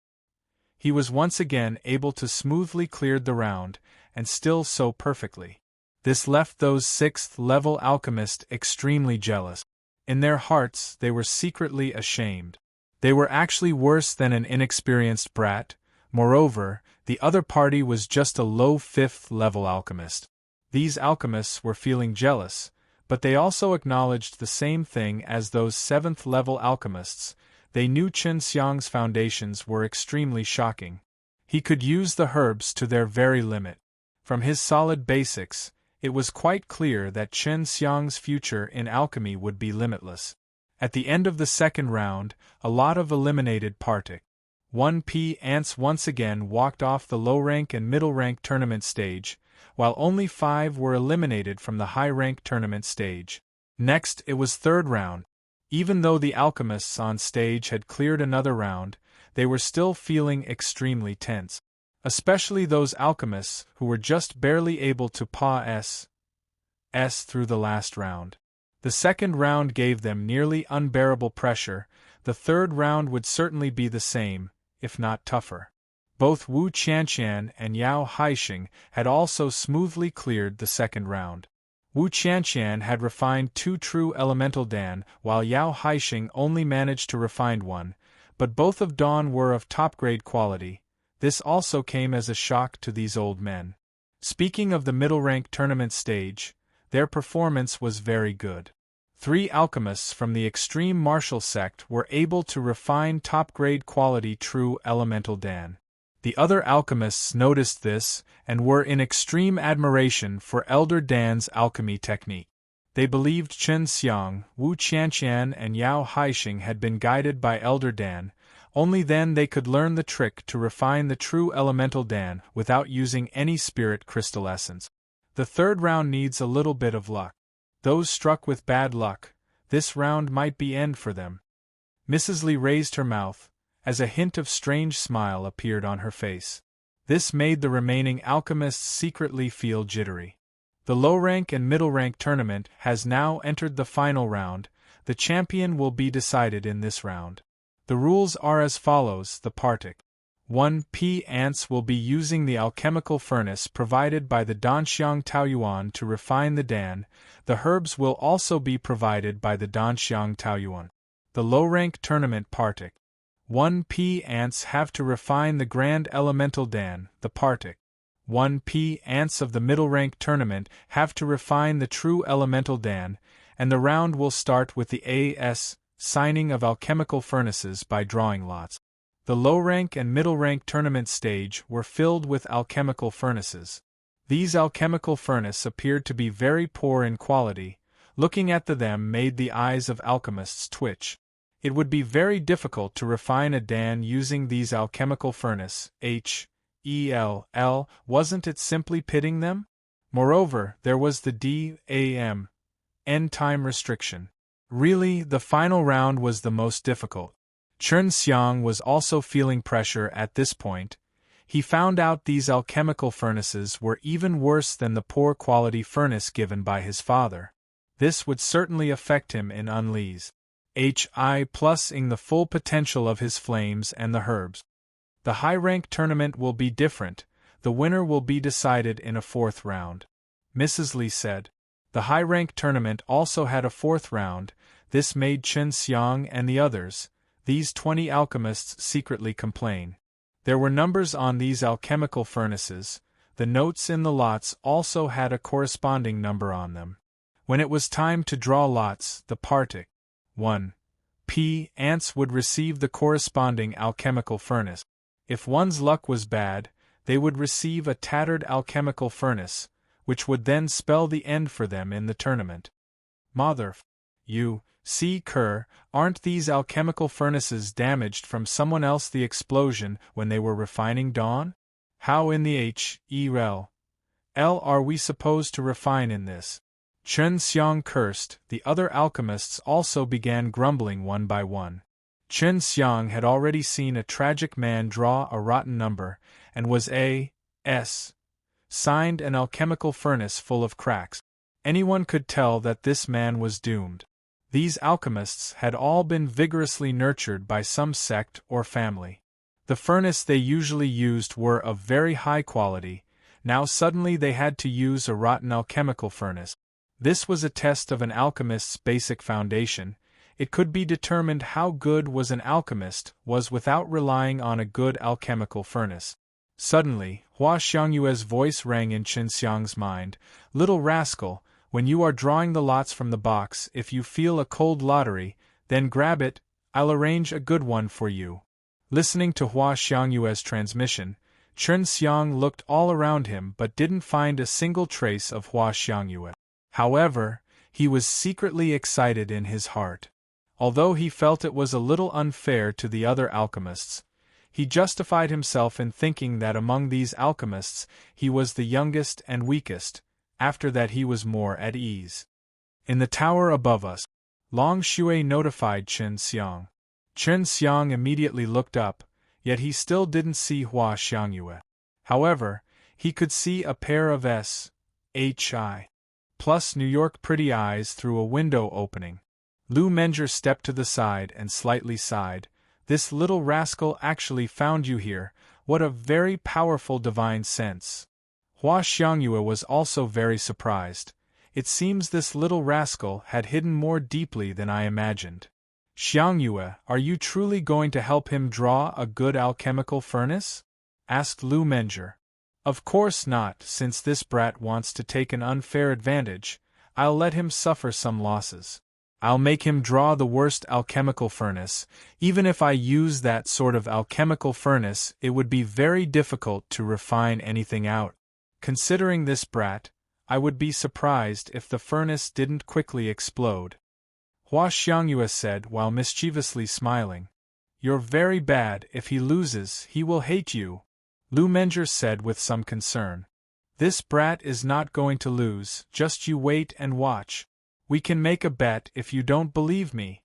He was once again able to smoothly clear the round, and still so perfectly. This left those 6th-level alchemists extremely jealous. In their hearts, they were secretly ashamed. They were actually worse than an inexperienced brat. Moreover, the other party was just a low 5th-level alchemist. These alchemists were feeling jealous, but they also acknowledged the same thing as those 7th-level alchemists. They knew Chen Xiang's foundations were extremely shocking. He could use the herbs to their very limit. From his solid basics, it was quite clear that Chen Xiang's future in alchemy would be limitless. At the end of the second round, a lot of eliminated partic. 1p ants once again walked off the low-rank and middle-rank tournament stage, while only 5 were eliminated from the high-rank tournament stage. Next, it was third round. Even though the alchemists on stage had cleared another round, they were still feeling extremely tense. Especially those alchemists who were just barely able to pass through the last round. The second round gave them nearly unbearable pressure. The third round would certainly be the same, if not tougher. Both Wu Qianqian and Yao Haixing had also smoothly cleared the second round. Wu Qianqian had refined 2 true elemental dan, while Yao Haixing only managed to refine 1, but both of dawn were of top-grade quality. This also came as a shock to these old men. Speaking of the middle-rank tournament stage, their performance was very good. 3 alchemists from the extreme martial sect were able to refine top-grade quality true elemental dan. The other alchemists noticed this and were in extreme admiration for Elder Dan's alchemy technique. They believed Chen Xiang, Wu Qianqian and Yao Haixing had been guided by Elder Dan. Only then they could learn the trick to refine the true elemental dan without using any spirit crystal essence. The third round needs a little bit of luck. Those struck with bad luck, this round might be end for them. Mrs. Li raised her mouth, as a hint of strange smile appeared on her face. This made the remaining alchemists secretly feel jittery. The low-rank and middle-rank tournament has now entered the final round. The champion will be decided in this round. The rules are as follows. The partic 1p ants will be using the alchemical furnace provided by the Danxiang Taoyuan to refine the dan. The herbs will also be provided by the Danxiang Taoyuan. The low-rank tournament partic 1p ants have to refine the grand elemental dan. The partic 1p ants of the middle-rank tournament have to refine the true elemental dan, and the round will start with the signing of alchemical furnaces by drawing lots. The low-rank and middle-rank tournament stage were filled with alchemical furnaces. These alchemical furnaces appeared to be very poor in quality. Looking at them made the eyes of alchemists twitch. It would be very difficult to refine a dan using these alchemical furnace. Wasn't it simply pitting them? Moreover, there was the end time restriction. Really, the final round was the most difficult. Chen Xiang was also feeling pressure at this point. He found out these alchemical furnaces were even worse than the poor quality furnace given by his father. This would certainly affect him in unleash ing the full potential of his flames and the herbs. The high-rank tournament will be different. The winner will be decided in a fourth round. Mrs. Li said. The high-rank tournament also had a fourth round. This made Chen Xiang and the others, these 20 alchemists, secretly complain. There were numbers on these alchemical furnaces. The notes in the lots also had a corresponding number on them. When it was time to draw lots, the partic 1p ants would receive the corresponding alchemical furnace. If one's luck was bad, they would receive a tattered alchemical furnace, which would then spell the end for them in the tournament. You see, Kerr, aren't these alchemical furnaces damaged from someone else the explosion when they were refining dawn? How in the hell are we supposed to refine in this? Chen Xiang cursed. The other alchemists also began grumbling one by one. Chen Xiang had already seen a tragic man draw a rotten number, and was A.S. signed an alchemical furnace full of cracks. Anyone could tell that this man was doomed. These alchemists had all been vigorously nurtured by some sect or family. The furnace they usually used were of very high quality. Now suddenly they had to use a rotten alchemical furnace. This was a test of an alchemist's basic foundation. It could be determined how good was an alchemist was without relying on a good alchemical furnace. Suddenly, Hua Xiangyue's voice rang in Chen Xiang's mind. "Little rascal, when you are drawing the lots from the box, if you feel a cold lottery, then grab it, I'll arrange a good one for you." Listening to Hua Xiangyue's transmission, Chen Xiang looked all around him but didn't find a single trace of Hua Xiangyue. However, he was secretly excited in his heart. Although he felt it was a little unfair to the other alchemists, he justified himself in thinking that among these alchemists he was the youngest and weakest. After that he was more at ease. "In the tower above us," Long Shui notified Chen Xiang. Chen Xiang immediately looked up, yet he still didn't see Hua Xiangyue. However, he could see a pair of S.H.I. plus New York pretty eyes through a window opening. Lu Menger stepped to the side and slightly sighed. "This little rascal actually found you here. What a very powerful divine sense." Hua Xiangyue was also very surprised. "It seems this little rascal had hidden more deeply than I imagined." "Xiangyue, are you truly going to help him draw a good alchemical furnace?" asked Lu Menger. "Of course not. Since this brat wants to take an unfair advantage, I'll let him suffer some losses. I'll make him draw the worst alchemical furnace. Even if I use that sort of alchemical furnace, it would be very difficult to refine anything out. Considering this brat, I would be surprised if the furnace didn't quickly explode." Hua Xiangyue said while mischievously smiling. "You're very bad. If he loses, he will hate you." Lu Menger said with some concern. "This brat is not going to lose, just you wait and watch. We can make a bet if you don't believe me."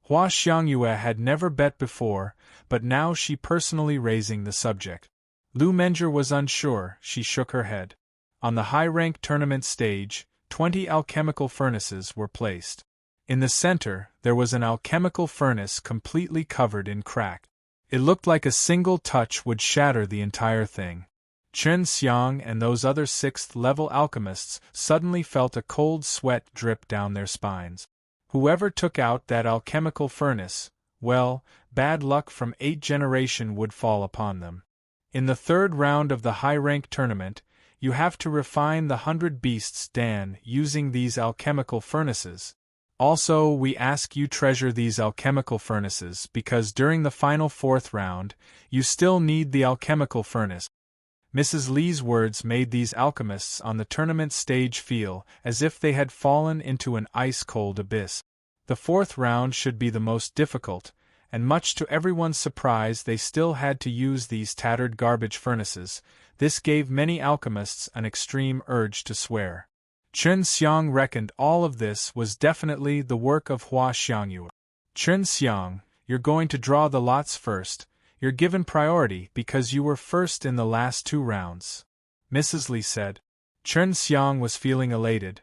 Hua Xiangyue had never bet before, but now she personally raising the subject. Lu Menger was unsure. She shook her head. On the high-rank tournament stage, 20 alchemical furnaces were placed. In the center, there was an alchemical furnace completely covered in crack. It looked like a single touch would shatter the entire thing. Chen Xiang and those other 6th-level alchemists suddenly felt a cold sweat drip down their spines. Whoever took out that alchemical furnace, well, bad luck from 8 generations would fall upon them. In the 3rd round of the high-rank tournament, you have to refine the 100 beasts Dan using these alchemical furnaces. Also, we ask you treasure these alchemical furnaces because during the final 4th round, you still need the alchemical furnace. Mrs. Li's words made these alchemists on the tournament stage feel as if they had fallen into an ice-cold abyss. The 4th round should be the most difficult, and much to everyone's surprise they still had to use these tattered garbage furnaces. This gave many alchemists an extreme urge to swear. Chen Xiang reckoned all of this was definitely the work of Hua Xiangyue. "Chen Xiang, you're going to draw the lots first. You're given priority because you were first in the last 2 rounds," Mrs. Li said. Chen Xiang was feeling elated.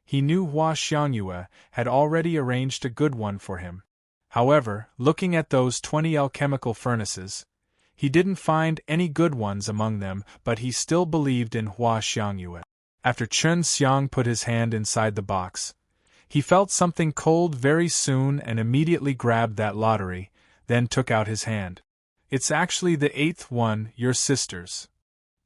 He knew Hua Xiangyue had already arranged a good one for him. However, looking at those 20 alchemical furnaces, he didn't find any good ones among them, but he still believed in Hua Xiangyue. After Chen Xiang put his hand inside the box, he felt something cold very soon and immediately grabbed that lottery, then took out his hand. "It's actually the 8th one, your sister's."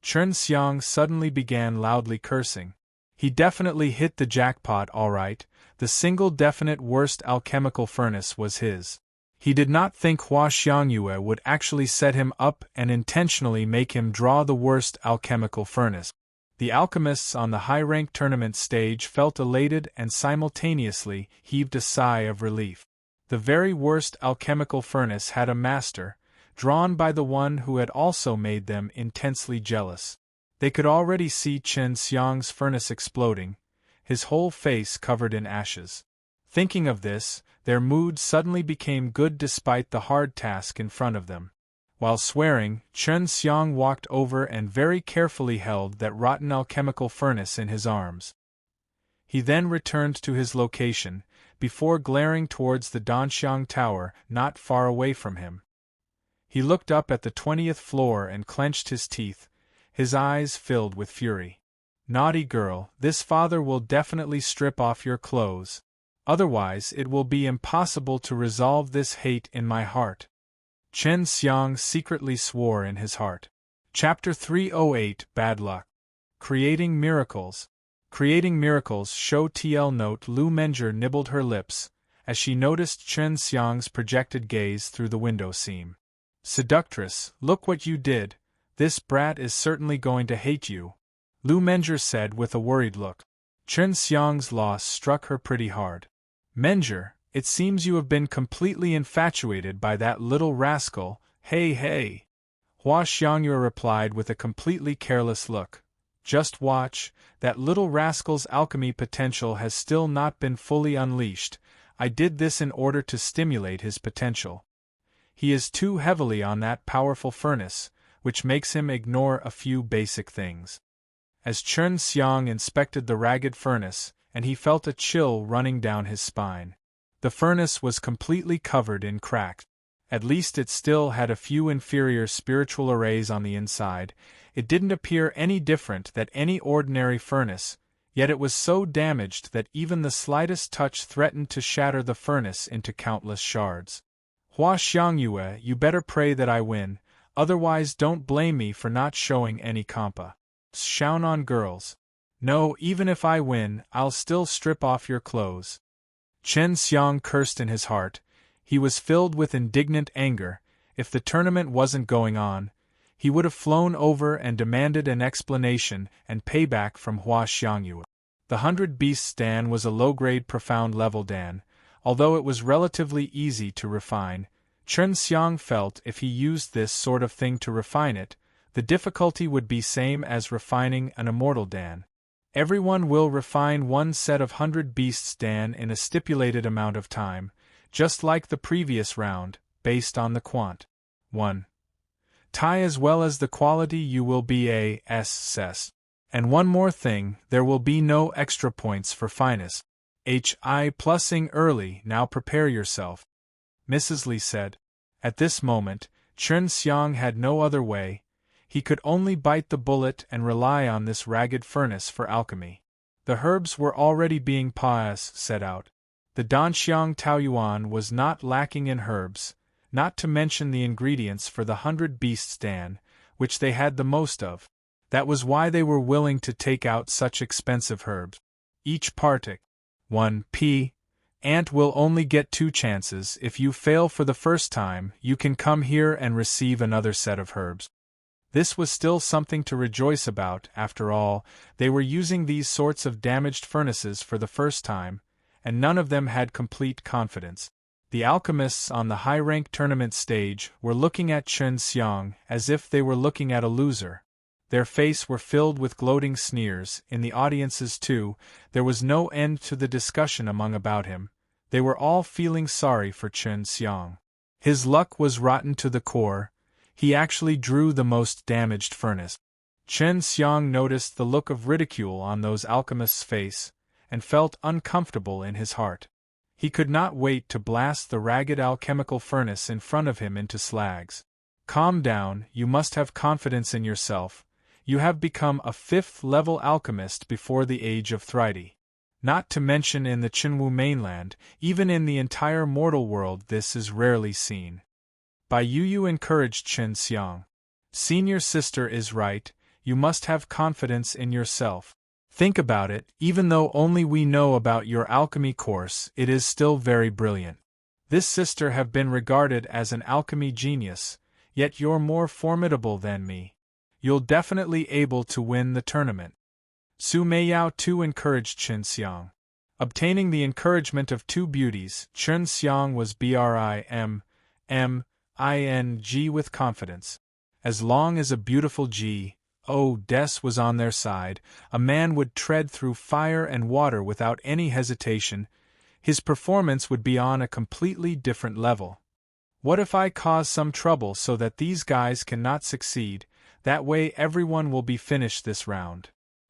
Chen Xiang suddenly began loudly cursing. He definitely hit the jackpot all right. The single definite worst alchemical furnace was his. He did not think Hua Xiangyue would actually set him up and intentionally make him draw the worst alchemical furnace. The alchemists on the high-rank tournament stage felt elated and simultaneously heaved a sigh of relief. The very worst alchemical furnace had a master, drawn by the one who had also made them intensely jealous. They could already see Chen Xiang's furnace exploding, his whole face covered in ashes. Thinking of this, their mood suddenly became good despite the hard task in front of them. While swearing, Chen Xiang walked over and very carefully held that rotten alchemical furnace in his arms. He then returned to his location, before glaring towards the Danxiang Tower not far away from him. He looked up at the 20th floor and clenched his teeth, his eyes filled with fury. Naughty girl, this father will definitely strip off your clothes. Otherwise it will be impossible to resolve this hate in my heart. Chen Xiang secretly swore in his heart. Chapter 308 Bad Luck. Creating Miracles. Creating Miracles. Show TL note. Lu Menger nibbled her lips, as she noticed Chen Xiang's projected gaze through the window seam. Seductress, look what you did. This brat is certainly going to hate you, Lu Menger said with a worried look. Chen Xiang's loss struck her pretty hard. Menger, it seems you have been completely infatuated by that little rascal. Hey hey! Hua Xiangyue replied with a completely careless look. Just watch, that little rascal's alchemy potential has still not been fully unleashed. I did this in order to stimulate his potential. He is too heavily on that powerful furnace, which makes him ignore a few basic things. As Chen Xiang inspected the ragged furnace, and he felt a chill running down his spine. The furnace was completely covered in cracks. At least it still had a few inferior spiritual arrays on the inside. It didn't appear any different than any ordinary furnace, yet it was so damaged that even the slightest touch threatened to shatter the furnace into countless shards. Hua Xiangyue, you better pray that I win, otherwise don't blame me for not showing any compa. Xiaonan girls. No, even if I win, I'll still strip off your clothes. Chen Xiang cursed in his heart. He was filled with indignant anger. If the tournament wasn't going on, he would have flown over and demanded an explanation and payback from Hua Xiangyue. The 100 Beasts Dan was a low-grade profound level Dan. Although it was relatively easy to refine, Chen Xiang felt if he used this sort of thing to refine it, the difficulty would be same as refining an immortal Dan. Everyone will refine one set of 100 Beasts Dan in a stipulated amount of time, just like the previous round, based on the quant. 1. Tai as well as the quality you will be a S. And one more thing, there will be no extra points for finest. HI plussing early, now prepare yourself, Mrs. Li said. At this moment, Chen Xiang had no other way. He could only bite the bullet and rely on this ragged furnace for alchemy. The herbs were already being set out. The Danxiang Taoyuan was not lacking in herbs, not to mention the ingredients for the 100 Beasts Dan, which they had the most of. That was why they were willing to take out such expensive herbs. Each partic. 1p. Ant will only get 2 chances. If you fail for the first time, you can come here and receive another set of herbs. This was still something to rejoice about. After all, they were using these sorts of damaged furnaces for the first time, and none of them had complete confidence. The alchemists on the high-rank tournament stage were looking at Chen Xiang as if they were looking at a loser. Their faces were filled with gloating sneers. In the audiences too, there was no end to the discussion about him. They were all feeling sorry for Chen Xiang. His luck was rotten to the core. He actually drew the most damaged furnace. Chen Xiang noticed the look of ridicule on those alchemists' face, and felt uncomfortable in his heart. He could not wait to blast the ragged alchemical furnace in front of him into slags. Calm down, you must have confidence in yourself. You have become a 5th-level alchemist before the age of 30. Not to mention in the Qinwu mainland, even in the entire mortal world this is rarely seen. Bai Yu encouraged Chen Xiang. Senior sister is right, you must have confidence in yourself. Think about it, even though only we know about your alchemy course, it is still very brilliant. This sister have been regarded as an alchemy genius, yet you're more formidable than me. You'll definitely able to win the tournament. Su Meiyao too encouraged Chen Xiang. Obtaining the encouragement of 2 beauties, Chen Xiang was BRIMMING with confidence. As long as a beautiful Des was on their side, a man would tread through fire and water without any hesitation. his performance would be on a completely different level. What if I cause some trouble so that these guys cannot succeed? That way everyone will be finished this round.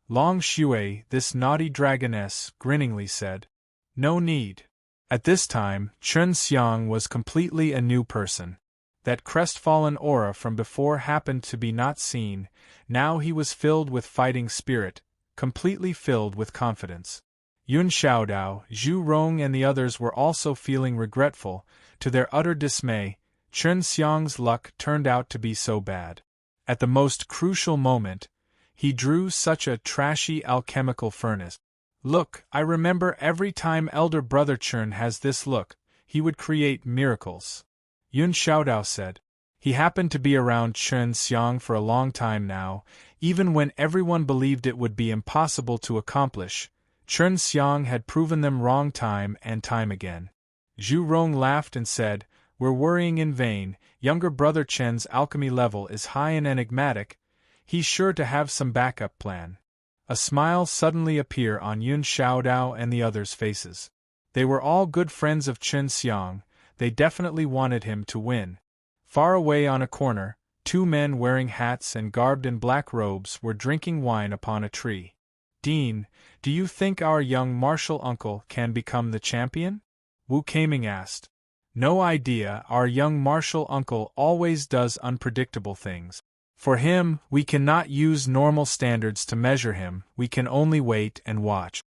Long Shui, this naughty dragoness, grinningly said. No need. At this time, Chen Xiang was completely a new person. That crestfallen aura from before happened to be not seen. Now he was filled with fighting spirit, completely filled with confidence. Yun Xiaodao, Zhu Rong and the others were also feeling regretful. To their utter dismay, Chen Xiang's luck turned out to be so bad. At the most crucial moment, he drew such a trashy alchemical furnace. Look, I remember every time elder brother Chen has this look, he would create miracles. Yun Xiaodao said. He happened to be around Chen Xiang for a long time now, even when everyone believed it would be impossible to accomplish. Chen Xiang had proven them wrong time and time again. Zhu Rong laughed and said, We're worrying in vain. Younger brother Chen's alchemy level is high and enigmatic. He's sure to have some backup plan. A smile suddenly appeared on Yun Xiaodao and the others' faces. They were all good friends of Chen Xiang. They definitely wanted him to win. Far away on a corner, two men wearing hats and garbed in black robes were drinking wine upon a tree. Dean, do you think our young martial uncle can become the champion? Wu Kaming asked. No idea, our young martial uncle always does unpredictable things. For him, we cannot use normal standards to measure him, we can only wait and watch.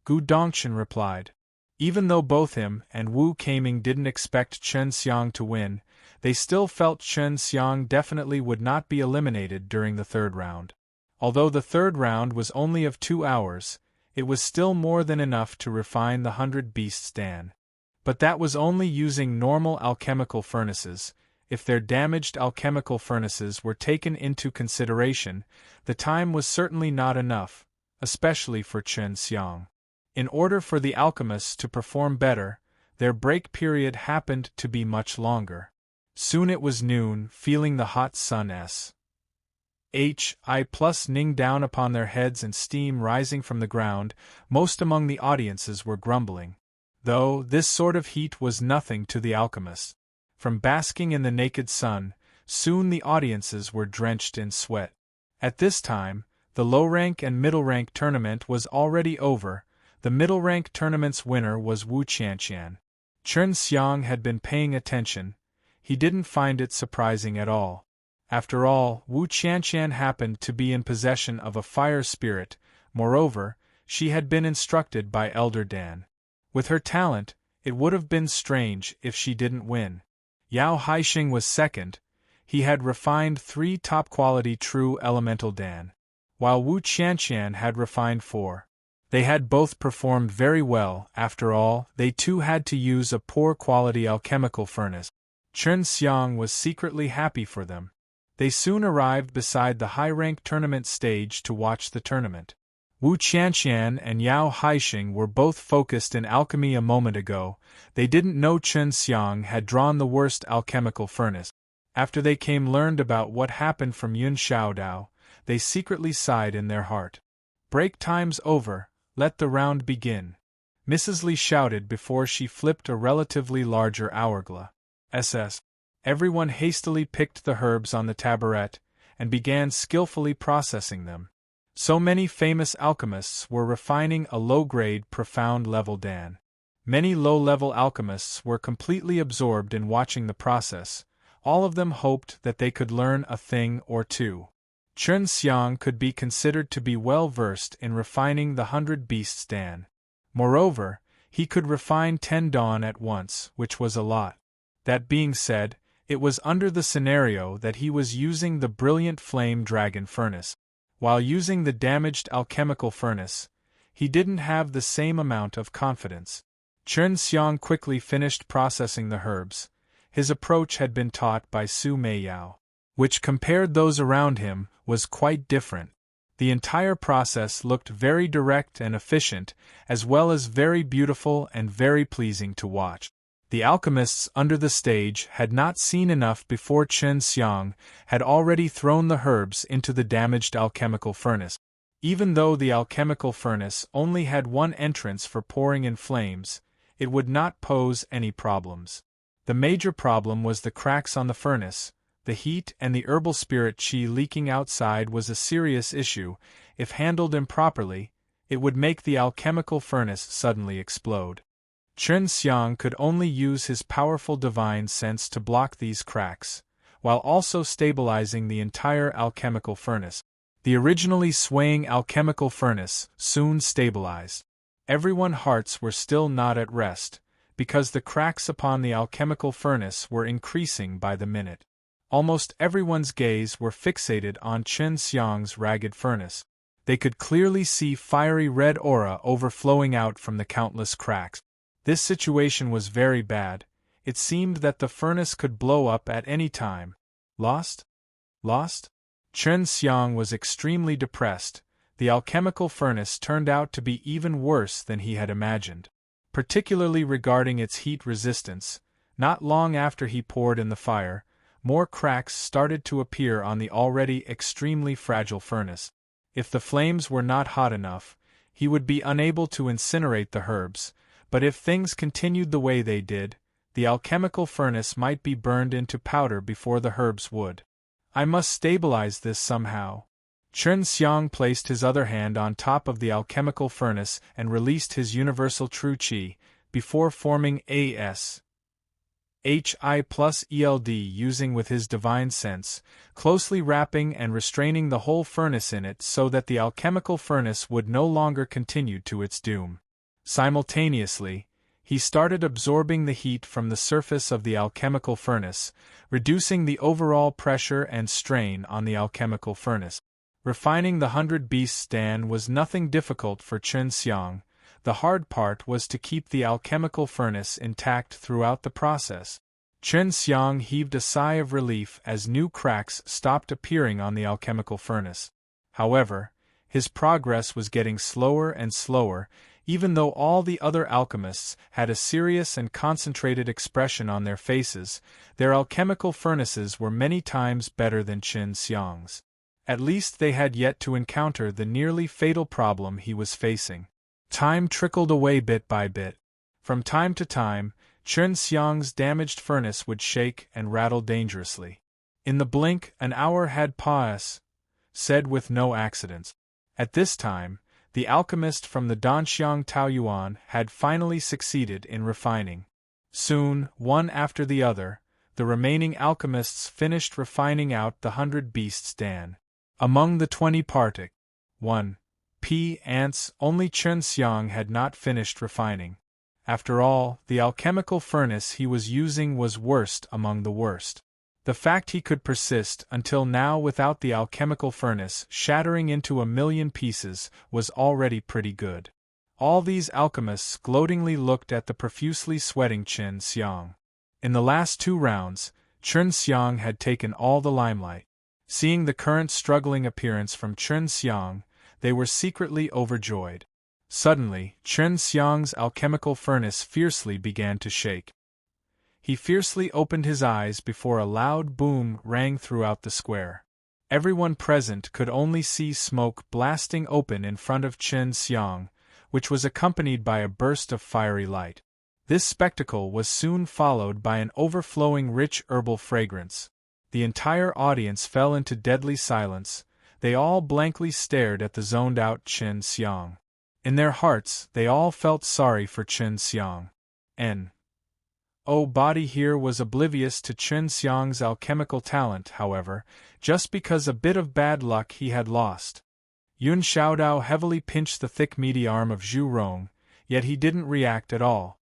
Gu Dongshan replied. Even though both him and Wu Kaming didn't expect Chen Xiang to win, they still felt Chen Xiang definitely would not be eliminated during the third round. Although the third round was only of 2 hours, it was still more than enough to refine the 100 Beasts Dan. But that was only using normal alchemical furnaces. If their damaged alchemical furnaces were taken into consideration, the time was certainly not enough, especially for Chen Xiang. In order for the alchemists to perform better, their break period happened to be much longer. Soon it was noon, feeling the hot sun's ning down upon their heads and steam rising from the ground. Most among the audiences were grumbling. Though this sort of heat was nothing to the alchemists. From basking in the naked sun, soon the audiences were drenched in sweat. At this time, the low-rank and middle-rank tournament was already over. The middle-rank tournament's winner was Wu Qianqian. Chen Xiang had been paying attention. He didn't find it surprising at all. After all, Wu Qianqian happened to be in possession of a fire spirit. Moreover, she had been instructed by Elder Dan. With her talent, it would have been strange if she didn't win. Yao Haixing was second. He had refined 3 top-quality true elemental Dan, while Wu Qianqian had refined 4. They had both performed very well. After all, they too had to use a poor-quality alchemical furnace. Chen Xiang was secretly happy for them. They soon arrived beside the high-rank tournament stage to watch the tournament. Wu Qianqian and Yao Haixing were both focused in alchemy a moment ago. They didn't know Chen Xiang had drawn the worst alchemical furnace. After they learned about what happened from Yun Xiaodao, they secretly sighed in their heart. Break time's over, let the round begin. Mrs. Li shouted before she flipped a relatively larger hourglass. Everyone hastily picked the herbs on the taburet, and began skillfully processing them. So many famous alchemists were refining a low-grade, profound-level Dan. Many low-level alchemists were completely absorbed in watching the process. All of them hoped that they could learn a thing or two. Chen Xiang could be considered to be well-versed in refining the 100 Beasts Dan. Moreover, he could refine 10 Dan at once, which was a lot. That being said, it was under the scenario that he was using the brilliant flame dragon furnace. While using the damaged alchemical furnace, he didn't have the same amount of confidence. Chen Xiang quickly finished processing the herbs. His approach had been taught by Su Meiyao, which compared those around him, was quite different. The entire process looked very direct and efficient, as well as very beautiful and very pleasing to watch. The alchemists under the stage had not seen enough before Chen Xiang had already thrown the herbs into the damaged alchemical furnace. Even though the alchemical furnace only had one entrance for pouring in flames, it would not pose any problems. The major problem was the cracks on the furnace. The heat and the herbal spirit qi leaking outside was a serious issue. If handled improperly, it would make the alchemical furnace suddenly explode. Chen Xiang could only use his powerful divine sense to block these cracks, while also stabilizing the entire alchemical furnace. The originally swaying alchemical furnace soon stabilized. Everyone's hearts were still not at rest, because the cracks upon the alchemical furnace were increasing by the minute. Almost everyone's gaze were fixated on Chen Xiang's ragged furnace. They could clearly see fiery red aura overflowing out from the countless cracks. This situation was very bad. It seemed that the furnace could blow up at any time. Lost? Lost? Chen Xiang was extremely depressed. The alchemical furnace turned out to be even worse than he had imagined, particularly regarding its heat resistance. Not long after he poured in the fire, more cracks started to appear on the already extremely fragile furnace. If the flames were not hot enough, he would be unable to incinerate the herbs, but if things continued the way they did, the alchemical furnace might be burned into powder before the herbs would. I must stabilize this somehow. Chen Xiang placed his other hand on top of the alchemical furnace and released his universal true qi, before forming Hi plus ELD using with his divine sense, closely wrapping and restraining the whole furnace in it so that the alchemical furnace would no longer continue to its doom. Simultaneously, he started absorbing the heat from the surface of the alchemical furnace, reducing the overall pressure and strain on the alchemical furnace. Refining the 100 beasts stand was nothing difficult for Chen Xiang. The hard part was to keep the alchemical furnace intact throughout the process. Chen Xiang heaved a sigh of relief as new cracks stopped appearing on the alchemical furnace. However, his progress was getting slower and slower. Even though all the other alchemists had a serious and concentrated expression on their faces, their alchemical furnaces were many times better than Chen Xiang's. At least they had yet to encounter the nearly fatal problem he was facing. Time trickled away bit by bit. From time to time, Chen Xiang's damaged furnace would shake and rattle dangerously. In the blink, an hour had passed, said with no accidents. At this time, the alchemist from the Danxiang Taoyuan had finally succeeded in refining. Soon, one after the other, the remaining alchemists finished refining out the 100 beasts dan. Among the 20 partic 1 p ants, only Chen Xiang had not finished refining. After all, the alchemical furnace he was using was worst among the worst. The fact he could persist until now without the alchemical furnace shattering into 1,000,000 pieces was already pretty good. All these alchemists gloatingly looked at the profusely sweating Chen Xiang. In the last 2 rounds, Chen Xiang had taken all the limelight. Seeing the current struggling appearance from Chen Xiang, they were secretly overjoyed. Suddenly, Chen Xiang's alchemical furnace fiercely began to shake. He fiercely opened his eyes before a loud boom rang throughout the square. Everyone present could only see smoke blasting open in front of Chen Xiang, which was accompanied by a burst of fiery light. This spectacle was soon followed by an overflowing rich herbal fragrance. The entire audience fell into deadly silence. They all blankly stared at the zoned-out Chen Xiang. In their hearts, they all felt sorry for Chen Xiang. Body here was oblivious to Chen Xiang's alchemical talent, however, just because a bit of bad luck he had lost. Yun Xiaodao heavily pinched the thick meaty arm of Zhu Rong, yet he didn't react at all.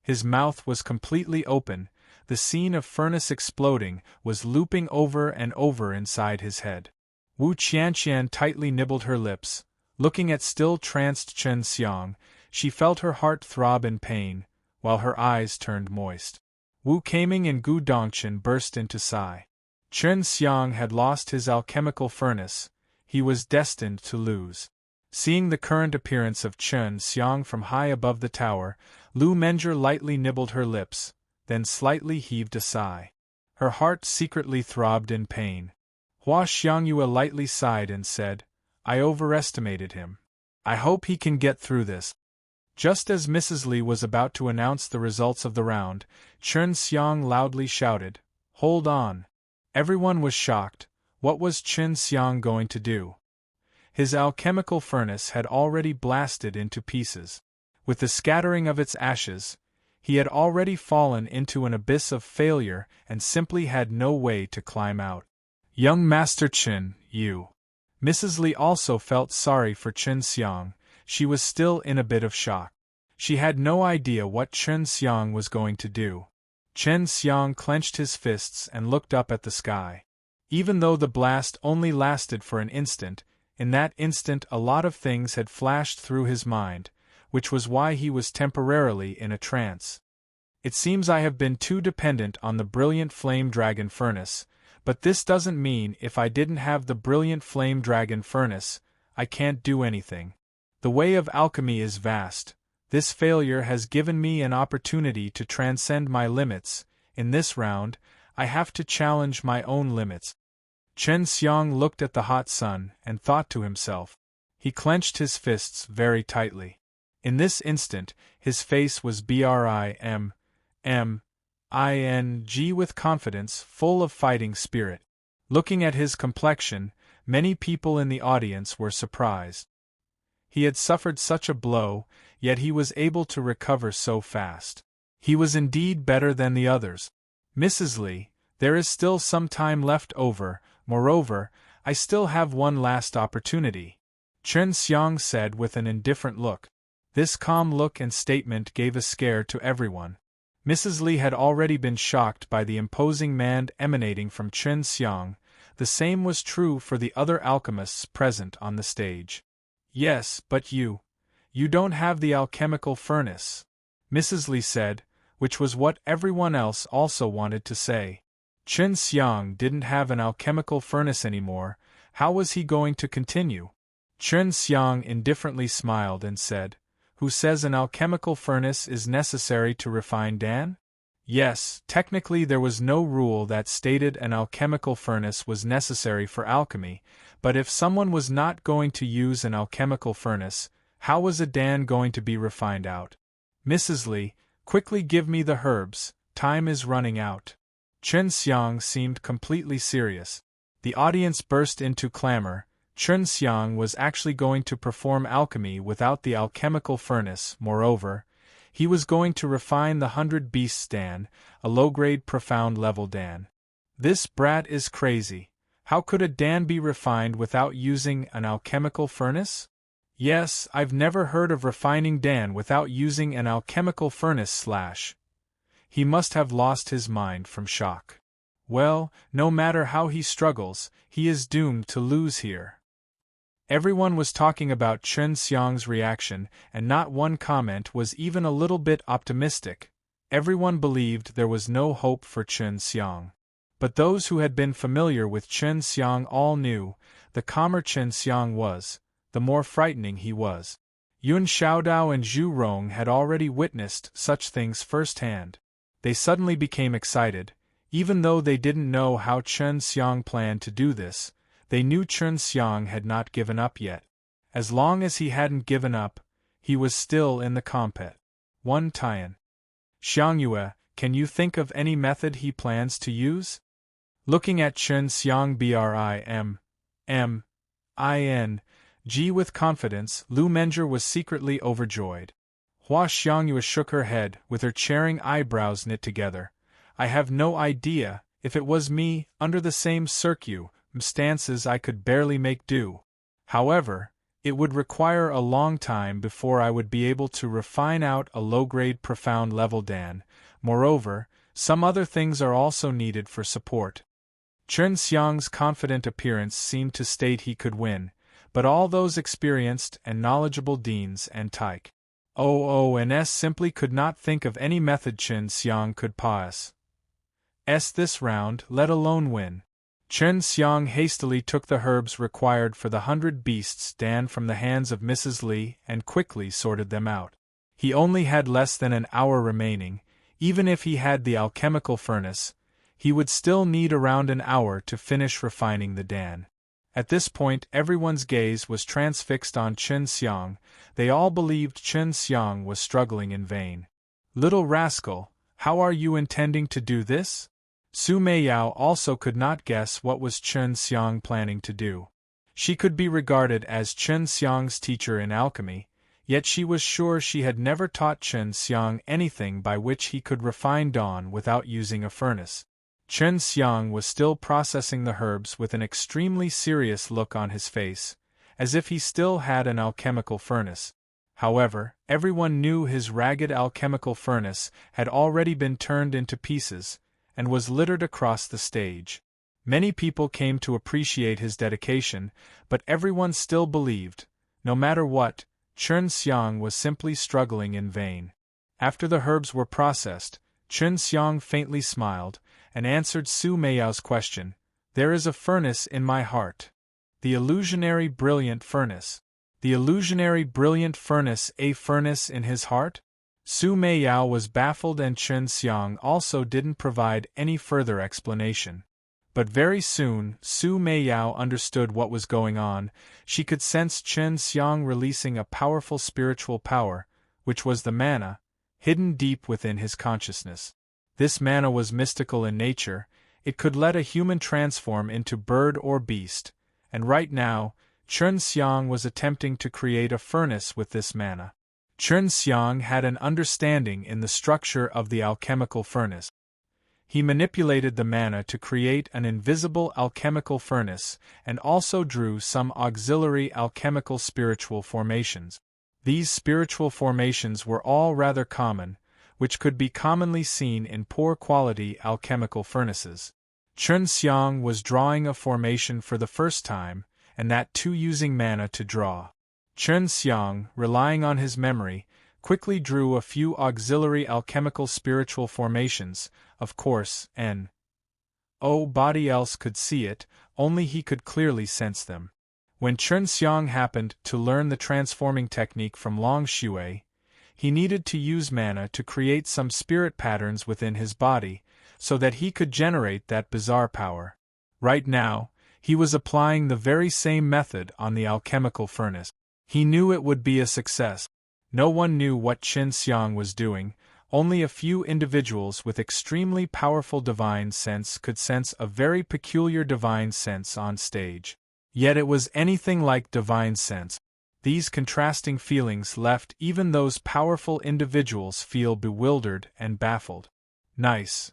His mouth was completely open. The scene of furnace exploding was looping over and over inside his head. Wu Qianqian tightly nibbled her lips. Looking at still tranced Chen Xiang, she felt her heart throb in pain, while her eyes turned moist. Wu Kaming and Gu Dongchen burst into sigh. Chen Xiang had lost his alchemical furnace. He was destined to lose. Seeing the current appearance of Chen Xiang from high above the tower, Lu Menger lightly nibbled her lips, then slightly heaved a sigh. Her heart secretly throbbed in pain. Hua Xiangyue lightly sighed and said, "I overestimated him. I hope he can get through this." Just as Mrs. Li was about to announce the results of the round, Chen Xiang loudly shouted, "Hold on!" Everyone was shocked. What was Chen Xiang going to do? His alchemical furnace had already blasted into pieces. With the scattering of its ashes, he had already fallen into an abyss of failure and simply had no way to climb out. Young Master Chen, you. Mrs. Li also felt sorry for Chen Xiang. She was still in a bit of shock. She had no idea what Chen Xiang was going to do. Chen Xiang clenched his fists and looked up at the sky. Even though the blast only lasted for an instant, in that instant a lot of things had flashed through his mind, which was why he was temporarily in a trance. It seems I have been too dependent on the brilliant flame dragon furnace, but this doesn't mean if I didn't have the brilliant flame dragon furnace, I can't do anything. The way of alchemy is vast. This failure has given me an opportunity to transcend my limits. In this round, I have to challenge my own limits. Chen Xiang looked at the hot sun and thought to himself. He clenched his fists very tightly. In this instant, his face was briming with confidence, full of fighting spirit. Looking at his complexion, many people in the audience were surprised. He had suffered such a blow, yet he was able to recover so fast. He was indeed better than the others. Mrs. Li, there is still some time left over, moreover, I still have one last opportunity, Chen Xiang said with an indifferent look. This calm look and statement gave a scare to everyone. Mrs. Li had already been shocked by the imposing man emanating from Chen Xiang. The same was true for the other alchemists present on the stage. Yes, but you don't have the alchemical furnace, Mrs. Li said, which was what everyone else also wanted to say. Chen Xiang didn't have an alchemical furnace anymore. How was he going to continue? Chen Xiang indifferently smiled and said, "Who says an alchemical furnace is necessary to refine Dan?" Yes, technically there was no rule that stated an alchemical furnace was necessary for alchemy, but if someone was not going to use an alchemical furnace, how was a Dan going to be refined out? Mrs. Li, quickly give me the herbs, time is running out. Chen Xiang seemed completely serious. The audience burst into clamor. Chen Xiang was actually going to perform alchemy without the alchemical furnace. Moreover, he was going to refine the 100 Beasts Dan, a low-grade profound level Dan. This brat is crazy. How could a Dan be refined without using an alchemical furnace? Yes, I've never heard of refining Dan without using an alchemical furnace / He must have lost his mind from shock. Well, no matter how he struggles, he is doomed to lose here. Everyone was talking about Chen Xiang's reaction, and not one comment was even a little bit optimistic. Everyone believed there was no hope for Chen Xiang. But those who had been familiar with Chen Xiang all knew, the calmer Chen Xiang was, the more frightening he was. Yun Xiaodao and Zhu Rong had already witnessed such things firsthand. They suddenly became excited. Even though they didn't know how Chen Xiang planned to do this, they knew Chen Xiang had not given up yet. As long as he hadn't given up, he was still in the compet. 1 Tian. Xiangyue, can you think of any method he plans to use? Looking at Chen Xiang briming with confidence, Lu Menger was secretly overjoyed. Hua Xiangyue shook her head, with her charing eyebrows knit together. I have no idea. If it was me, under the same circumstances I could barely make do. However, it would require a long time before I would be able to refine out a low-grade profound level Dan. Moreover, some other things are also needed for support. Chen Xiang's confident appearance seemed to state he could win, but all those experienced and knowledgeable deans and Taik OONS simply could not think of any method Chen Xiang could pass this round, let alone win. Chen Xiang hastily took the herbs required for the 100 Beasts Dan from the hands of Mrs. Li and quickly sorted them out. He only had less than an hour remaining. Even if he had the alchemical furnace, he would still need around an hour to finish refining the Dan. At this point everyone's gaze was transfixed on Chen Xiang. They all believed Chen Xiang was struggling in vain. "Little rascal, how are you intending to do this?" Su Meiyao also could not guess what was Chen Xiang planning to do. She could be regarded as Chen Xiang's teacher in alchemy, yet she was sure she had never taught Chen Xiang anything by which he could refine dawn without using a furnace. Chen Xiang was still processing the herbs with an extremely serious look on his face, as if he still had an alchemical furnace. However, everyone knew his ragged alchemical furnace had already been turned into pieces, and was littered across the stage. Many people came to appreciate his dedication, but everyone still believed, no matter what, Chen Xiang was simply struggling in vain. After the herbs were processed, Chen Xiang faintly smiled, and answered Su Meiyao's question, "There is a furnace in my heart. The illusionary brilliant furnace." The illusionary brilliant furnace, a furnace in his heart? Su Meiyao was baffled, and Chen Xiang also didn't provide any further explanation. But very soon, Su Meiyao understood what was going on. She could sense Chen Xiang releasing a powerful spiritual power, which was the mana, hidden deep within his consciousness. This mana was mystical in nature. It could let a human transform into bird or beast, and right now, Chen Xiang was attempting to create a furnace with this mana. Chen Xiang had an understanding in the structure of the alchemical furnace. He manipulated the mana to create an invisible alchemical furnace, and also drew some auxiliary alchemical spiritual formations. These spiritual formations were all rather common, which could be commonly seen in poor-quality alchemical furnaces. Chen Xiang was drawing a formation for the first time, and that too using mana to draw. Chen Xiang, relying on his memory, quickly drew a few auxiliary alchemical spiritual formations, of course, nobody else could see it, only he could clearly sense them. When Chen Xiang happened to learn the transforming technique from Long Xue, he needed to use mana to create some spirit patterns within his body, so that he could generate that bizarre power. Right now, he was applying the very same method on the alchemical furnace. He knew it would be a success. No one knew what Chen Xiang was doing. Only a few individuals with extremely powerful divine sense could sense a very peculiar divine sense on stage. Yet it was anything like divine sense. These contrasting feelings left even those powerful individuals feel bewildered and baffled. Nice.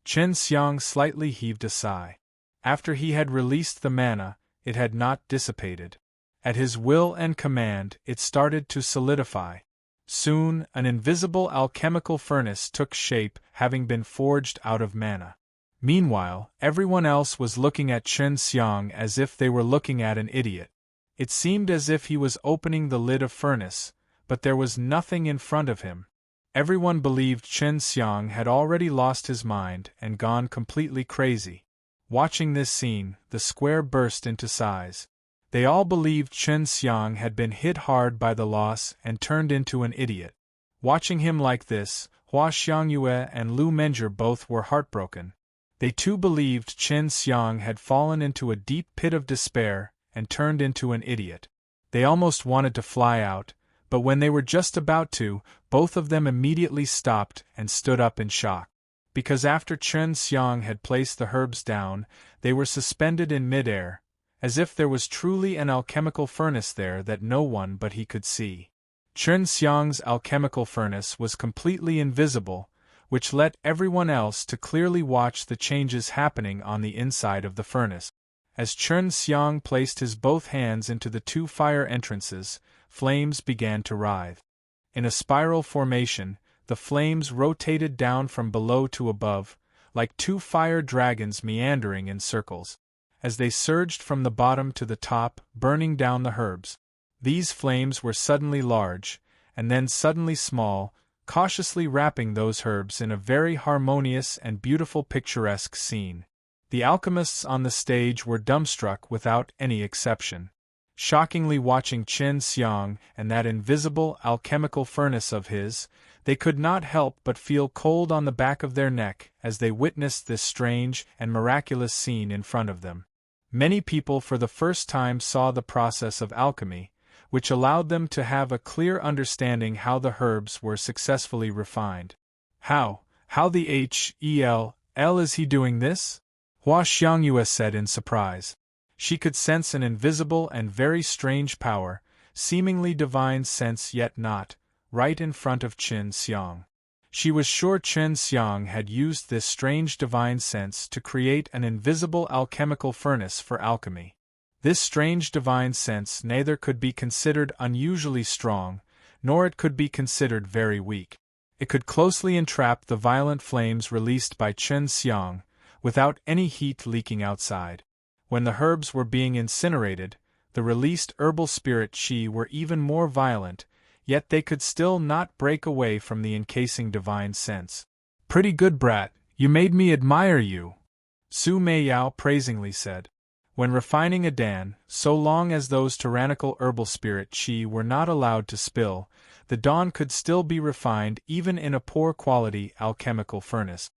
Chen Xiang slightly heaved a sigh. After he had released the mana, it had not dissipated. At his will and command, it started to solidify. Soon, an invisible alchemical furnace took shape, having been forged out of mana. Meanwhile, everyone else was looking at Chen Xiang as if they were looking at an idiot. It seemed as if he was opening the lid of furnace, but there was nothing in front of him. Everyone believed Chen Xiang had already lost his mind and gone completely crazy. Watching this scene, the square burst into sighs. They all believed Chen Xiang had been hit hard by the loss and turned into an idiot. Watching him like this, Hua Xiangyue and Lu Menjie both were heartbroken. They too believed Chen Xiang had fallen into a deep pit of despair and turned into an idiot. They almost wanted to fly out, but when they were just about to, both of them immediately stopped and stood up in shock. Because after Chen Xiang had placed the herbs down, they were suspended in midair, as if there was truly an alchemical furnace there that no one but he could see. Chen Xiang's alchemical furnace was completely invisible, which let everyone else to clearly watch the changes happening on the inside of the furnace. As Chen Xiang placed his both hands into the two fire entrances, flames began to writhe. In a spiral formation, the flames rotated down from below to above, like two fire dragons meandering in circles. As they surged from the bottom to the top, burning down the herbs, these flames were suddenly large, and then suddenly small, cautiously wrapping those herbs in a very harmonious and beautiful picturesque scene. The alchemists on the stage were dumbstruck without any exception. Shockingly watching Chen Xiang and that invisible alchemical furnace of his, they could not help but feel cold on the back of their neck as they witnessed this strange and miraculous scene in front of them. Many people for the first time saw the process of alchemy, which allowed them to have a clear understanding how the herbs were successfully refined. How the hell is he doing this? Hua Xiangyue said in surprise. She could sense an invisible and very strange power, seemingly divine sense yet not, right in front of Qin Xiang. She was sure Qin Xiang had used this strange divine sense to create an invisible alchemical furnace for alchemy. This strange divine sense neither could be considered unusually strong, nor it could be considered very weak. It could closely entrap the violent flames released by Qin Xiang, without any heat leaking outside. When the herbs were being incinerated, the released herbal spirit qi were even more violent, yet they could still not break away from the encasing divine sense. "Pretty good, brat, you made me admire you," Su Meiyao praisingly said. When refining a dan, so long as those tyrannical herbal spirit qi were not allowed to spill, the dan could still be refined even in a poor-quality alchemical furnace.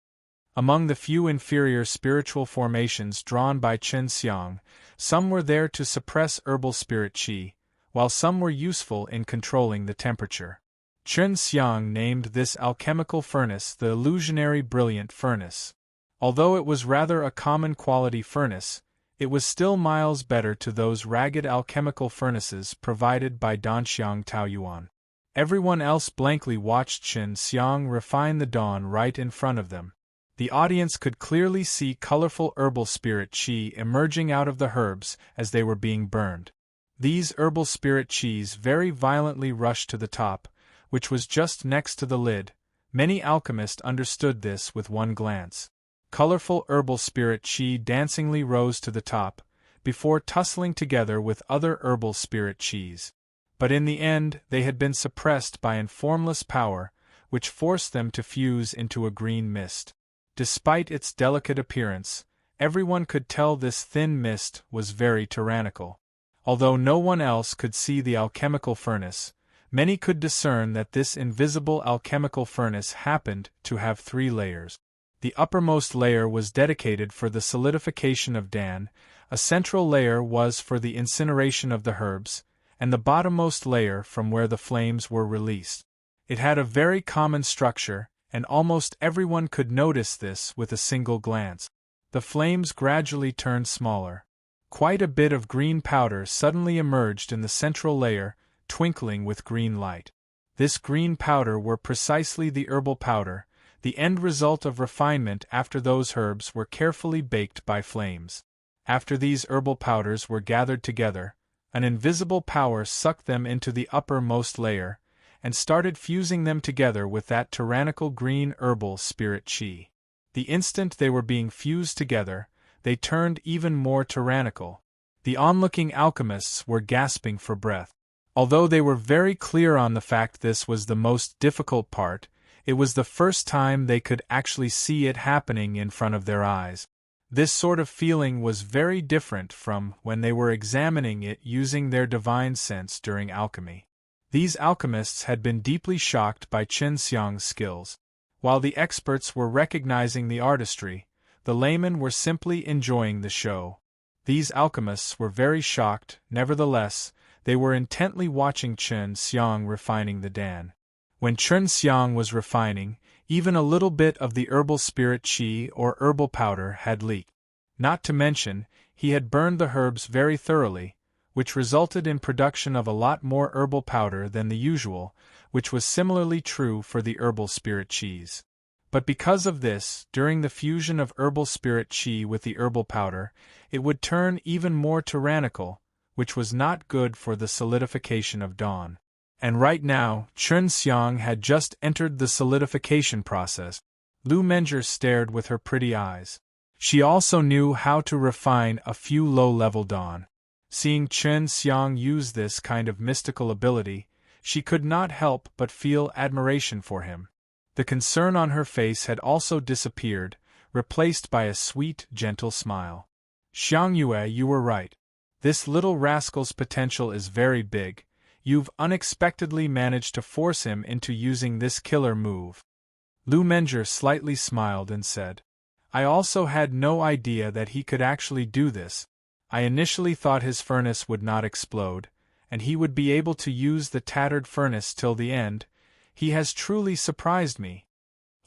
Among the few inferior spiritual formations drawn by Qin Xiang, some were there to suppress herbal spirit qi, while some were useful in controlling the temperature. Qin Xiang named this alchemical furnace the illusionary brilliant furnace. Although it was rather a common quality furnace, it was still miles better to those ragged alchemical furnaces provided by Danxiang Taoyuan. Everyone else blankly watched Qin Xiang refine the dan right in front of them. The audience could clearly see colorful herbal spirit qi emerging out of the herbs as they were being burned. These herbal spirit qis very violently rushed to the top, which was just next to the lid. Many alchemists understood this with one glance. Colorful herbal spirit qi dancingly rose to the top, before tussling together with other herbal spirit qis. But in the end they had been suppressed by an formless power, which forced them to fuse into a green mist. Despite its delicate appearance, everyone could tell this thin mist was very tyrannical. Although no one else could see the alchemical furnace, many could discern that this invisible alchemical furnace happened to have 3 layers. The uppermost layer was dedicated for the solidification of dan, a central layer was for the incineration of the herbs, and the bottommost layer from where the flames were released. It had a very common structure, and almost everyone could notice this with a single glance. The flames gradually turned smaller. Quite a bit of green powder suddenly emerged in the central layer, twinkling with green light. This green powder were precisely the herbal powder, the end result of refinement after those herbs were carefully baked by flames. After these herbal powders were gathered together, an invisible power sucked them into the uppermost layer, and started fusing them together with that tyrannical green herbal spirit qi. The instant they were being fused together, they turned even more tyrannical. The onlooking alchemists were gasping for breath. Although they were very clear on the fact this was the most difficult part, it was the first time they could actually see it happening in front of their eyes. This sort of feeling was very different from when they were examining it using their divine sense during alchemy. These alchemists had been deeply shocked by Qin Xiang's skills. While the experts were recognizing the artistry, the laymen were simply enjoying the show. These alchemists were very shocked, nevertheless, they were intently watching Qin Xiang refining the dan. When Qin Xiang was refining, even a little bit of the herbal spirit qi or herbal powder had leaked. Not to mention, he had burned the herbs very thoroughly, which resulted in production of a lot more herbal powder than the usual, which was similarly true for the herbal spirit qis. But because of this, during the fusion of herbal spirit qi with the herbal powder, it would turn even more tyrannical, which was not good for the solidification of dan. And right now, Qin Xiang had just entered the solidification process. Lu Menger stared with her pretty eyes. She also knew how to refine a few low-level dan. Seeing Qin Xiang use this kind of mystical ability, she could not help but feel admiration for him. The concern on her face had also disappeared, replaced by a sweet, gentle smile. "Xiangyue, you were right. This little rascal's potential is very big. You've unexpectedly managed to force him into using this killer move." Lu Menger slightly smiled and said, "I also had no idea that he could actually do this. I initially thought his furnace would not explode, and he would be able to use the tattered furnace till the end. He has truly surprised me.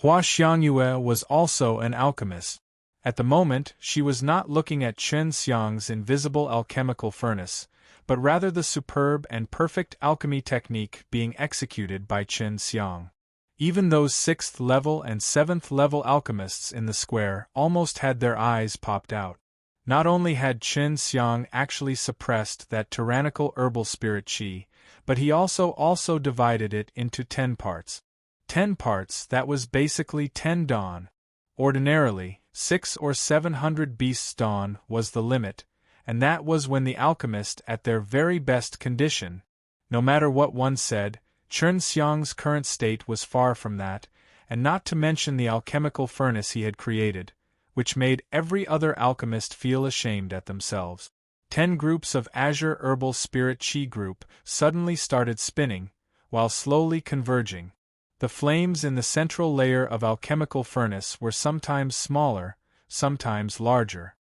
Hua Xiangyue was also an alchemist. At the moment, she was not looking at Chen Xiang's invisible alchemical furnace, but rather the superb and perfect alchemy technique being executed by Chen Xiang. Even those 6th level and 7th level alchemists in the square almost had their eyes popped out. Not only had Chen Xiang actually suppressed that tyrannical herbal spirit qi, but he also divided it into 10 parts. 10 parts, that was basically 10 dawn. Ordinarily, 600 or 700 beasts dawn was the limit, and that was when the alchemist at their very best condition. No matter what one said, Chen Xiang's current state was far from that, and not to mention the alchemical furnace he had created, which made every other alchemist feel ashamed at themselves. 10 groups of azure herbal spirit qi group suddenly started spinning, while slowly converging. The flames in the central layer of alchemical furnace were sometimes smaller, sometimes larger.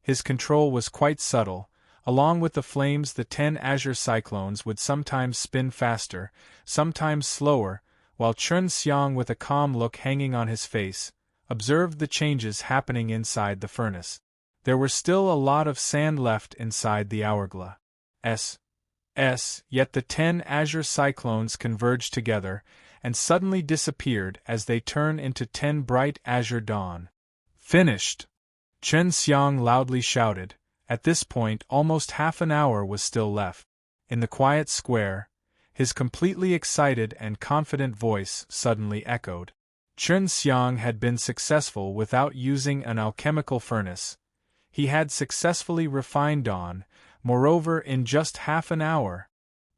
His control was quite subtle. Along with the flames, the 10 azure cyclones would sometimes spin faster, sometimes slower, while Chen Xiang, with a calm look hanging on his face, observed the changes happening inside the furnace. There were still a lot of sand left inside the hourglass. Yet the 10 azure cyclones converged together, and suddenly disappeared as they turned into 10 bright azure dawn. Finished! Chen Xiang loudly shouted. At this point almost half an hour was still left. In the quiet square, his completely excited and confident voice suddenly echoed. Chen Xiang had been successful without using an alchemical furnace. He had successfully refined dawn, moreover in just half an hour.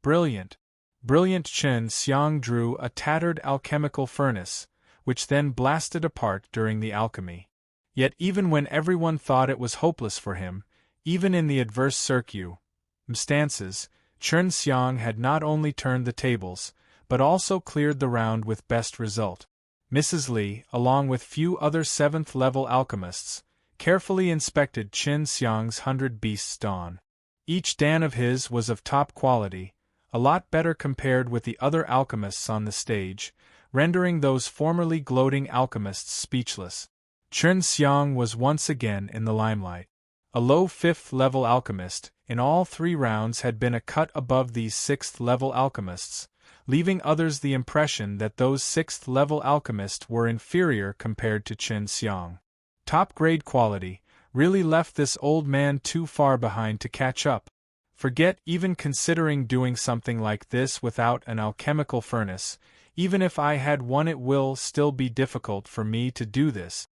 Brilliant! Brilliant! Chen Xiang drew a tattered alchemical furnace, which then blasted apart during the alchemy. Yet even when everyone thought it was hopeless for him, even in the adverse circumstances, Chen Xiang had not only turned the tables, but also cleared the round with best result. Mrs. Li, along with few other 7th-level alchemists, carefully inspected Chen Xiang's 100 beasts dawn. Each dan of his was of top quality, a lot better compared with the other alchemists on the stage, rendering those formerly gloating alchemists speechless. Chen Xiang was once again in the limelight. A low 5th-level alchemist, in all 3 rounds had been a cut above these 6th-level alchemists, leaving others the impression that those 6th-level alchemists were inferior compared to Chen Xiang. Top-grade quality really left this old man too far behind to catch up. Forget even considering doing something like this without an alchemical furnace. Even if I had one, it will still be difficult for me to do this.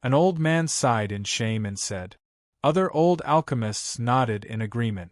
An old man sighed in shame and said. Other old alchemists nodded in agreement.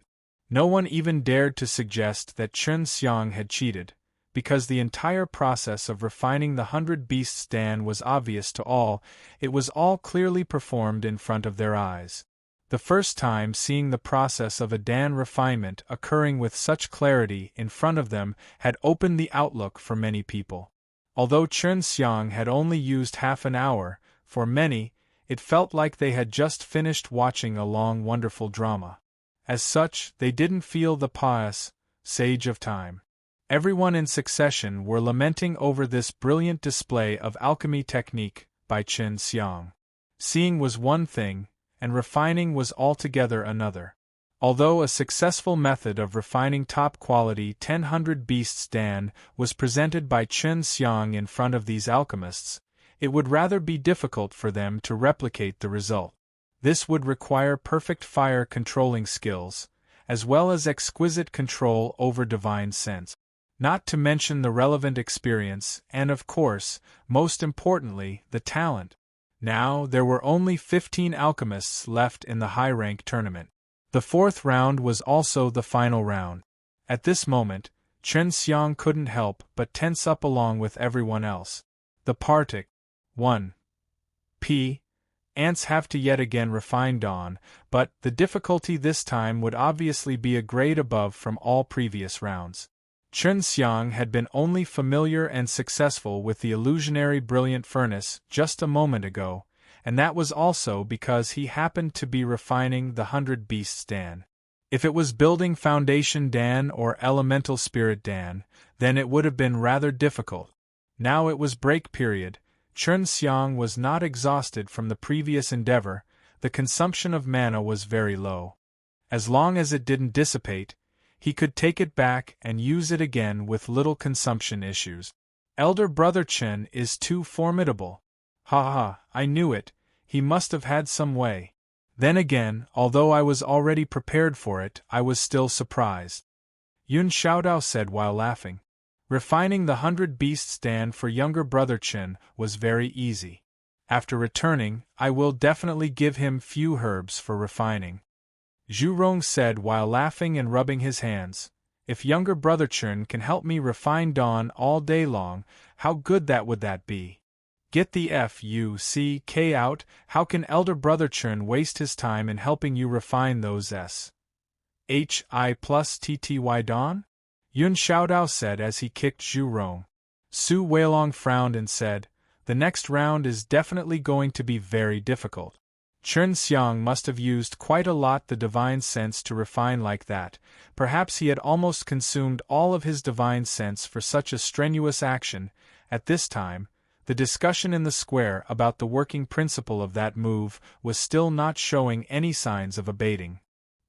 No one even dared to suggest that Chen Xiang had cheated, because the entire process of refining the 100 beasts dan was obvious to all. It was all clearly performed in front of their eyes. The first time seeing the process of a dan refinement occurring with such clarity in front of them had opened the outlook for many people. Although Chen Xiang had only used half an hour, for many, it felt like they had just finished watching a long wonderful drama. As such, they didn't feel the passage of time. Everyone in succession were lamenting over this brilliant display of alchemy technique by Chen Xiang. Seeing was one thing, and refining was altogether another. Although a successful method of refining top-quality 100 beasts dan was presented by Chen Xiang in front of these alchemists, it would rather be difficult for them to replicate the result. This would require perfect fire-controlling skills, as well as exquisite control over divine sense. Not to mention the relevant experience and, of course, most importantly, the talent. Now there were only 15 alchemists left in the high-rank tournament. The 4th round was also the final round. At this moment, Chen Xiang couldn't help but tense up along with everyone else. The Partic. 1. Ants have to yet again refine dawn, but the difficulty this time would obviously be a grade above from all previous rounds. Chen Xiang had been only familiar and successful with the illusionary brilliant furnace just a moment ago, and that was also because he happened to be refining the 100 Beasts Dan. If it was building Foundation Dan or Elemental Spirit Dan, then it would have been rather difficult. Now it was break period. Chun Xiang was not exhausted from the previous endeavor, the consumption of mana was very low. As long as it didn't dissipate, he could take it back and use it again with little consumption issues. Elder Brother Chen is too formidable. Ha ha, I knew it, he must have had some way. Then again, although I was already prepared for it, I was still surprised. Yun Xiaodao said while laughing. Refining the 100 Beasts Dan for younger Brother Chen was very easy. After returning, I will definitely give him few herbs for refining. Zhu Rong said while laughing and rubbing his hands. If younger Brother Chen can help me refine Dawn all day long, how good that would be? Get the FUCK out, how can Elder Brother Chen waste his time in helping you refine those SHI plus TTY Dawn? Yun Xiaodao said as he kicked Zhu Rong. Su Weilong frowned and said, the next round is definitely going to be very difficult. Chun Xiang must have used quite a lot the divine sense to refine like that, perhaps he had almost consumed all of his divine sense for such a strenuous action. At this time, the discussion in the square about the working principle of that move was still not showing any signs of abating.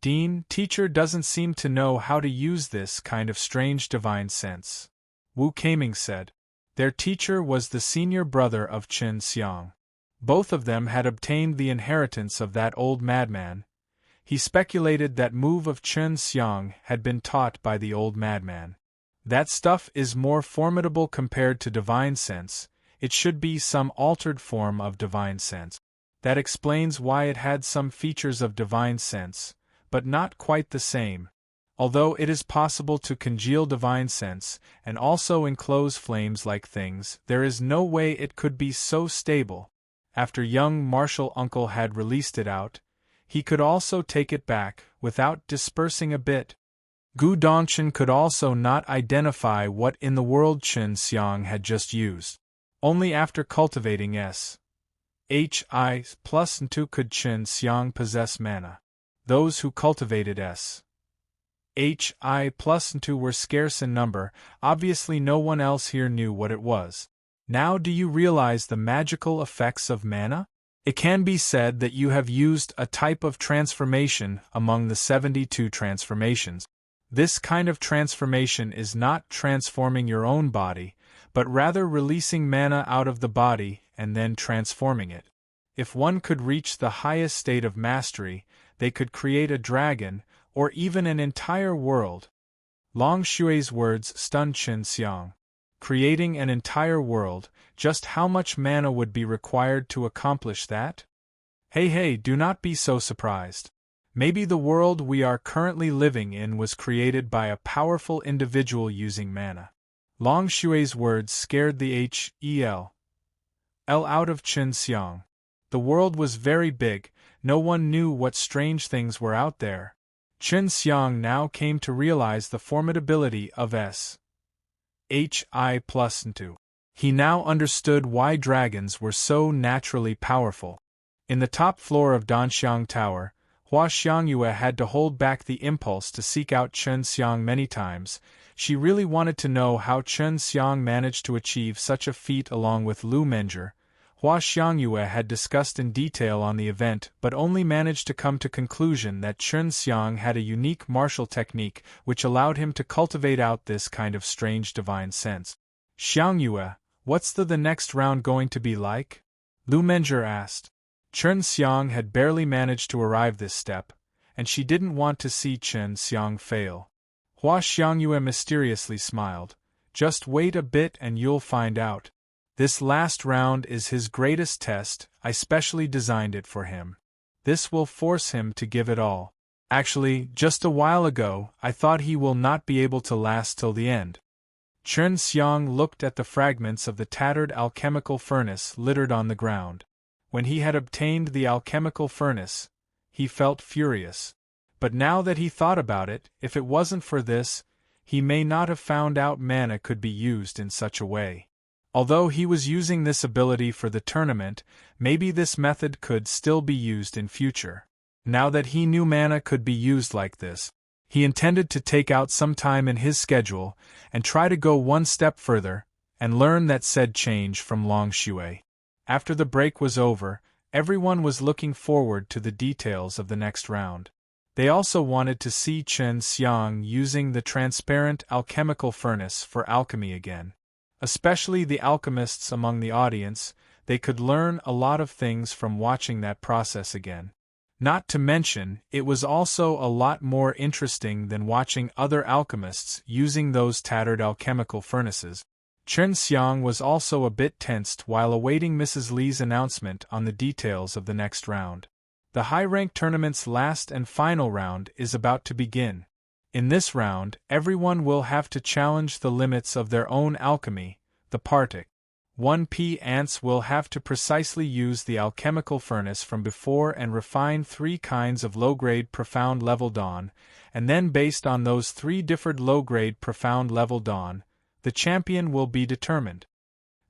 Dean, teacher doesn't seem to know how to use this kind of strange divine sense, Wu Keiming said. Their teacher was the senior brother of Chun Xiang. Both of them had obtained the inheritance of that old madman. He speculated that move of Chun Xiang had been taught by the old madman. That stuff is more formidable compared to divine sense, it should be some altered form of divine sense. That explains why it had some features of divine sense, but not quite the same. Although it is possible to congeal divine sense and also enclose flames-like things, there is no way it could be so stable. After young Martial Uncle had released it out, he could also take it back, without dispersing a bit. Gu Dongchen could also not identify what in the world Chun Xiang had just used. Only after cultivating SHI plus N2 could Chun Xiang possess mana. Those who cultivated SHI plus N2 were scarce in number, obviously no one else here knew what it was. Now do you realize the magical effects of mana? It can be said that you have used a type of transformation among the 72 transformations. This kind of transformation is not transforming your own body, but rather releasing mana out of the body and then transforming it. If one could reach the highest state of mastery, they could create a dragon, or even an entire world. Long Xue's words stunned Chun Xiang. Creating an entire world, just how much mana would be required to accomplish that? Hey, do not be so surprised. Maybe the world we are currently living in was created by a powerful individual using mana. Long Xue's words scared the HEL out of Chun Xiang. The world was very big, no one knew what strange things were out there. Chun Xiang now came to realize the formidability of SHI plus N2. He now understood why dragons were so naturally powerful. In the top floor of Danxiang Tower, Hua Xiangyue had to hold back the impulse to seek out Chun Xiang many times. She really wanted to know how Chun Xiang managed to achieve such a feat along with Lu Menjie. Hua Xiangyue had discussed in detail on the event but only managed to come to conclusion that Chun Xiang had a unique martial technique which allowed him to cultivate out this kind of strange divine sense. Xiangyue, what's the next round going to be like? Lu Menjie asked. Chun Xiang had barely managed to arrive this step, and she didn't want to see Chun Xiang fail. Hua Xiangyue mysteriously smiled. Just wait a bit and you'll find out. This last round is his greatest test, I specially designed it for him. This will force him to give it all. Actually, just a while ago, I thought he will not be able to last till the end. Chun Xiang looked at the fragments of the tattered alchemical furnace littered on the ground. When he had obtained the alchemical furnace, he felt furious. But now that he thought about it, if it wasn't for this, he may not have found out mana could be used in such a way. Although he was using this ability for the tournament, maybe this method could still be used in future. Now that he knew mana could be used like this, he intended to take out some time in his schedule and try to go one step further and learn that said change from Long Shui. After the break was over, everyone was looking forward to the details of the next round. They also wanted to see Chen Xiang using the transparent alchemical furnace for alchemy again. Especially the alchemists among the audience, they could learn a lot of things from watching that process again. Not to mention, it was also a lot more interesting than watching other alchemists using those tattered alchemical furnaces. Chen Xiang was also a bit tensed while awaiting Mrs. Li's announcement on the details of the next round. The high-rank tournament's last and final round is about to begin. In this round, everyone will have to challenge the limits of their own alchemy, the Partic. 1P ants will have to precisely use the alchemical furnace from before and refine 3 kinds of low-grade profound level dawn, and then based on those 3 different low-grade profound level dawn, the champion will be determined.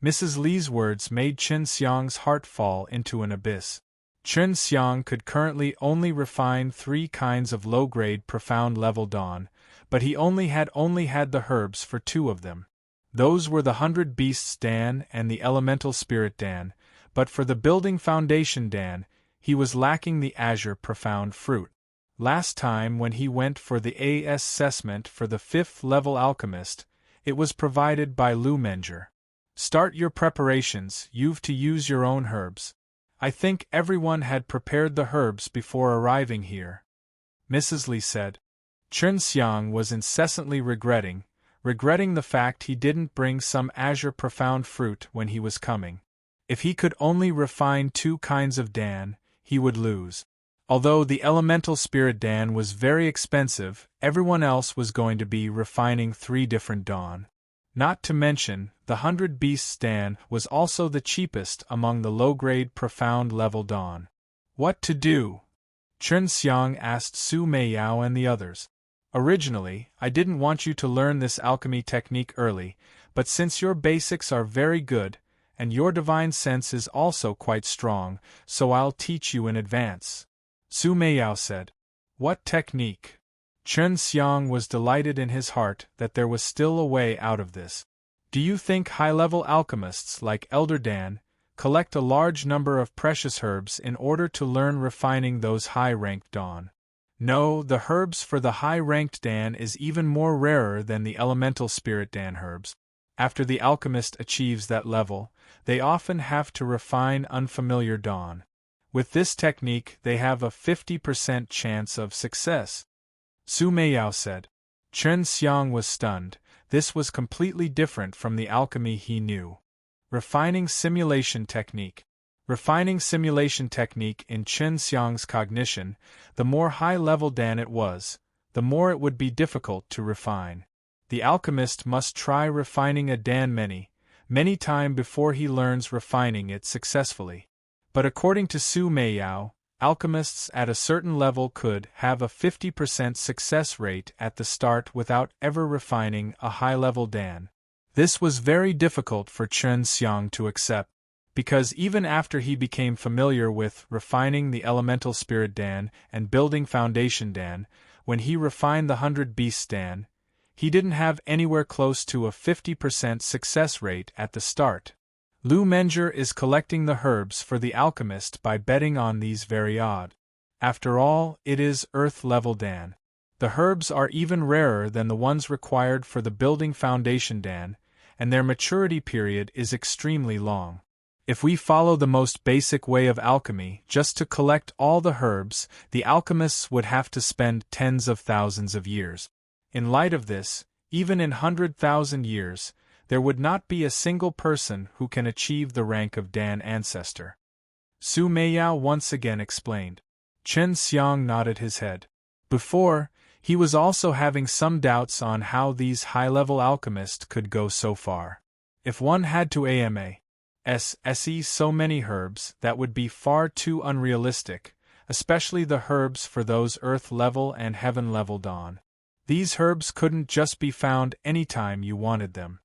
Mrs. Li's words made Chen Xiang's heart fall into an abyss. Chen Xiang could currently only refine 3 kinds of low-grade profound level dawn, but he only had the herbs for 2 of them. Those were the 100 Beasts Dan and the Elemental Spirit Dan, but for the Building Foundation Dan, he was lacking the Azure Profound Fruit. Last time when he went for the assessment for the 5th level Alchemist, it was provided by Lu Menger. Start your preparations, you've to use your own herbs. I think everyone had prepared the herbs before arriving here, Mrs. Li said. Chen Xiang was incessantly regretting the fact he didn't bring some Azure Profound Fruit when he was coming. If he could only refine 2 kinds of Dan, he would lose. Although the Elemental Spirit Dan was very expensive, everyone else was going to be refining 3 different dawn. Not to mention, the 100 Beasts Dan was also the cheapest among the low-grade profound level dawn. What to do? Chen Xiang asked Su Meiyao and the others. Originally, I didn't want you to learn this alchemy technique early, but since your basics are very good, and your divine sense is also quite strong, so I'll teach you in advance. Su Meiyao said. What technique? Chen Xiang was delighted in his heart that there was still a way out of this. Do you think high-level alchemists like Elder Dan collect a large number of precious herbs in order to learn refining those high-ranked dawn? No, the herbs for the high-ranked Dan is even more rarer than the Elemental Spirit Dan herbs. After the alchemist achieves that level, they often have to refine unfamiliar dawn. With this technique, they have a 50% chance of success. Su Meiyao said. Chen Xiang was stunned. This was completely different from the alchemy he knew. Refining simulation technique. Refining simulation technique in Chen Xiang's cognition, the more high-level Dan it was, the more it would be difficult to refine. The alchemist must try refining a Dan many times before he learns refining it successfully. But according to Su Meiyao, alchemists at a certain level could have a 50% success rate at the start without ever refining a high-level Dan. This was very difficult for Chen Xiang to accept, because even after he became familiar with refining the Elemental Spirit Dan and Building Foundation Dan, when he refined the 100 Beasts Dan, he didn't have anywhere close to a 50% success rate at the start. Lu Menger is collecting the herbs for the alchemist by betting on these very odd. After all, it is Earth-level Dan. The herbs are even rarer than the ones required for the Building Foundation Dan, and their maturity period is extremely long. If we follow the most basic way of alchemy, just to collect all the herbs, the alchemists would have to spend tens of thousands of years. In light of this, even in 100,000 years, there would not be a single person who can achieve the rank of Dan Ancestor. Su Meiyao once again explained. Chen Xiang nodded his head. Before, he was also having some doubts on how these high-level alchemists could go so far. If one had to se so many herbs, that would be far too unrealistic, especially the herbs for those Earth-level and Heaven-level dawn. These herbs couldn't just be found anytime you wanted them.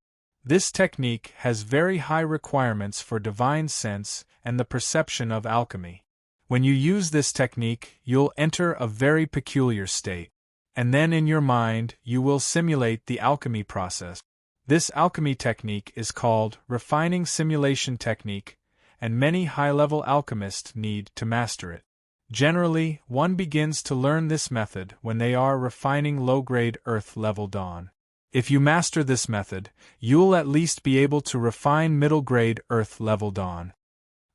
This technique has very high requirements for divine sense and the perception of alchemy. When you use this technique, you'll enter a very peculiar state. And then in your mind, you will simulate the alchemy process. This alchemy technique is called refining simulation technique, and many high-level alchemists need to master it. Generally, one begins to learn this method when they are refining low-grade earth-level dawn. If you master this method, you'll at least be able to refine middle-grade earth-level dawn.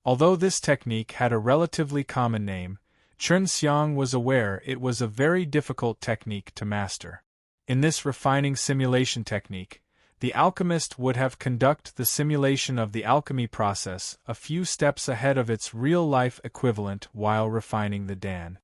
Although this technique had a relatively common name, Chen Xiang was aware it was a very difficult technique to master. In this refining simulation technique, the alchemist would have conducted the simulation of the alchemy process a few steps ahead of its real-life equivalent while refining the Dan.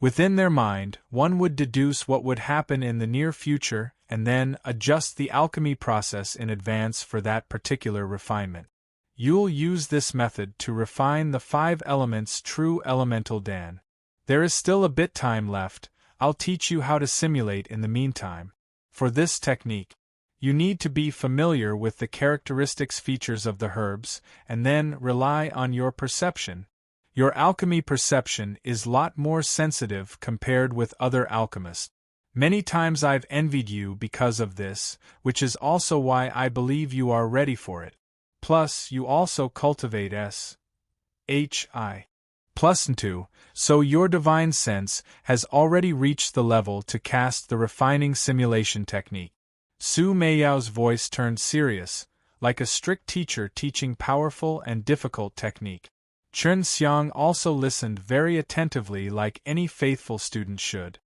Within their mind, one would deduce what would happen in the near future and then adjust the alchemy process in advance for that particular refinement. You'll use this method to refine the 5 elements true elemental Dan. There is still a bit time left. I'll teach you how to simulate in the meantime. For this technique, you need to be familiar with the characteristics features of the herbs and then rely on your perception. Your alchemy perception is lot more sensitive compared with other alchemists. Many times I've envied you because of this, which is also why I believe you are ready for it. Plus, you also cultivate S.H.I. plus 2, so your divine sense has already reached the level to cast the refining simulation technique. Su Meiyao's voice turned serious, like a strict teacher teaching powerful and difficult technique. Chen Xiang also listened very attentively like any faithful student should.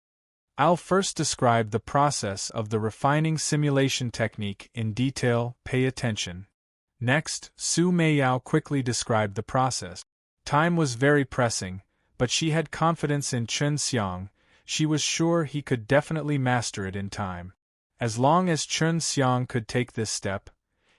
I'll first describe the process of the refining simulation technique in detail. Pay attention. Next, Su Meiyao quickly described the process. Time was very pressing, but she had confidence in Chen Xiang. She was sure he could definitely master it in time. As long as Chen Xiang could take this step,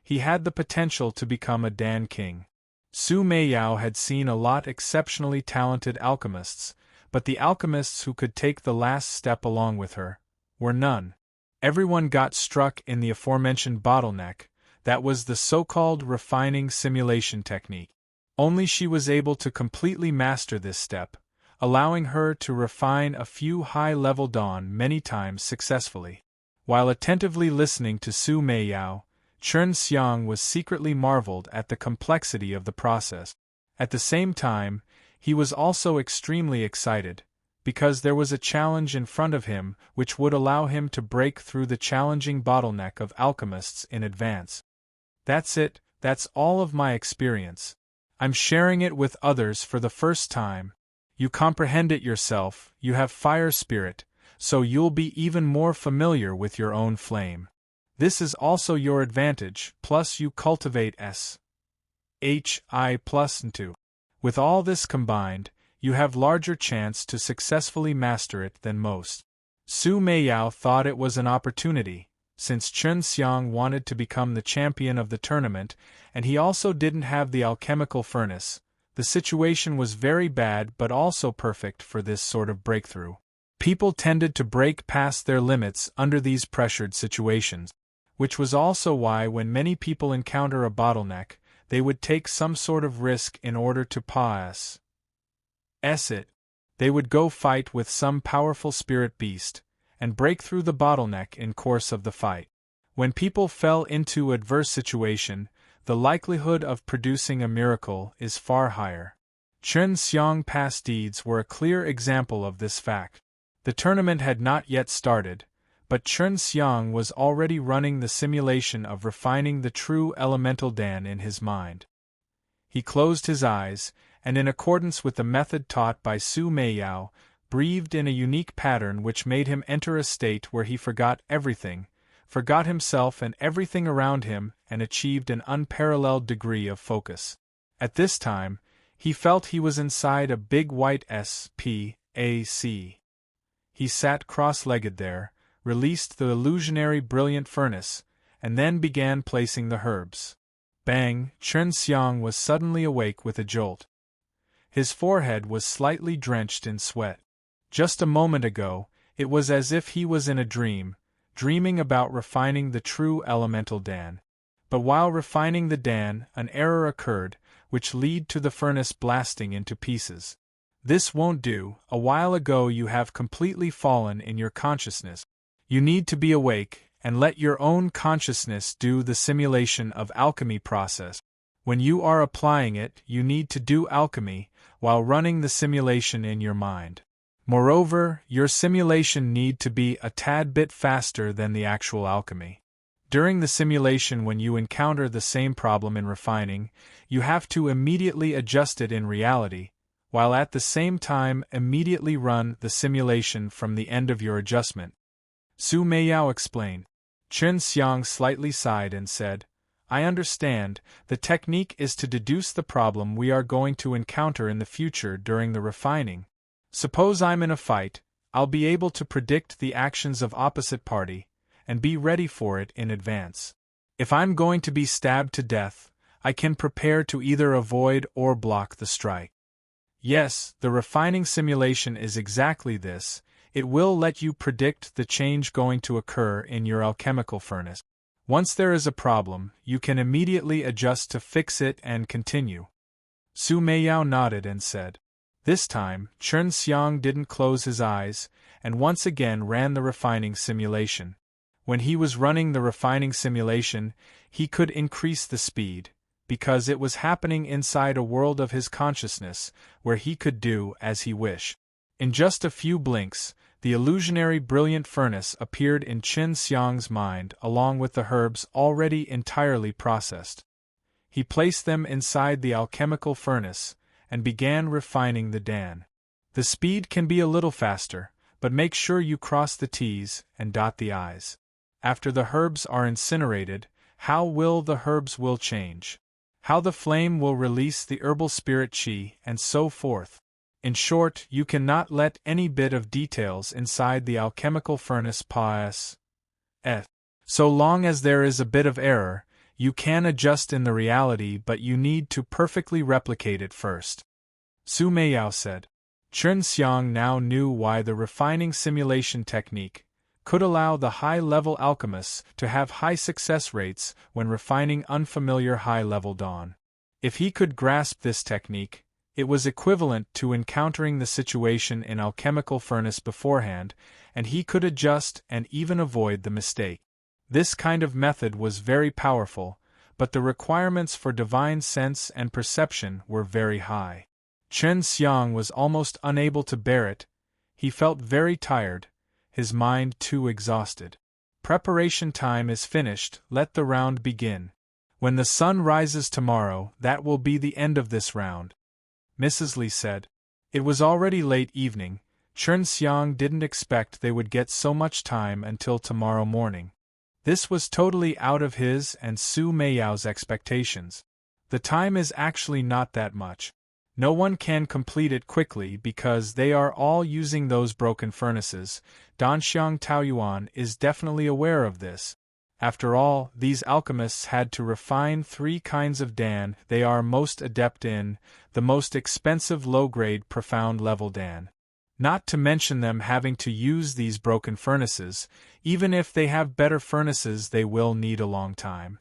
he had the potential to become a Dan King. Su Meiyao had seen a lot exceptionally talented alchemists, but the alchemists who could take the last step along with her were none. Everyone got struck in the aforementioned bottleneck, that was the so-called refining simulation technique. Only she was able to completely master this step, allowing her to refine a few high-level dawn many times successfully. While attentively listening to Su Meiyao, Chen Xiang was secretly marveled at the complexity of the process. At the same time, he was also extremely excited, because there was a challenge in front of him which would allow him to break through the challenging bottleneck of alchemists in advance. That's it, that's all of my experience. I'm sharing it with others for the first time. You comprehend it yourself, you have fire spirit, so you'll be even more familiar with your own flame. This is also your advantage, plus you cultivate S.H.I. plus 2. With all this combined, you have larger chance to successfully master it than most. Su Meiyao thought it was an opportunity, since Chen Xiang wanted to become the champion of the tournament, and he also didn't have the alchemical furnace. The situation was very bad but also perfect for this sort of breakthrough. People tended to break past their limits under these pressured situations, which was also why when many people encounter a bottleneck, they would take some sort of risk in order to pass it. They would go fight with some powerful spirit beast, and break through the bottleneck in course of the fight. When people fell into adverse situation, the likelihood of producing a miracle is far higher. Chen Xiang's past deeds were a clear example of this fact. The tournament had not yet started, but Chen Xiang was already running the simulation of refining the true elemental Dan in his mind. He closed his eyes, and in accordance with the method taught by Su Meiyao, breathed in a unique pattern which made him enter a state where he forgot everything, forgot himself and everything around him, and achieved an unparalleled degree of focus. At this time, he felt he was inside a big white SPAC. He sat cross-legged there, released the illusionary brilliant furnace, and then began placing the herbs. Bang! Chen Xiang was suddenly awake with a jolt. His forehead was slightly drenched in sweat. Just a moment ago, it was as if he was in a dream, dreaming about refining the true elemental Dan. But while refining the Dan, an error occurred, which led to the furnace blasting into pieces. This won't do. A while ago you have completely fallen in your consciousness. You need to be awake, and let your own consciousness do the simulation of alchemy process. When you are applying it, you need to do alchemy, while running the simulation in your mind. Moreover, your simulation need to be a tad bit faster than the actual alchemy. During the simulation, when you encounter the same problem in refining, you have to immediately adjust it in reality, while at the same time immediately run the simulation from the end of your adjustment. Su Meiyao explained. Chen Xiang slightly sighed and said, I understand. The technique is to deduce the problem we are going to encounter in the future during the refining. Suppose I'm in a fight, I'll be able to predict the actions of opposite party, and be ready for it in advance. If I'm going to be stabbed to death, I can prepare to either avoid or block the strike. Yes, the refining simulation is exactly this. It will let you predict the change going to occur in your alchemical furnace. Once there is a problem, you can immediately adjust to fix it and continue. Su Meiyao nodded and said. This time, Chen Xiang didn't close his eyes, and once again ran the refining simulation. When he was running the refining simulation, he could increase the speed, because it was happening inside a world of his consciousness, where he could do as he wished. In just a few blinks, the illusionary brilliant furnace appeared in Chen Xiang's mind along with the herbs already entirely processed. He placed them inside the alchemical furnace, and began refining the Dan. The speed can be a little faster, but make sure you cross the T's and dot the I's. After the herbs are incinerated, how will the herbs will change? How the flame will release the herbal spirit qi, and so forth. In short, you cannot let any bit of details inside the alchemical furnace pass. So long as there is a bit of error, you can adjust in the reality, but you need to perfectly replicate it first. Su Meiyao said. Chen Xiang now knew why the refining simulation technique could allow the high-level alchemists to have high success rates when refining unfamiliar high-level dawn. If he could grasp this technique, it was equivalent to encountering the situation in alchemical furnace beforehand, and he could adjust and even avoid the mistake. This kind of method was very powerful, but the requirements for divine sense and perception were very high. Chen Xiang was almost unable to bear it. He felt very tired, his mind too exhausted. Preparation time is finished, let the round begin. When the sun rises tomorrow, that will be the end of this round, Mrs. Li said. It was already late evening. Chen Xiang didn't expect they would get so much time until tomorrow morning. This was totally out of his and Su Meiyao's expectations. The time is actually not that much. No one can complete it quickly because they are all using those broken furnaces. Danxiang Taoyuan is definitely aware of this. After all, these alchemists had to refine 3 kinds of Dan they are most adept in, the most expensive low-grade profound level Dan. Not to mention them having to use these broken furnaces. Even if they have better furnaces, they will need a long time.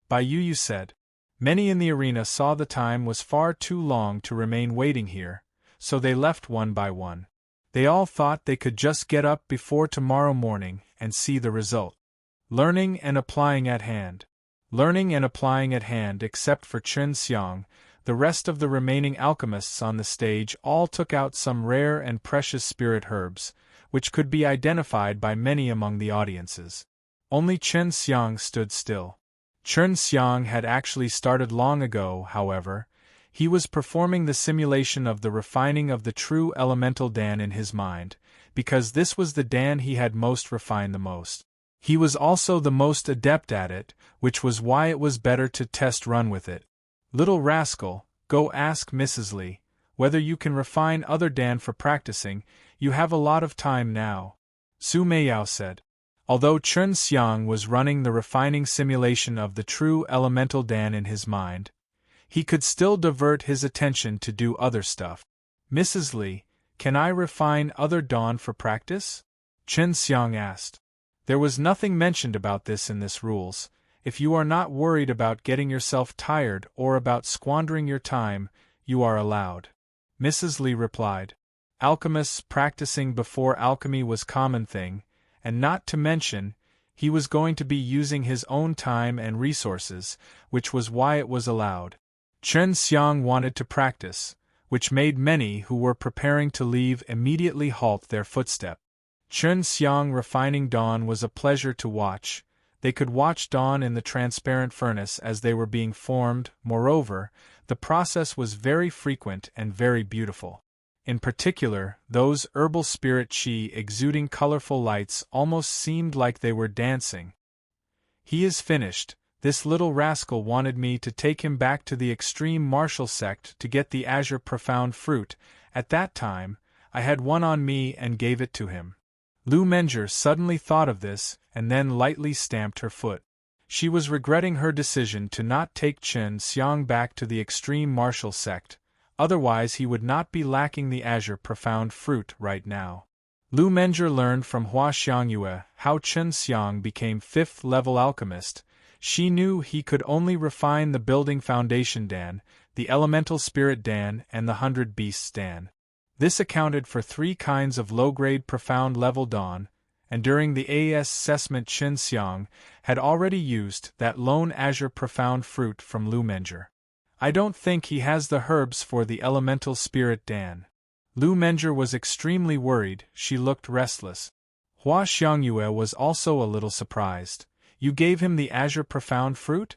Bai Yu said. Many in the arena saw the time was far too long to remain waiting here, so they left one by one. They all thought they could just get up before tomorrow morning and see the result. Learning and applying at hand. Learning and applying at hand except for Chen Xiang. The rest of the remaining alchemists on the stage all took out some rare and precious spirit herbs, which could be identified by many among the audiences. Only Chen Xiang stood still. Chen Xiang had actually started long ago, however. He was performing the simulation of the refining of the true elemental Dan in his mind, because this was the Dan he had most refined the most. He was also the most adept at it, which was why it was better to test run with it. Little rascal, go ask Mrs. Li whether you can refine other Dan for practicing. You have a lot of time now, Su Meiyao said. Although Chen Xiang was running the refining simulation of the true elemental Dan in his mind, he could still divert his attention to do other stuff. Mrs. Li, can I refine other dawn for practice? Chen Xiang asked. There was nothing mentioned about this in this rules, If you are not worried about getting yourself tired or about squandering your time, you are allowed. Mrs. Li replied. Alchemists practicing before alchemy was common thing, and not to mention, he was going to be using his own time and resources, which was why it was allowed. Chen Xiang wanted to practice, which made many who were preparing to leave immediately halt their footstep. Chen Xiang refining dawn was a pleasure to watch. They could watch dawn in the transparent furnace as they were being formed. Moreover, the process was very frequent and very beautiful. In particular, those herbal spirit qi exuding colorful lights almost seemed like they were dancing. He is finished. This little rascal wanted me to take him back to the extreme martial sect to get the azure profound fruit. At that time, I had one on me and gave it to him. Lu Menger suddenly thought of this and then lightly stamped her foot. She was regretting her decision to not take Chen Xiang back to the extreme martial sect, otherwise he would not be lacking the azure profound fruit right now. Lu Menger learned from Hua Xiangyue how Chen Xiang became 5th level alchemist. She knew he could only refine the building foundation Dan, the elemental spirit Dan and the 100 beasts Dan. This accounted for 3 kinds of low-grade profound level dawn, and during the AES assessment Chen Xiang had already used that lone azure profound fruit from Lu Menger. I don't think he has the herbs for the elemental spirit Dan. Lu Menger was extremely worried, she looked restless. Hua Xiangyue was also a little surprised. You gave him the azure profound fruit?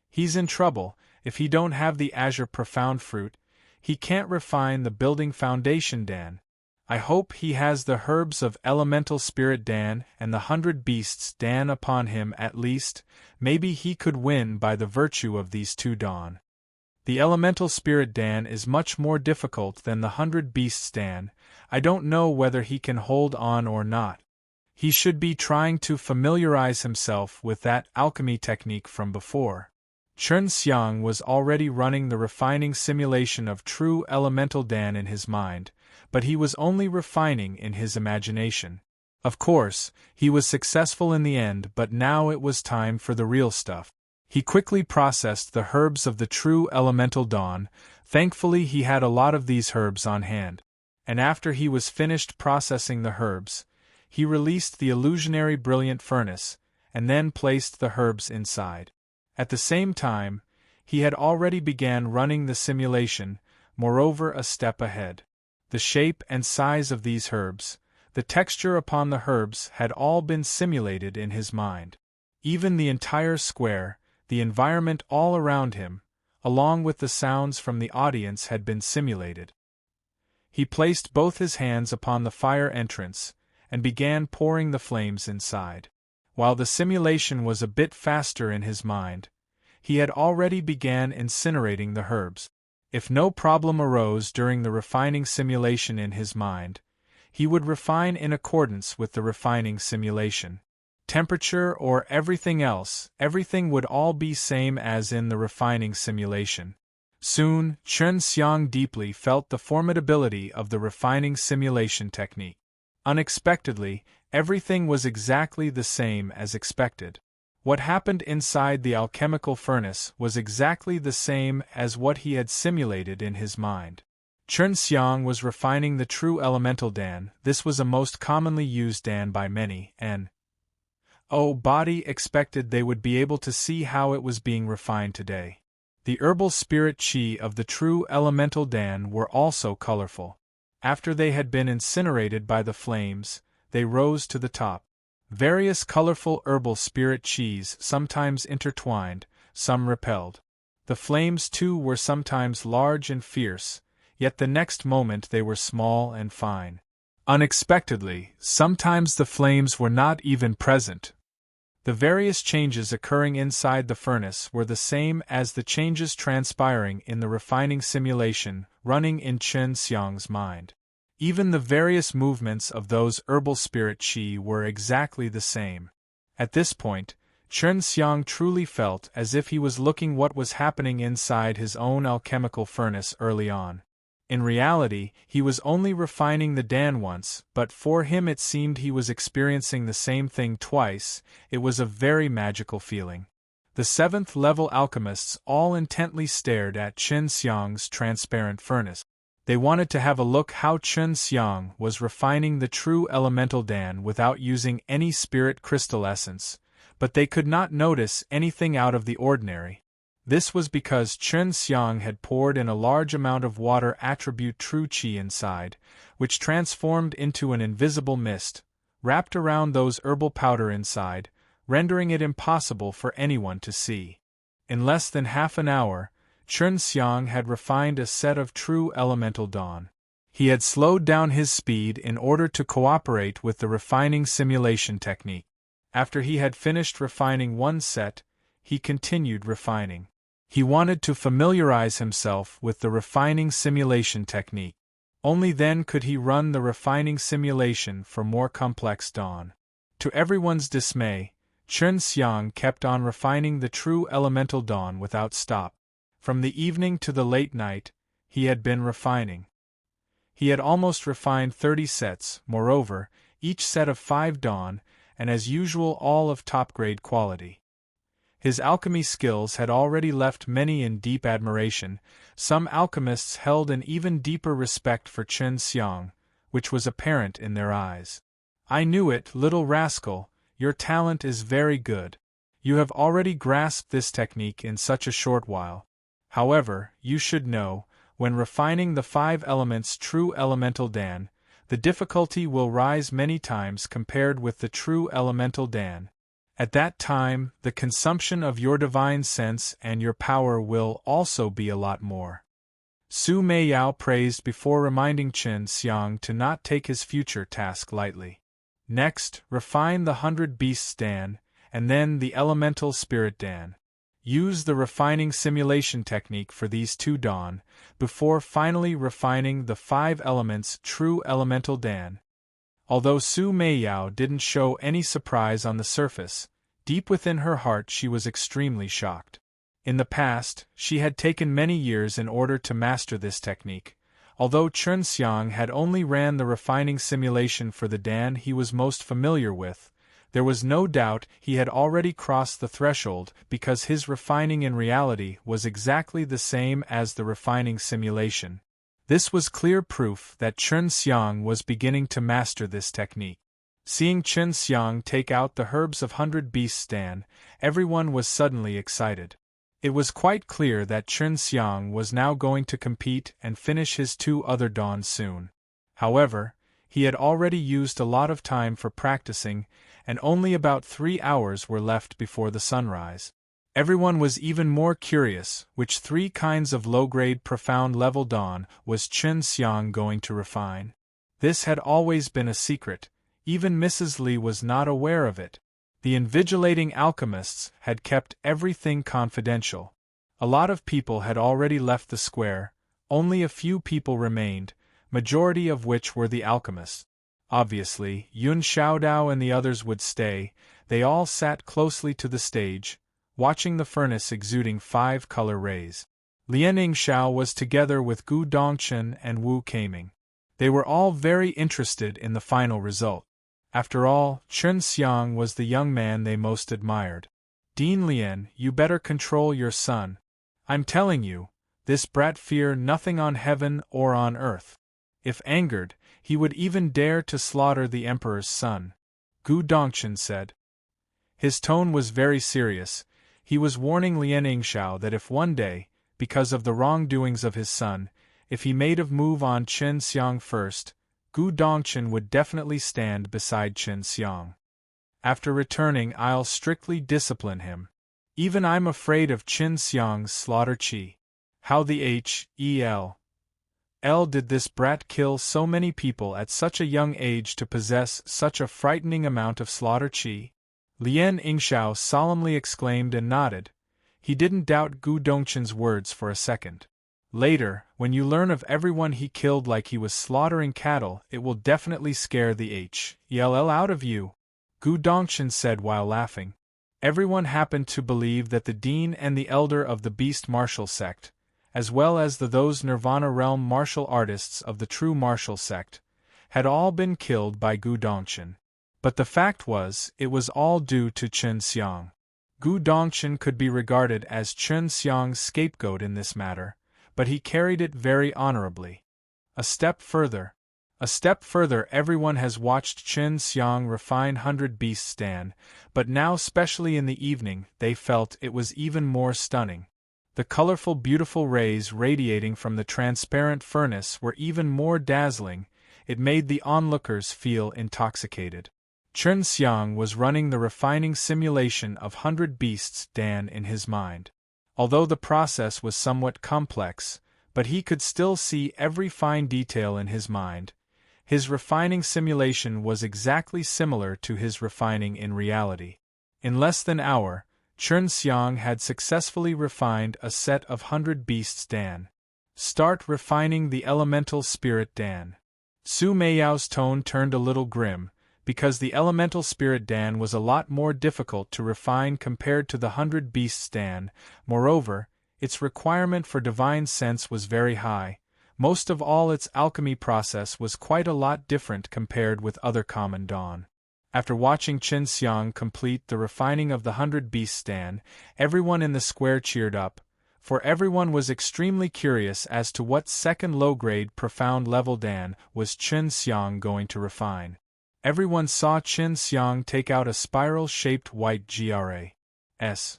He's in trouble. If he don't have the azure profound fruit, he can't refine the building foundation Dan. I hope he has the herbs of elemental spirit Dan and the 100 beasts Dan upon him at least. Maybe he could win by the virtue of these 2 dawn. The elemental spirit Dan is much more difficult than the 100 beasts Dan. I don't know whether he can hold on or not. He should be trying to familiarize himself with that alchemy technique from before. Chen Xiang was already running the refining simulation of true elemental Dan in his mind, but he was only refining in his imagination. Of course, he was successful in the end, but now it was time for the real stuff. He quickly processed the herbs of the true elemental dawn. Thankfully he had a lot of these herbs on hand. And after he was finished processing the herbs, he released the illusionary brilliant furnace, and then placed the herbs inside. At the same time, he had already began running the simulation, moreover a step ahead. The shape and size of these herbs, the texture upon the herbs had all been simulated in his mind. Even the entire square, the environment all around him, along with the sounds from the audience had been simulated. He placed both his hands upon the fire entrance, and began pouring the flames inside. While the simulation was a bit faster in his mind, he had already began incinerating the herbs. If no problem arose during the refining simulation in his mind, he would refine in accordance with the refining simulation. Temperature or everything else, everything would all be same as in the refining simulation. Soon, Chen Xiang deeply felt the formidability of the refining simulation technique. Unexpectedly, everything was exactly the same as expected. What happened inside the alchemical furnace was exactly the same as what he had simulated in his mind. Chen Xiang was refining the true elemental Dan. This was a most commonly used Dan by many, and body expected they would be able to see how it was being refined today. The herbal spirit qi of the true elemental Dan were also colorful. After they had been incinerated by the flames, they rose to the top. Various colorful herbal spirit qis sometimes intertwined, some repelled. The flames too were sometimes large and fierce, yet the next moment they were small and fine. Unexpectedly, sometimes the flames were not even present. The various changes occurring inside the furnace were the same as the changes transpiring in the refining simulation running in Chen Xiang's mind. Even the various movements of those herbal spirit qi were exactly the same. At this point, Chen Xiang truly felt as if he was looking what was happening inside his own alchemical furnace early on. In reality, he was only refining the Dan once, but for him it seemed he was experiencing the same thing twice. It was a very magical feeling. The 7th-level alchemists all intently stared at Chen Xiang's transparent furnace. They wanted to have a look how Chen Xiang was refining the true elemental Dan without using any spirit crystal essence, but they could not notice anything out of the ordinary. This was because Chen Xiang had poured in a large amount of water attribute true qi inside, which transformed into an invisible mist, wrapped around those herbal powder inside, rendering it impossible for anyone to see. In less than half an hour, Chen Xiang had refined a set of true elemental dawn. He had slowed down his speed in order to cooperate with the refining simulation technique. After he had finished refining one set, he continued refining. He wanted to familiarize himself with the refining simulation technique. Only then could he run the refining simulation for more complex dawn. To everyone's dismay, Chen Xiang kept on refining the true elemental dawn without stop. From the evening to the late night, he had been refining. He had almost refined 30 sets, moreover, each set of 5 dawn, and as usual all of top-grade quality. His alchemy skills had already left many in deep admiration. Some alchemists held an even deeper respect for Chen Xiang, which was apparent in their eyes. "I knew it, little rascal, your talent is very good. You have already grasped this technique in such a short while. However, you should know, when refining the 5 elements true elemental Dan, the difficulty will rise many times compared with the true elemental Dan. At that time, the consumption of your divine sense and your power will also be a lot more." Su Meiyao praised before reminding Chen Xiang to not take his future task lightly. Next, refine the 100 Beasts Dan, and then the Elemental Spirit Dan. Use the refining simulation technique for these 2 dawn, before finally refining the 5 elements true elemental Dan. Although Su Meiyao didn't show any surprise on the surface, deep within her heart she was extremely shocked. In the past, she had taken many years in order to master this technique. Although Chen Xiang had only ran the refining simulation for the Dan he was most familiar with, there was no doubt he had already crossed the threshold because his refining in reality was exactly the same as the refining simulation. This was clear proof that Chen Xiang was beginning to master this technique. Seeing Chen Xiang take out the herbs of 100 Beasts Dan, everyone was suddenly excited. It was quite clear that Chen Xiang was now going to compete and finish his 2 other dawns soon. However, he had already used a lot of time for practicing, and only about 3 hours were left before the sunrise. Everyone was even more curious, which 3 kinds of low-grade profound level dawn was Chen Xiang going to refine. This had always been a secret. Even Mrs. Li was not aware of it. The invigilating alchemists had kept everything confidential. A lot of people had already left the square, only a few people remained, majority of which were the alchemists. Obviously, Yun Xiaodao and the others would stay. They all sat closely to the stage, watching the furnace exuding 5 color rays. Lian Yingxiao was together with Gu Dongchen and Wu Keiming. They were all very interested in the final result. After all, Chen Xiang was the young man they most admired. "Dean Lian, you better control your son. I'm telling you, this brat fear nothing on heaven or on earth. If angered, he would even dare to slaughter the emperor's son," Gu Dongchen said. His tone was very serious. He was warning Lian Yingxiao that if one day, because of the wrongdoings of his son, if he made a move on Chen Xiang first, Gu Dongchen would definitely stand beside Chen Xiang. "After returning, I'll strictly discipline him. Even I'm afraid of Chen Xiang's slaughter qi. How the hell did this brat kill so many people at such a young age to possess such a frightening amount of slaughter qi?" Lian Yingxiao solemnly exclaimed and nodded. He didn't doubt Gu Dongchen's words for a second. "Later, when you learn of everyone he killed like he was slaughtering cattle, it will definitely scare the hell out of you," Gu Dongchen said while laughing. Everyone happened to believe that the dean and the elder of the beast martial sect, as well as those Nirvana realm martial artists of the true martial sect, had all been killed by Gu Dongchen. But the fact was, it was all due to Chen Xiang. Gu Dongchen could be regarded as Chen Xiang's scapegoat in this matter, but he carried it very honorably. A step further, everyone has watched Chen Xiang refine 100 Beasts Dan, but now, especially in the evening, they felt it was even more stunning. The colorful, beautiful rays radiating from the transparent furnace were even more dazzling. It made the onlookers feel intoxicated. Chen Xiang was running the refining simulation of 100 Beasts Dan in his mind. Although the process was somewhat complex, but he could still see every fine detail in his mind. His refining simulation was exactly similar to his refining in reality. In less than an hour, Chen Xiang had successfully refined a set of 100 Beasts Dan. Start refining the elemental spirit Dan. Su Meiyao's tone turned a little grim, because the elemental spirit Dan was a lot more difficult to refine compared to the 100 Beasts Dan. Moreover, its requirement for divine sense was very high. Most of all, its alchemy process was quite a lot different compared with other common dawn. After watching Chen Xiang complete the refining of the 100 Beasts Dan, everyone in the square cheered up, for everyone was extremely curious as to what second low-grade profound level Dan was Chen Xiang going to refine. Everyone saw Chen Xiang take out a spiral-shaped white GRAS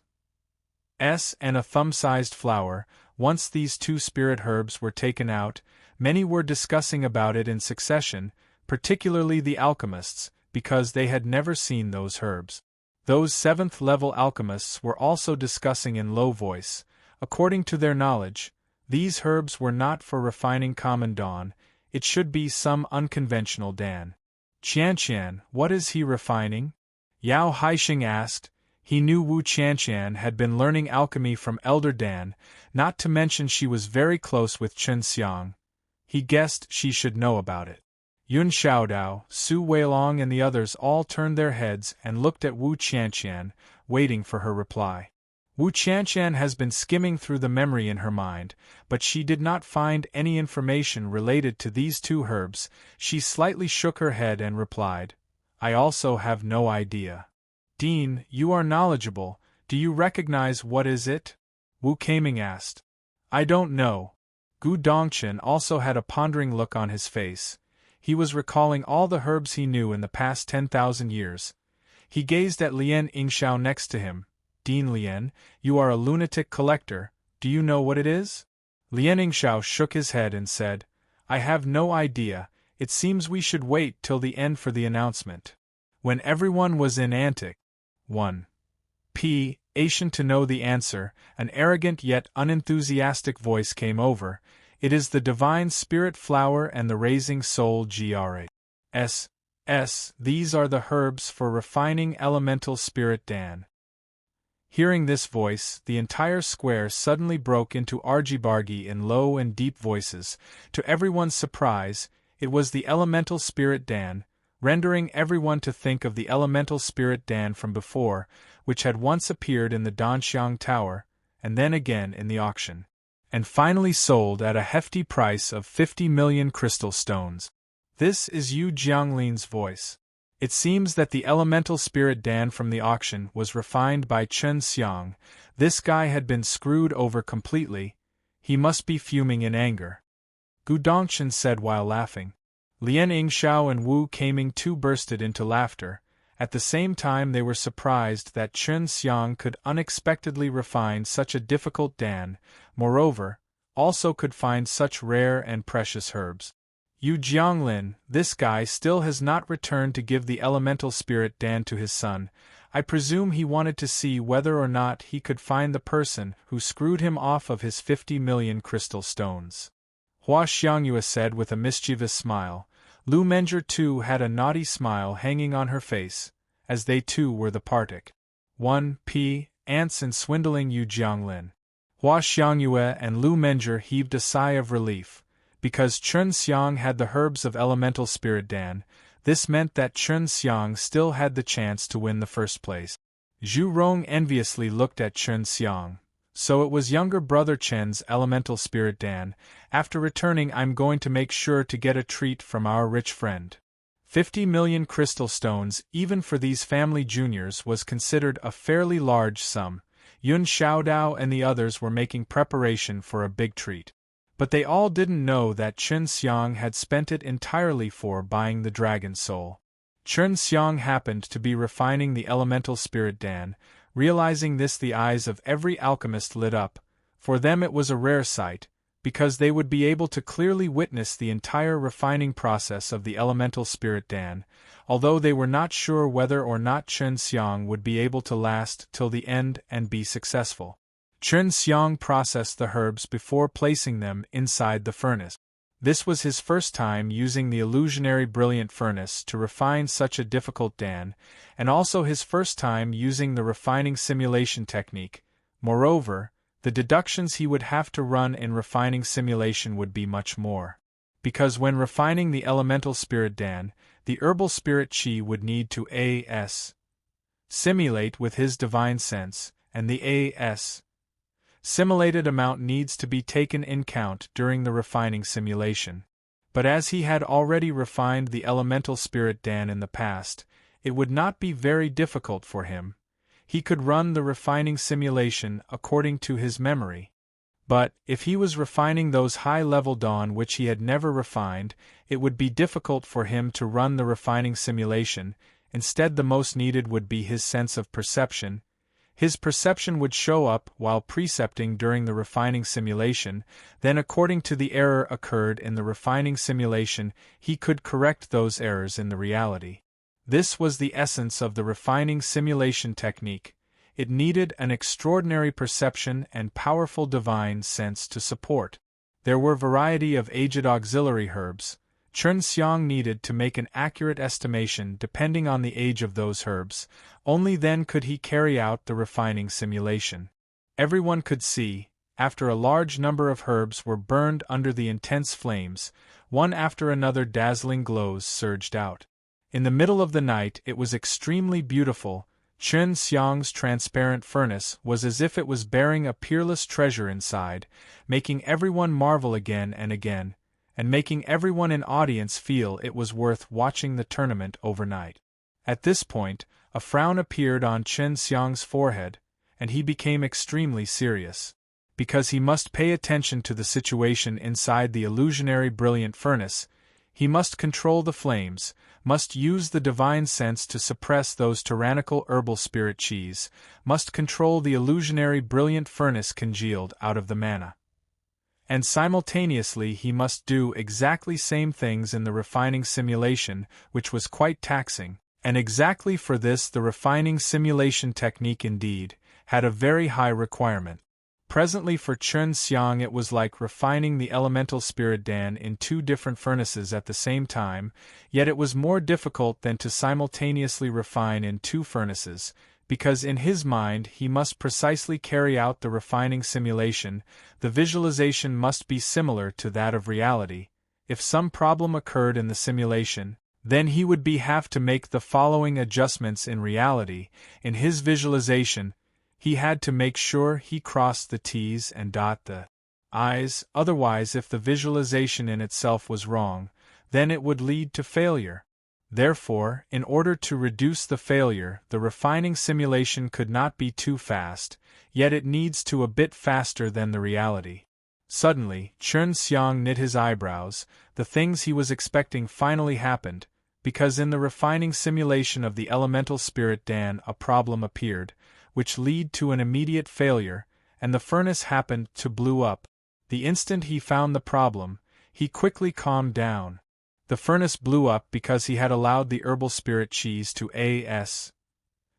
and a thumb-sized flower. Once these two spirit herbs were taken out, many were discussing about it in succession, particularly the alchemists, because they had never seen those herbs. Those 7th-level alchemists were also discussing in low voice. According to their knowledge, these herbs were not for refining common dawn, it should be some unconventional Dan. Qianqian, what is he refining? Yao Haixing asked. He knew Wu Qianqian had been learning alchemy from Elder Dan, not to mention she was very close with Chen Xiang. He guessed she should know about it. Yun Xiaodao, Su Weilong and the others all turned their heads and looked at Wu Qianqian, waiting for her reply. Wu Qianqian has been skimming through the memory in her mind, but she did not find any information related to these two herbs. She slightly shook her head and replied, I also have no idea. Dean, you are knowledgeable, do you recognize what is it? Wu Kaming asked. I don't know. Gu Dongchen also had a pondering look on his face. He was recalling all the herbs he knew in the past 10,000 years. He gazed at Lien Yingxiao next to him. Dean Lien, you are a lunatic collector, do you know what it is? Lien Yingxiao shook his head and said, I have no idea, it seems we should wait till the end for the announcement. When everyone was in antic, 1. Asian to know the answer, an arrogant yet unenthusiastic voice came over. It is the divine spirit flower and the raising soul GRAS. These are the herbs for refining elemental spirit Dan. Hearing this voice, the entire square suddenly broke into argy-bargy in low and deep voices. To everyone's surprise, it was the elemental spirit Dan, rendering everyone to think of the elemental spirit Dan from before, which had once appeared in the Danxiang Tower, and then again in the auction, and finally sold at a hefty price of 50 million crystal stones. This is Yu Jianglin's voice. It seems that the elemental spirit Dan from the auction was refined by Chen Xiang. This guy had been screwed over completely. He must be fuming in anger. Gu Dongchen said while laughing. Lien Yingxiao and Wu Kaming too bursted into laughter. At the same time they were surprised that Chen Xiang could unexpectedly refine such a difficult Dan, moreover, also could find such rare and precious herbs. Yu Jianglin, this guy still has not returned to give the elemental spirit Dan to his son. I presume he wanted to see whether or not he could find the person who screwed him off of his 50 million crystal stones. Hua Xiangyue said with a mischievous smile. Lu Menger too had a naughty smile hanging on her face, as they too were the partic. 1. Ants and swindling Yu Jianglin. Hua Xiangyue and Lu Menger heaved a sigh of relief. Because Chen Xiang had the herbs of elemental spirit Dan, this meant that Chen Xiang still had the chance to win the first place. Zhu Rong enviously looked at Chen Xiang. So it was younger brother Chen's elemental spirit Dan. After returning I'm going to make sure to get a treat from our rich friend. 50 million crystal stones even for these family juniors was considered a fairly large sum. Yun Xiaodao and the others were making preparation for a big treat. But they all didn't know that Chen Xiang had spent it entirely for buying the dragon soul. Chen Xiang happened to be refining the elemental spirit Dan. Realizing this, the eyes of every alchemist lit up. For them it was a rare sight, because they would be able to clearly witness the entire refining process of the elemental spirit Dan, although they were not sure whether or not Chen Xiang would be able to last till the end and be successful. Chen Xiang processed the herbs before placing them inside the furnace. This was his first time using the illusionary brilliant furnace to refine such a difficult Dan, and also his first time using the refining simulation technique. Moreover, the deductions he would have to run in refining simulation would be much more. Because when refining the elemental spirit Dan, the herbal spirit Qi would need to simulate with his divine sense, and the simulated amount needs to be taken in count during the refining simulation. But as he had already refined the elemental spirit Dan in the past, it would not be very difficult for him. He could run the refining simulation according to his memory. But, if he was refining those high-level Dan which he had never refined, it would be difficult for him to run the refining simulation. Instead, the most needed would be his sense of perception. His perception would show up while precepting during the refining simulation, then according to the error occurred in the refining simulation, he could correct those errors in the reality. This was the essence of the refining simulation technique. It needed an extraordinary perception and powerful divine sense to support. There were variety of aged auxiliary herbs. Chen Xiang needed to make an accurate estimation depending on the age of those herbs. Only then could he carry out the refining simulation. Everyone could see, after a large number of herbs were burned under the intense flames, one after another dazzling glows surged out. In the middle of the night it was extremely beautiful. Chen Xiang's transparent furnace was as if it was bearing a peerless treasure inside, making everyone marvel again and again, and making everyone in audience feel it was worth watching the tournament overnight. At this point, a frown appeared on Chen Xiang's forehead, and he became extremely serious. Because he must pay attention to the situation inside the illusionary brilliant furnace, he must control the flames, must use the divine sense to suppress those tyrannical herbal spirit Qis, must control the illusionary brilliant furnace congealed out of the mana. And simultaneously he must do exactly same things in the refining simulation, which was quite taxing, and exactly for this the refining simulation technique indeed had a very high requirement. Presently for Chen Xiang it was like refining the elemental spirit Dan in two different furnaces at the same time, yet it was more difficult than to simultaneously refine in two furnaces, because in his mind he must precisely carry out the refining simulation. The visualization must be similar to that of reality. If some problem occurred in the simulation, then he would have to make the following adjustments in reality. In his visualization, he had to make sure he crossed the T's and dot the I's, otherwise if the visualization in itself was wrong, then it would lead to failure. Therefore, in order to reduce the failure, the refining simulation could not be too fast, yet it needs to a bit faster than the reality. Suddenly, Chen Xiang knit his eyebrows. The things he was expecting finally happened, because in the refining simulation of the elemental spirit Dan a problem appeared, which led to an immediate failure, and the furnace happened to blow up. The instant he found the problem, he quickly calmed down. The furnace blew up because he had allowed the herbal spirit Qis to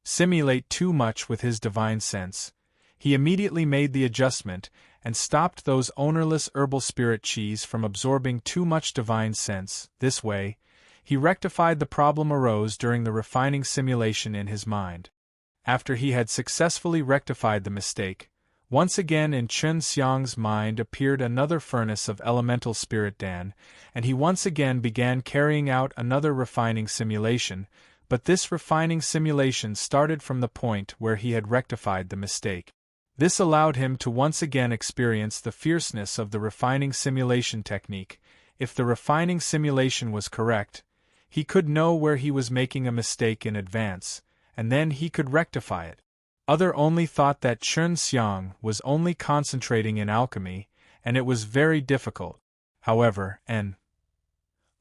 simulate too much with his divine sense. He immediately made the adjustment, and stopped those ownerless herbal spirit Qis from absorbing too much divine sense. This way, he rectified the problem arose during the refining simulation in his mind. After he had successfully rectified the mistake, once again in Chen Xiang's mind appeared another furnace of elemental spirit Dan, and he once again began carrying out another refining simulation, but this refining simulation started from the point where he had rectified the mistake. This allowed him to once again experience the fierceness of the refining simulation technique. If the refining simulation was correct, He could know where he was making a mistake in advance, and then he could rectify it. Others only thought that Chen Xiang was only concentrating in alchemy, and it was very difficult. However,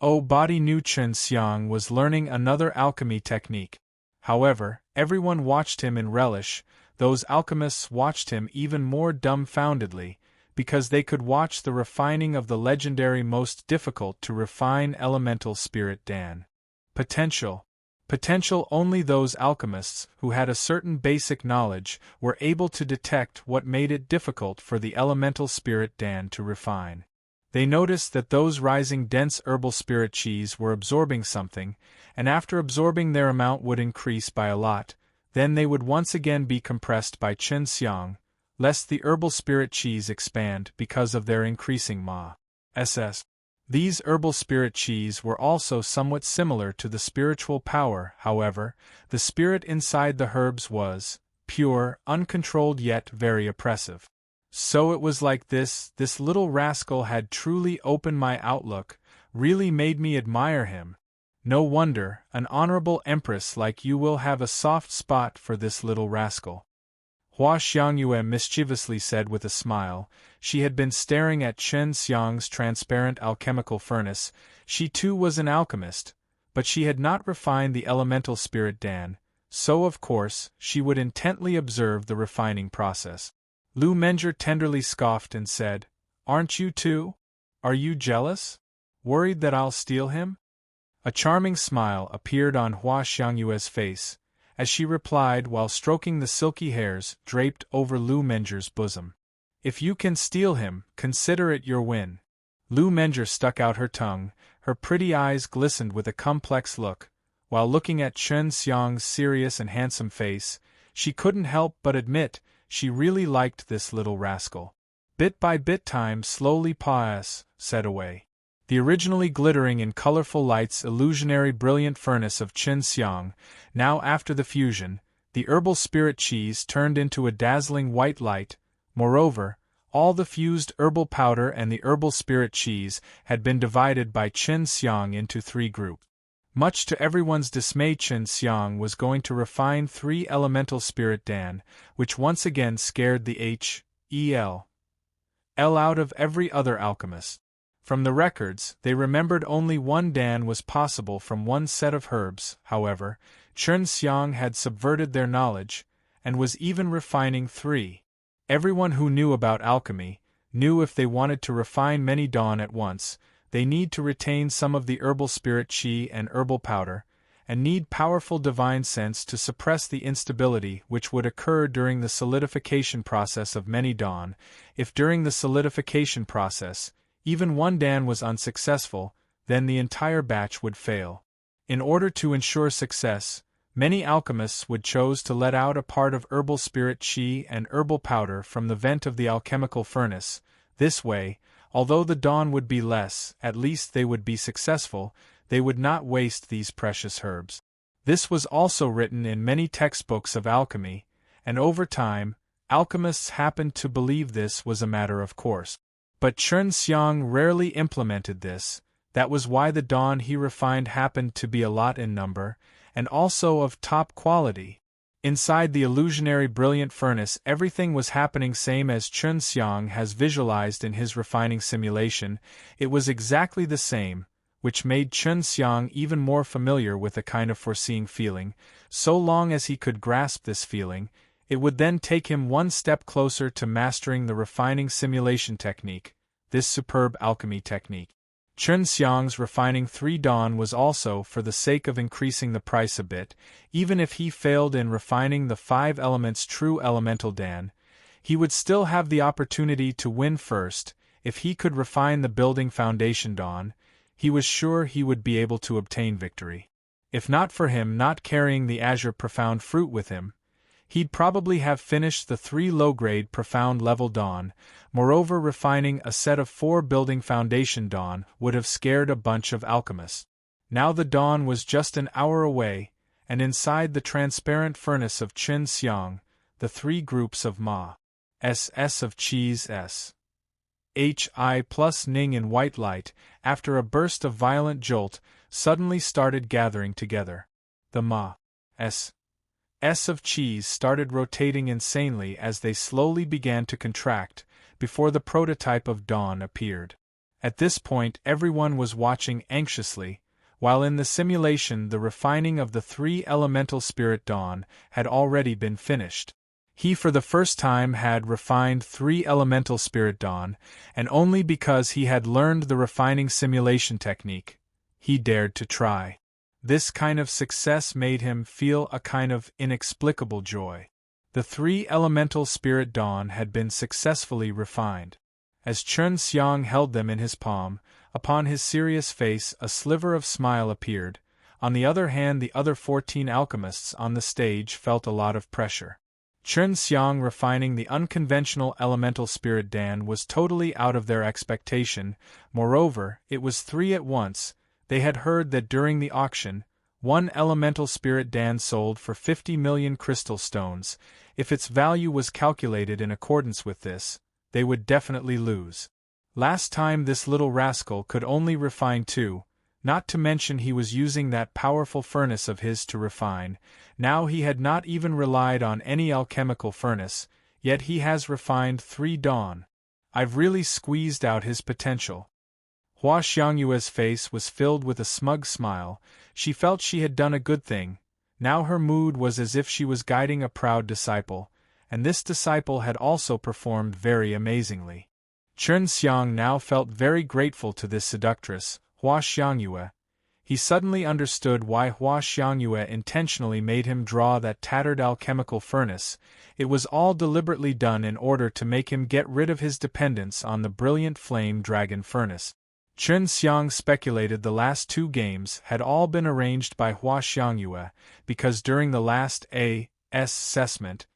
body knew Chen Xiang was learning another alchemy technique. However, everyone watched him in relish. Those alchemists watched him even more dumbfoundedly, because they could watch the refining of the legendary most difficult to refine elemental spirit Dan. Potential. Only those alchemists who had a certain basic knowledge were able to detect what made it difficult for the elemental spirit Dan to refine. They noticed that those rising dense herbal spirit qis were absorbing something, and after absorbing their amount would increase by a lot, then they would once again be compressed by Chen Xiang, lest the herbal spirit qis expand because of their increasing ma.ss. These herbal spirit qis were also somewhat similar to the spiritual power. However, the spirit inside the herbs was pure, uncontrolled yet very oppressive. So it was like this little rascal had truly opened my outlook, really made me admire him. No wonder, an honorable empress like you will have a soft spot for this little rascal. Hua Xiangyue mischievously said with a smile. She had been staring at Chen Xiang's transparent alchemical furnace. She too was an alchemist, but she had not refined the elemental spirit Dan, so of course she would intently observe the refining process. Lu Menger tenderly scoffed and said, "Aren't you too? Are you jealous? Worried that I'll steal him?" A charming smile appeared on Hua Xiangyue's face, as she replied while stroking the silky hairs draped over Lu Menger's bosom. "If you can steal him, consider it your win." Lu Menger stuck out her tongue, her pretty eyes glistened with a complex look, while looking at Chen Xiang's serious and handsome face, she couldn't help but admit she really liked this little rascal. Bit by bit time slowly said away. The originally glittering in colorful lights illusionary brilliant furnace of Chen Xiang, now after the fusion, the herbal spirit qis turned into a dazzling white light. Moreover, all the fused herbal powder and the herbal spirit qis had been divided by Chen Xiang into 3 groups. Much to everyone's dismay, Chen Xiang was going to refine 3 elemental spirit Dan, which once again scared the hell out of every other alchemist. From the records, they remembered only 1 Dan was possible from 1 set of herbs. However, Chen Xiang had subverted their knowledge, and was even refining 3. Everyone who knew about alchemy knew if they wanted to refine many Dan at once, they need to retain some of the herbal spirit qi and herbal powder, and need powerful divine sense to suppress the instability which would occur during the solidification process of many Dan. If during the solidification process, even 1 Dan was unsuccessful, then the entire batch would fail. In order to ensure success, many alchemists would choose to let out a part of herbal spirit qi and herbal powder from the vent of the alchemical furnace. This way, although the dawn would be less, at least they would be successful, they would not waste these precious herbs. This was also written in many textbooks of alchemy, and over time, alchemists happened to believe this was a matter of course. But Chen Xiang rarely implemented this. That was why the dawn he refined happened to be a lot in number, and also of top quality. Inside the illusionary brilliant furnace everything was happening same as Chen Xiang has visualized in his refining simulation. It was exactly the same, which made Chen Xiang even more familiar with a kind of foreseeing feeling. So long as he could grasp this feeling, it would then take him 1 step closer to mastering the refining simulation technique, this superb alchemy technique. Chen Xiang's refining 3 Dan was also for the sake of increasing the price a bit. Even if he failed in refining the 5 elements true elemental Dan, he would still have the opportunity to win first. If he could refine the building foundation Dan, he was sure he would be able to obtain victory. If not for him not carrying the azure profound fruit with him, he'd probably have finished the 3 low-grade profound level Dan. Moreover, refining a set of 4 building foundation Dan would have scared a bunch of alchemists. Now the dawn was just an hour away, and inside the transparent furnace of Chen Xiang, the 3 groups of S of Qis Hi plus Ning in white light, after a burst of violent jolt, suddenly started gathering together. The S of cheese started rotating insanely as they slowly began to contract, before the prototype of dawn appeared. At this point everyone was watching anxiously, while in the simulation the refining of the three elemental spirit dawn had already been finished. He for the first time had refined three elemental spirit dawn, and only because he had learned the refining simulation technique, he dared to try. This kind of success made him feel a kind of inexplicable joy. The three elemental spirit dawn had been successfully refined. As Chen Xiang held them in his palm, upon his serious face a sliver of smile appeared. On the other hand, the other 14 alchemists on the stage felt a lot of pressure. Chen Xiang refining the unconventional elemental spirit Dan was totally out of their expectation. Moreover, it was 3 at once. They had heard that during the auction, one elemental spirit Dan sold for 50 million crystal stones. If its value was calculated in accordance with this, they would definitely lose. Last time this little rascal could only refine 2, not to mention he was using that powerful furnace of his to refine. Now he had not even relied on any alchemical furnace, yet he has refined 3 dawn. I've really squeezed out his potential. Hua Xiangyue's face was filled with a smug smile. She felt she had done a good thing. Now her mood was as if she was guiding a proud disciple, and this disciple had also performed very amazingly. Chen Xiang now felt very grateful to this seductress, Hua Xiangyue. He suddenly understood why Hua Xiangyue intentionally made him draw that tattered alchemical furnace. It was all deliberately done in order to make him get rid of his dependence on the brilliant flame dragon furnace. Chen Xiang speculated the last 2 games had all been arranged by Hua Xiangyue, because during the last assessment,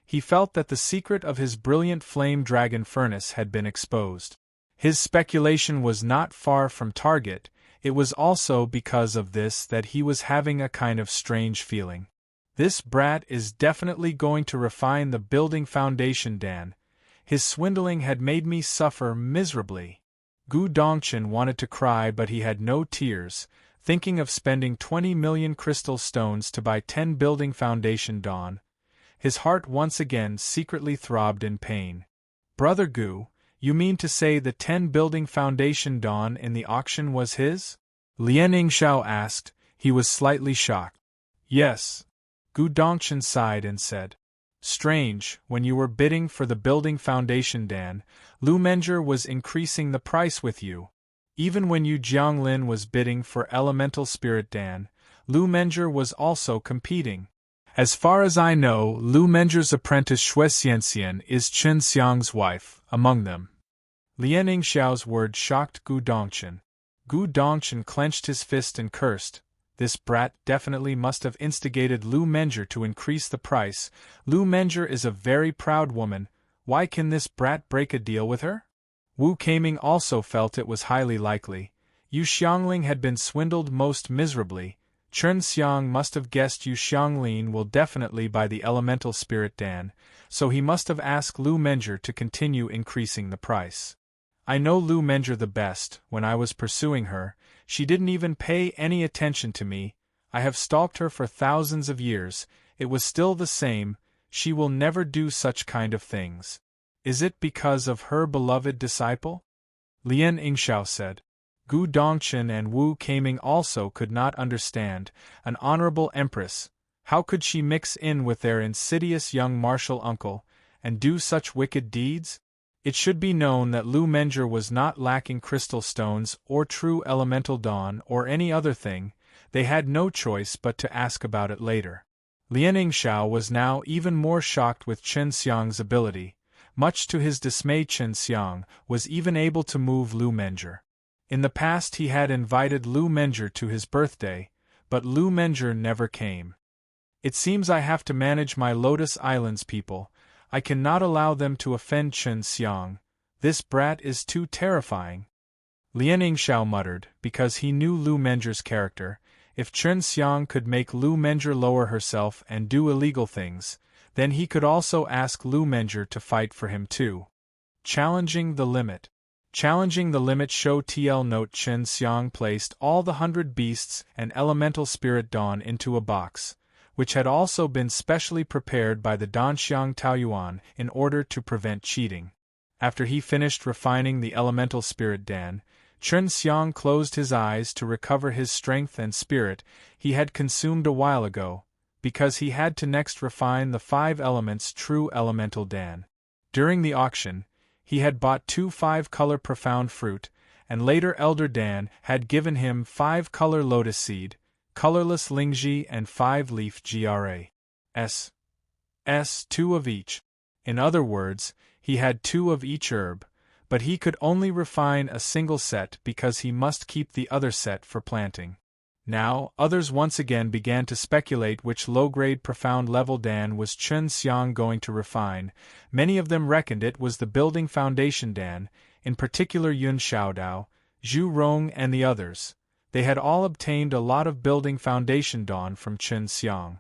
he felt that the secret of his brilliant flame dragon furnace had been exposed. His speculation was not far from target. It was also because of this that he was having a kind of strange feeling. This brat is definitely going to refine the building foundation Dan. His swindling had made me suffer miserably. Gu Dongchen wanted to cry but he had no tears, thinking of spending 20 million crystal stones to buy 10 building foundation dawn. His heart once again secretly throbbed in pain. Brother Gu, you mean to say the 10 building foundation dawn in the auction was his? Lian Yingxiao asked. He was slightly shocked. Yes. Gu Dongchen sighed and said. Strange, when you were bidding for the building foundation Dan, Lu Menger was increasing the price with you. Even when Yu Jianglin was bidding for elemental spirit Dan, Lu Menger was also competing. As far as I know, Lu Menger's apprentice Xue Xianxian is Chen Xiang's wife, among them. Lian Yingxiao's words shocked Gu Dongchen. Gu Dongchen clenched his fist and cursed. This brat definitely must have instigated Lu Menger to increase the price. Lu Menger is a very proud woman. Why can this brat break a deal with her? Wu Keiming also felt it was highly likely. Yu Xiangling had been swindled most miserably. Chen Xiang must have guessed Yu Xianglin will definitely buy the elemental spirit Dan, so he must have asked Lu Menger to continue increasing the price. I know Lu Menger the best. When I was pursuing her, she didn't even pay any attention to me. I have stalked her for thousands of years. It was still the same. She will never do such kind of things. Is it because of her beloved disciple? Lian Yingxiao said. Gu Dongchen and Wu Keiming also could not understand. An honorable empress. How could she mix in with their insidious young martial uncle, and do such wicked deeds? It should be known that Lu Menger was not lacking crystal stones or true elemental dawn or any other thing. They had no choice but to ask about it later. Lian Yingxiao was now even more shocked with Chen Xiang's ability. Much to his dismay, Chen Xiang was even able to move Lu Menger. In the past he had invited Lu Menger to his birthday, but Lu Menger never came. It seems I have to manage my Lotus Islands people. I cannot allow them to offend Chen Xiang. This brat is too terrifying. Lian Yingxiao muttered, because he knew Lu Menger's character. If Chen Xiang could make Lu Menger lower herself and do illegal things, then he could also ask Lu Menger to fight for him too. Challenging the limit. Challenging the limit show TL note Chen Xiang placed all the 100 beasts and elemental spirit dawn into a box, which had also been specially prepared by the Danxiang Taoyuan in order to prevent cheating. After he finished refining the elemental spirit Dan, Chen Xiang closed his eyes to recover his strength and spirit he had consumed a while ago, because he had to next refine the 5 elements true elemental Dan. During the auction, he had bought 2 5-color profound fruit, and later Elder Dan had given him 5-color lotus seed, colorless lingji and 5-leaf GRAS. 2 of each. In other words, he had 2 of each herb, but he could only refine a single set because he must keep the other set for planting. Now, others once again began to speculate which low-grade profound level Dan was Chen Xiang going to refine. Many of them reckoned it was the building foundation Dan, in particular Yun Xiaodao, Zhu Rong and the others. They had all obtained a lot of building foundation dawn from Chen Xiang.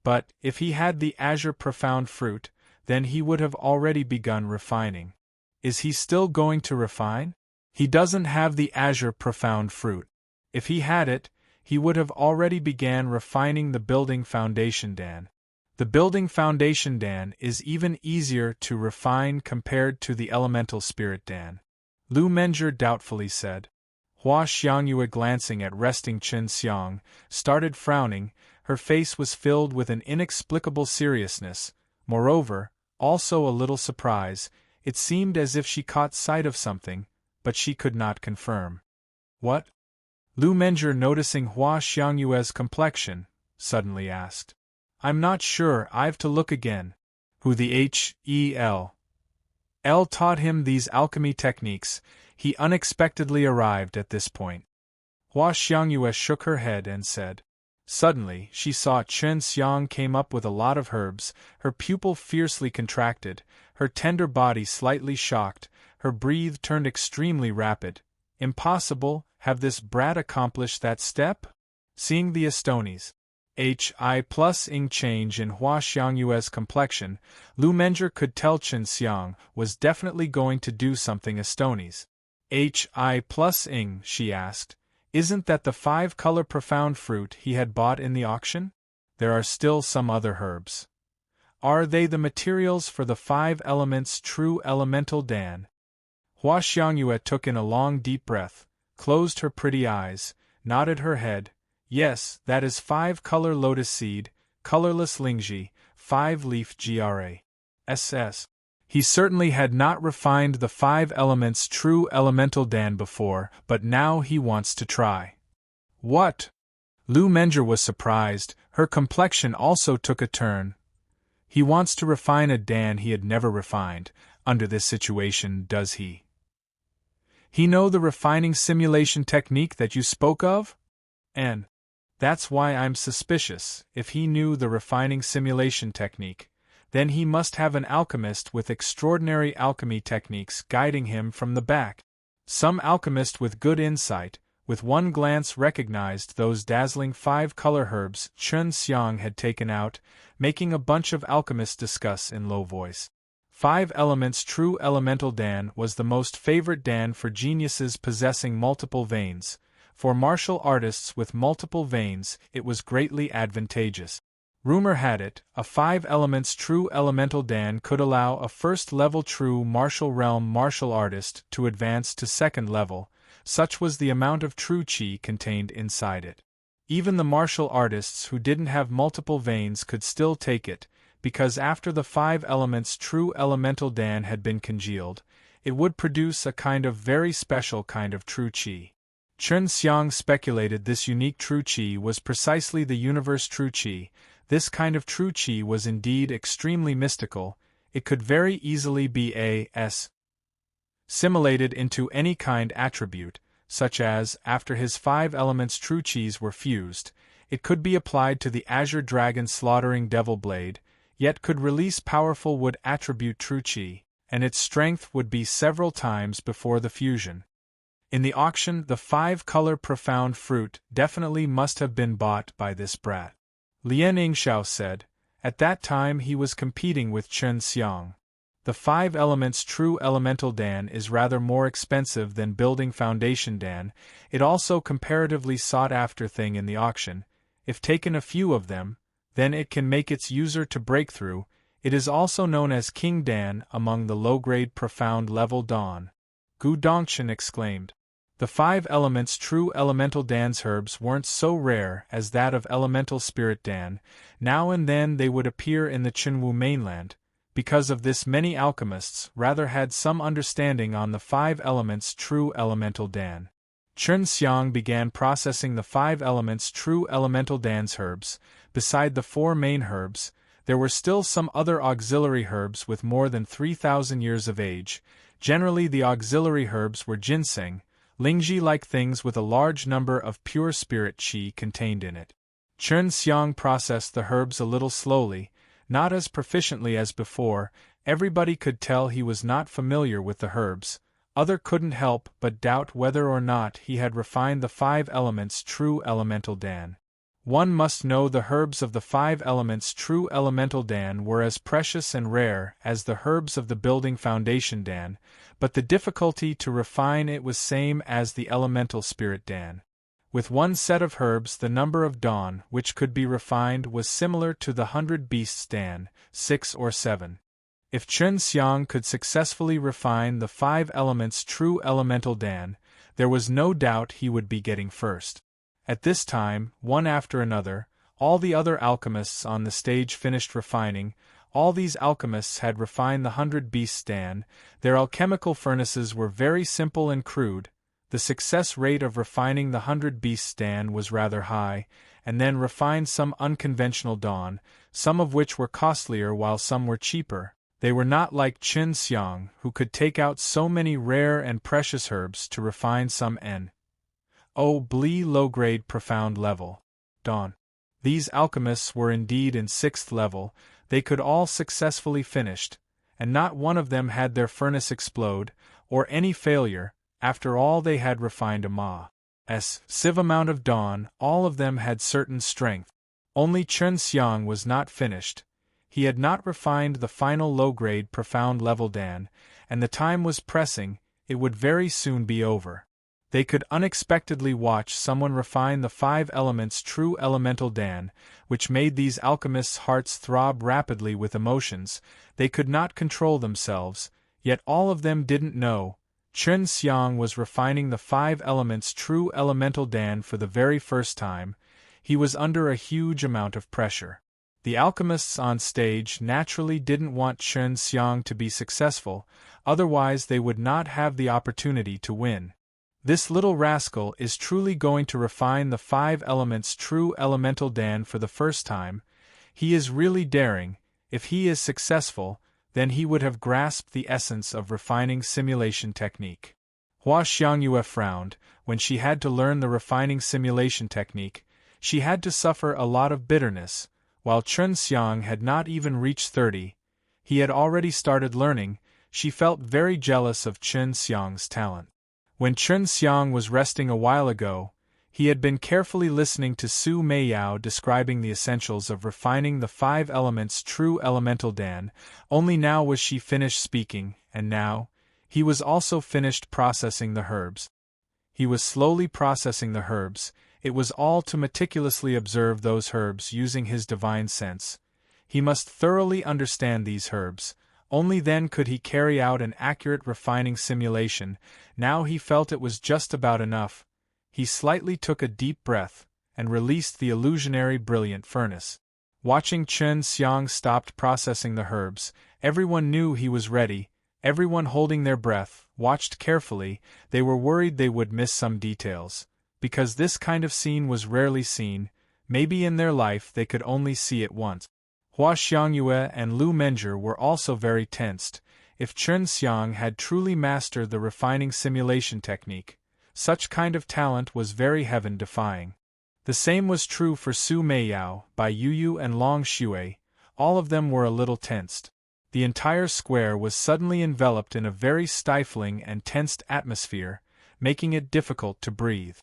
But, if he had the azure profound fruit, then he would have already begun refining. Is he still going to refine? He doesn't have the azure profound fruit. If he had it, he would have already began refining the building foundation Dan. The building foundation Dan is even easier to refine compared to the elemental spirit Dan. Lu Menjie doubtfully said. Hua Xiangyue, glancing at resting Chen Xiang, started frowning. Her face was filled with an inexplicable seriousness, moreover, also a little surprise. It seemed as if she caught sight of something, but she could not confirm. What? Lu Menjie, noticing Hua Xiangyue's complexion, suddenly asked. I'm not sure, I've to look again. Who the Hel taught him these alchemy techniques. He unexpectedly arrived at this point. Hua Xiangyue shook her head and said. Suddenly, she saw Chen Xiang came up with a lot of herbs, her pupil fiercely contracted, her tender body slightly shocked, her breath turned extremely rapid. Impossible, have this brat accomplished that step? Seeing the Astonies Hi+ing change in Hua Xiangyue's complexion, Lu Menjie could tell Chen Xiang was definitely going to do something Astonies. Hi+ing, she asked. Isn't that the 5-color profound fruit he had bought in the auction? There are still some other herbs. Are they the materials for the 5 elements true elemental Dan? Hua Xiangyue took in a long deep breath, closed her pretty eyes, nodded her head. Yes, that is 5-color lotus seed, colorless lingji, 5-leaf GRAS. He certainly had not refined the 5 elements true elemental Dan before, but now he wants to try. What? Lu Menjie was surprised, her complexion also took a turn. He wants to refine a Dan he had never refined. Under this situation, does he? He know the refining simulation technique that you spoke of? And that's why I'm suspicious. If he knew the refining simulation technique, then he must have an alchemist with extraordinary alchemy techniques guiding him from the back. Some alchemist with good insight, with one glance recognized those dazzling 5-color herbs Chen Xiang had taken out, making a bunch of alchemists discuss in low voice. 5 elements true elemental Dan was the most favorite Dan for geniuses possessing multiple veins. For martial artists with multiple veins, it was greatly advantageous. Rumor had it, a 5 elements true elemental Dan could allow a first-level true martial realm martial artist to advance to second level. Such was the amount of true qi contained inside it. Even the martial artists who didn't have multiple veins could still take it, because after the 5 elements true elemental Dan had been congealed, it would produce a kind of very special kind of true qi. Chen Xiang speculated this unique true qi was precisely the universe true qi. This kind of true qi was indeed extremely mystical. It could very easily be assimilated into any kind attribute, such as, after his 5 elements true qis were fused, it could be applied to the azure dragon slaughtering devil blade, yet could release powerful wood attribute true qi, and its strength would be several times before the fusion. In the auction, the 5-color profound fruit definitely must have been bought by this brat. Lian Yingxiao said. At that time he was competing with Chen Xiang. The 5 elements true elemental Dan is rather more expensive than building foundation Dan. It also comparatively sought after thing in the auction. If taken a few of them, then it can make its user to breakthrough. It is also known as King Dan among the low-grade profound level Dan. Gu Dongshan exclaimed. The 5 elements true elemental Dan's herbs weren't so rare as that of elemental spirit Dan. Now and then they would appear in the Chenwu mainland. Because of this, many alchemists rather had some understanding on the 5 elements true elemental Dan. Chen Xiang began processing the 5 elements true elemental Dan's herbs. Beside the 4 main herbs, there were still some other auxiliary herbs with more than 3,000 years of age. Generally the auxiliary herbs were ginseng, Lingji-like things with a large number of pure spirit qi contained in it. Chen Xiang processed the herbs a little slowly, not as proficiently as before. Everybody could tell he was not familiar with the herbs. Other couldn't help but doubt whether or not he had refined the 5 elements true elemental Dan. One must know the herbs of the 5 elements true elemental Dan were as precious and rare as the herbs of the building foundation Dan, but the difficulty to refine it was same as the elemental spirit Dan. With one set of herbs the number of dawn which could be refined was similar to the 100 beasts Dan, 6 or 7. If Chen Xiang could successfully refine the 5 elements true elemental Dan, there was no doubt he would be getting first. At this time, one after another, all the other alchemists on the stage finished refining. All these alchemists had refined the 100 beasts Dan. Their alchemical furnaces were very simple and crude. The success rate of refining the 100 beasts Dan was rather high, and then refined some unconventional dawn, some of which were costlier while some were cheaper. They were not like Chen Xiang, who could take out so many rare and precious herbs to refine some N.O. low-grade profound level dawn. These alchemists were indeed in 6th level. They could all successfully finished, and not one of them had their furnace explode, or any failure. After all, they had refined a massive amount of dawn. All of them had certain strength. Only Chen Xiang was not finished. He had not refined the final low-grade profound level Dan, and the time was pressing. It would very soon be over. They could unexpectedly watch someone refine the 5 elements true elemental Dan, which made these alchemists' hearts throb rapidly with emotions. They could not control themselves, yet all of them didn't know. Chen Xiang was refining the 5 elements true elemental Dan for the very first time. He was under a huge amount of pressure. The alchemists on stage naturally didn't want Chen Xiang to be successful, otherwise they would not have the opportunity to win. This little rascal is truly going to refine the 5 elements true elemental Dan for the first time. He is really daring. If he is successful, then he would have grasped the essence of refining simulation technique. Hua Xiangyue frowned. When she had to learn the refining simulation technique, she had to suffer a lot of bitterness. While Chen Xiang had not even reached 30, he had already started learning. She felt very jealous of Chen Xiang's talent. When Chen Xiang was resting a while ago, he had been carefully listening to Su Meiyao describing the essentials of refining the 5 elements true elemental Dan. Only now was she finished speaking, and now, he was also finished processing the herbs. He was slowly processing the herbs. It was all to meticulously observe those herbs using his divine sense. He must thoroughly understand these herbs. Only then could he carry out an accurate refining simulation. Now he felt it was just about enough. He slightly took a deep breath, and released the illusionary brilliant furnace. Watching Chen Xiang stopped processing the herbs, everyone knew he was ready. Everyone holding their breath, watched carefully. They were worried they would miss some details. Because this kind of scene was rarely seen, maybe in their life they could only see it once. Hua Xiangyue and Lu Menjie were also very tensed. If Chen Xiang had truly mastered the refining simulation technique, such kind of talent was very heaven-defying. The same was true for Su Meiyao, Bai Yuyu and Long Xue. All of them were a little tensed. The entire square was suddenly enveloped in a very stifling and tensed atmosphere, making it difficult to breathe.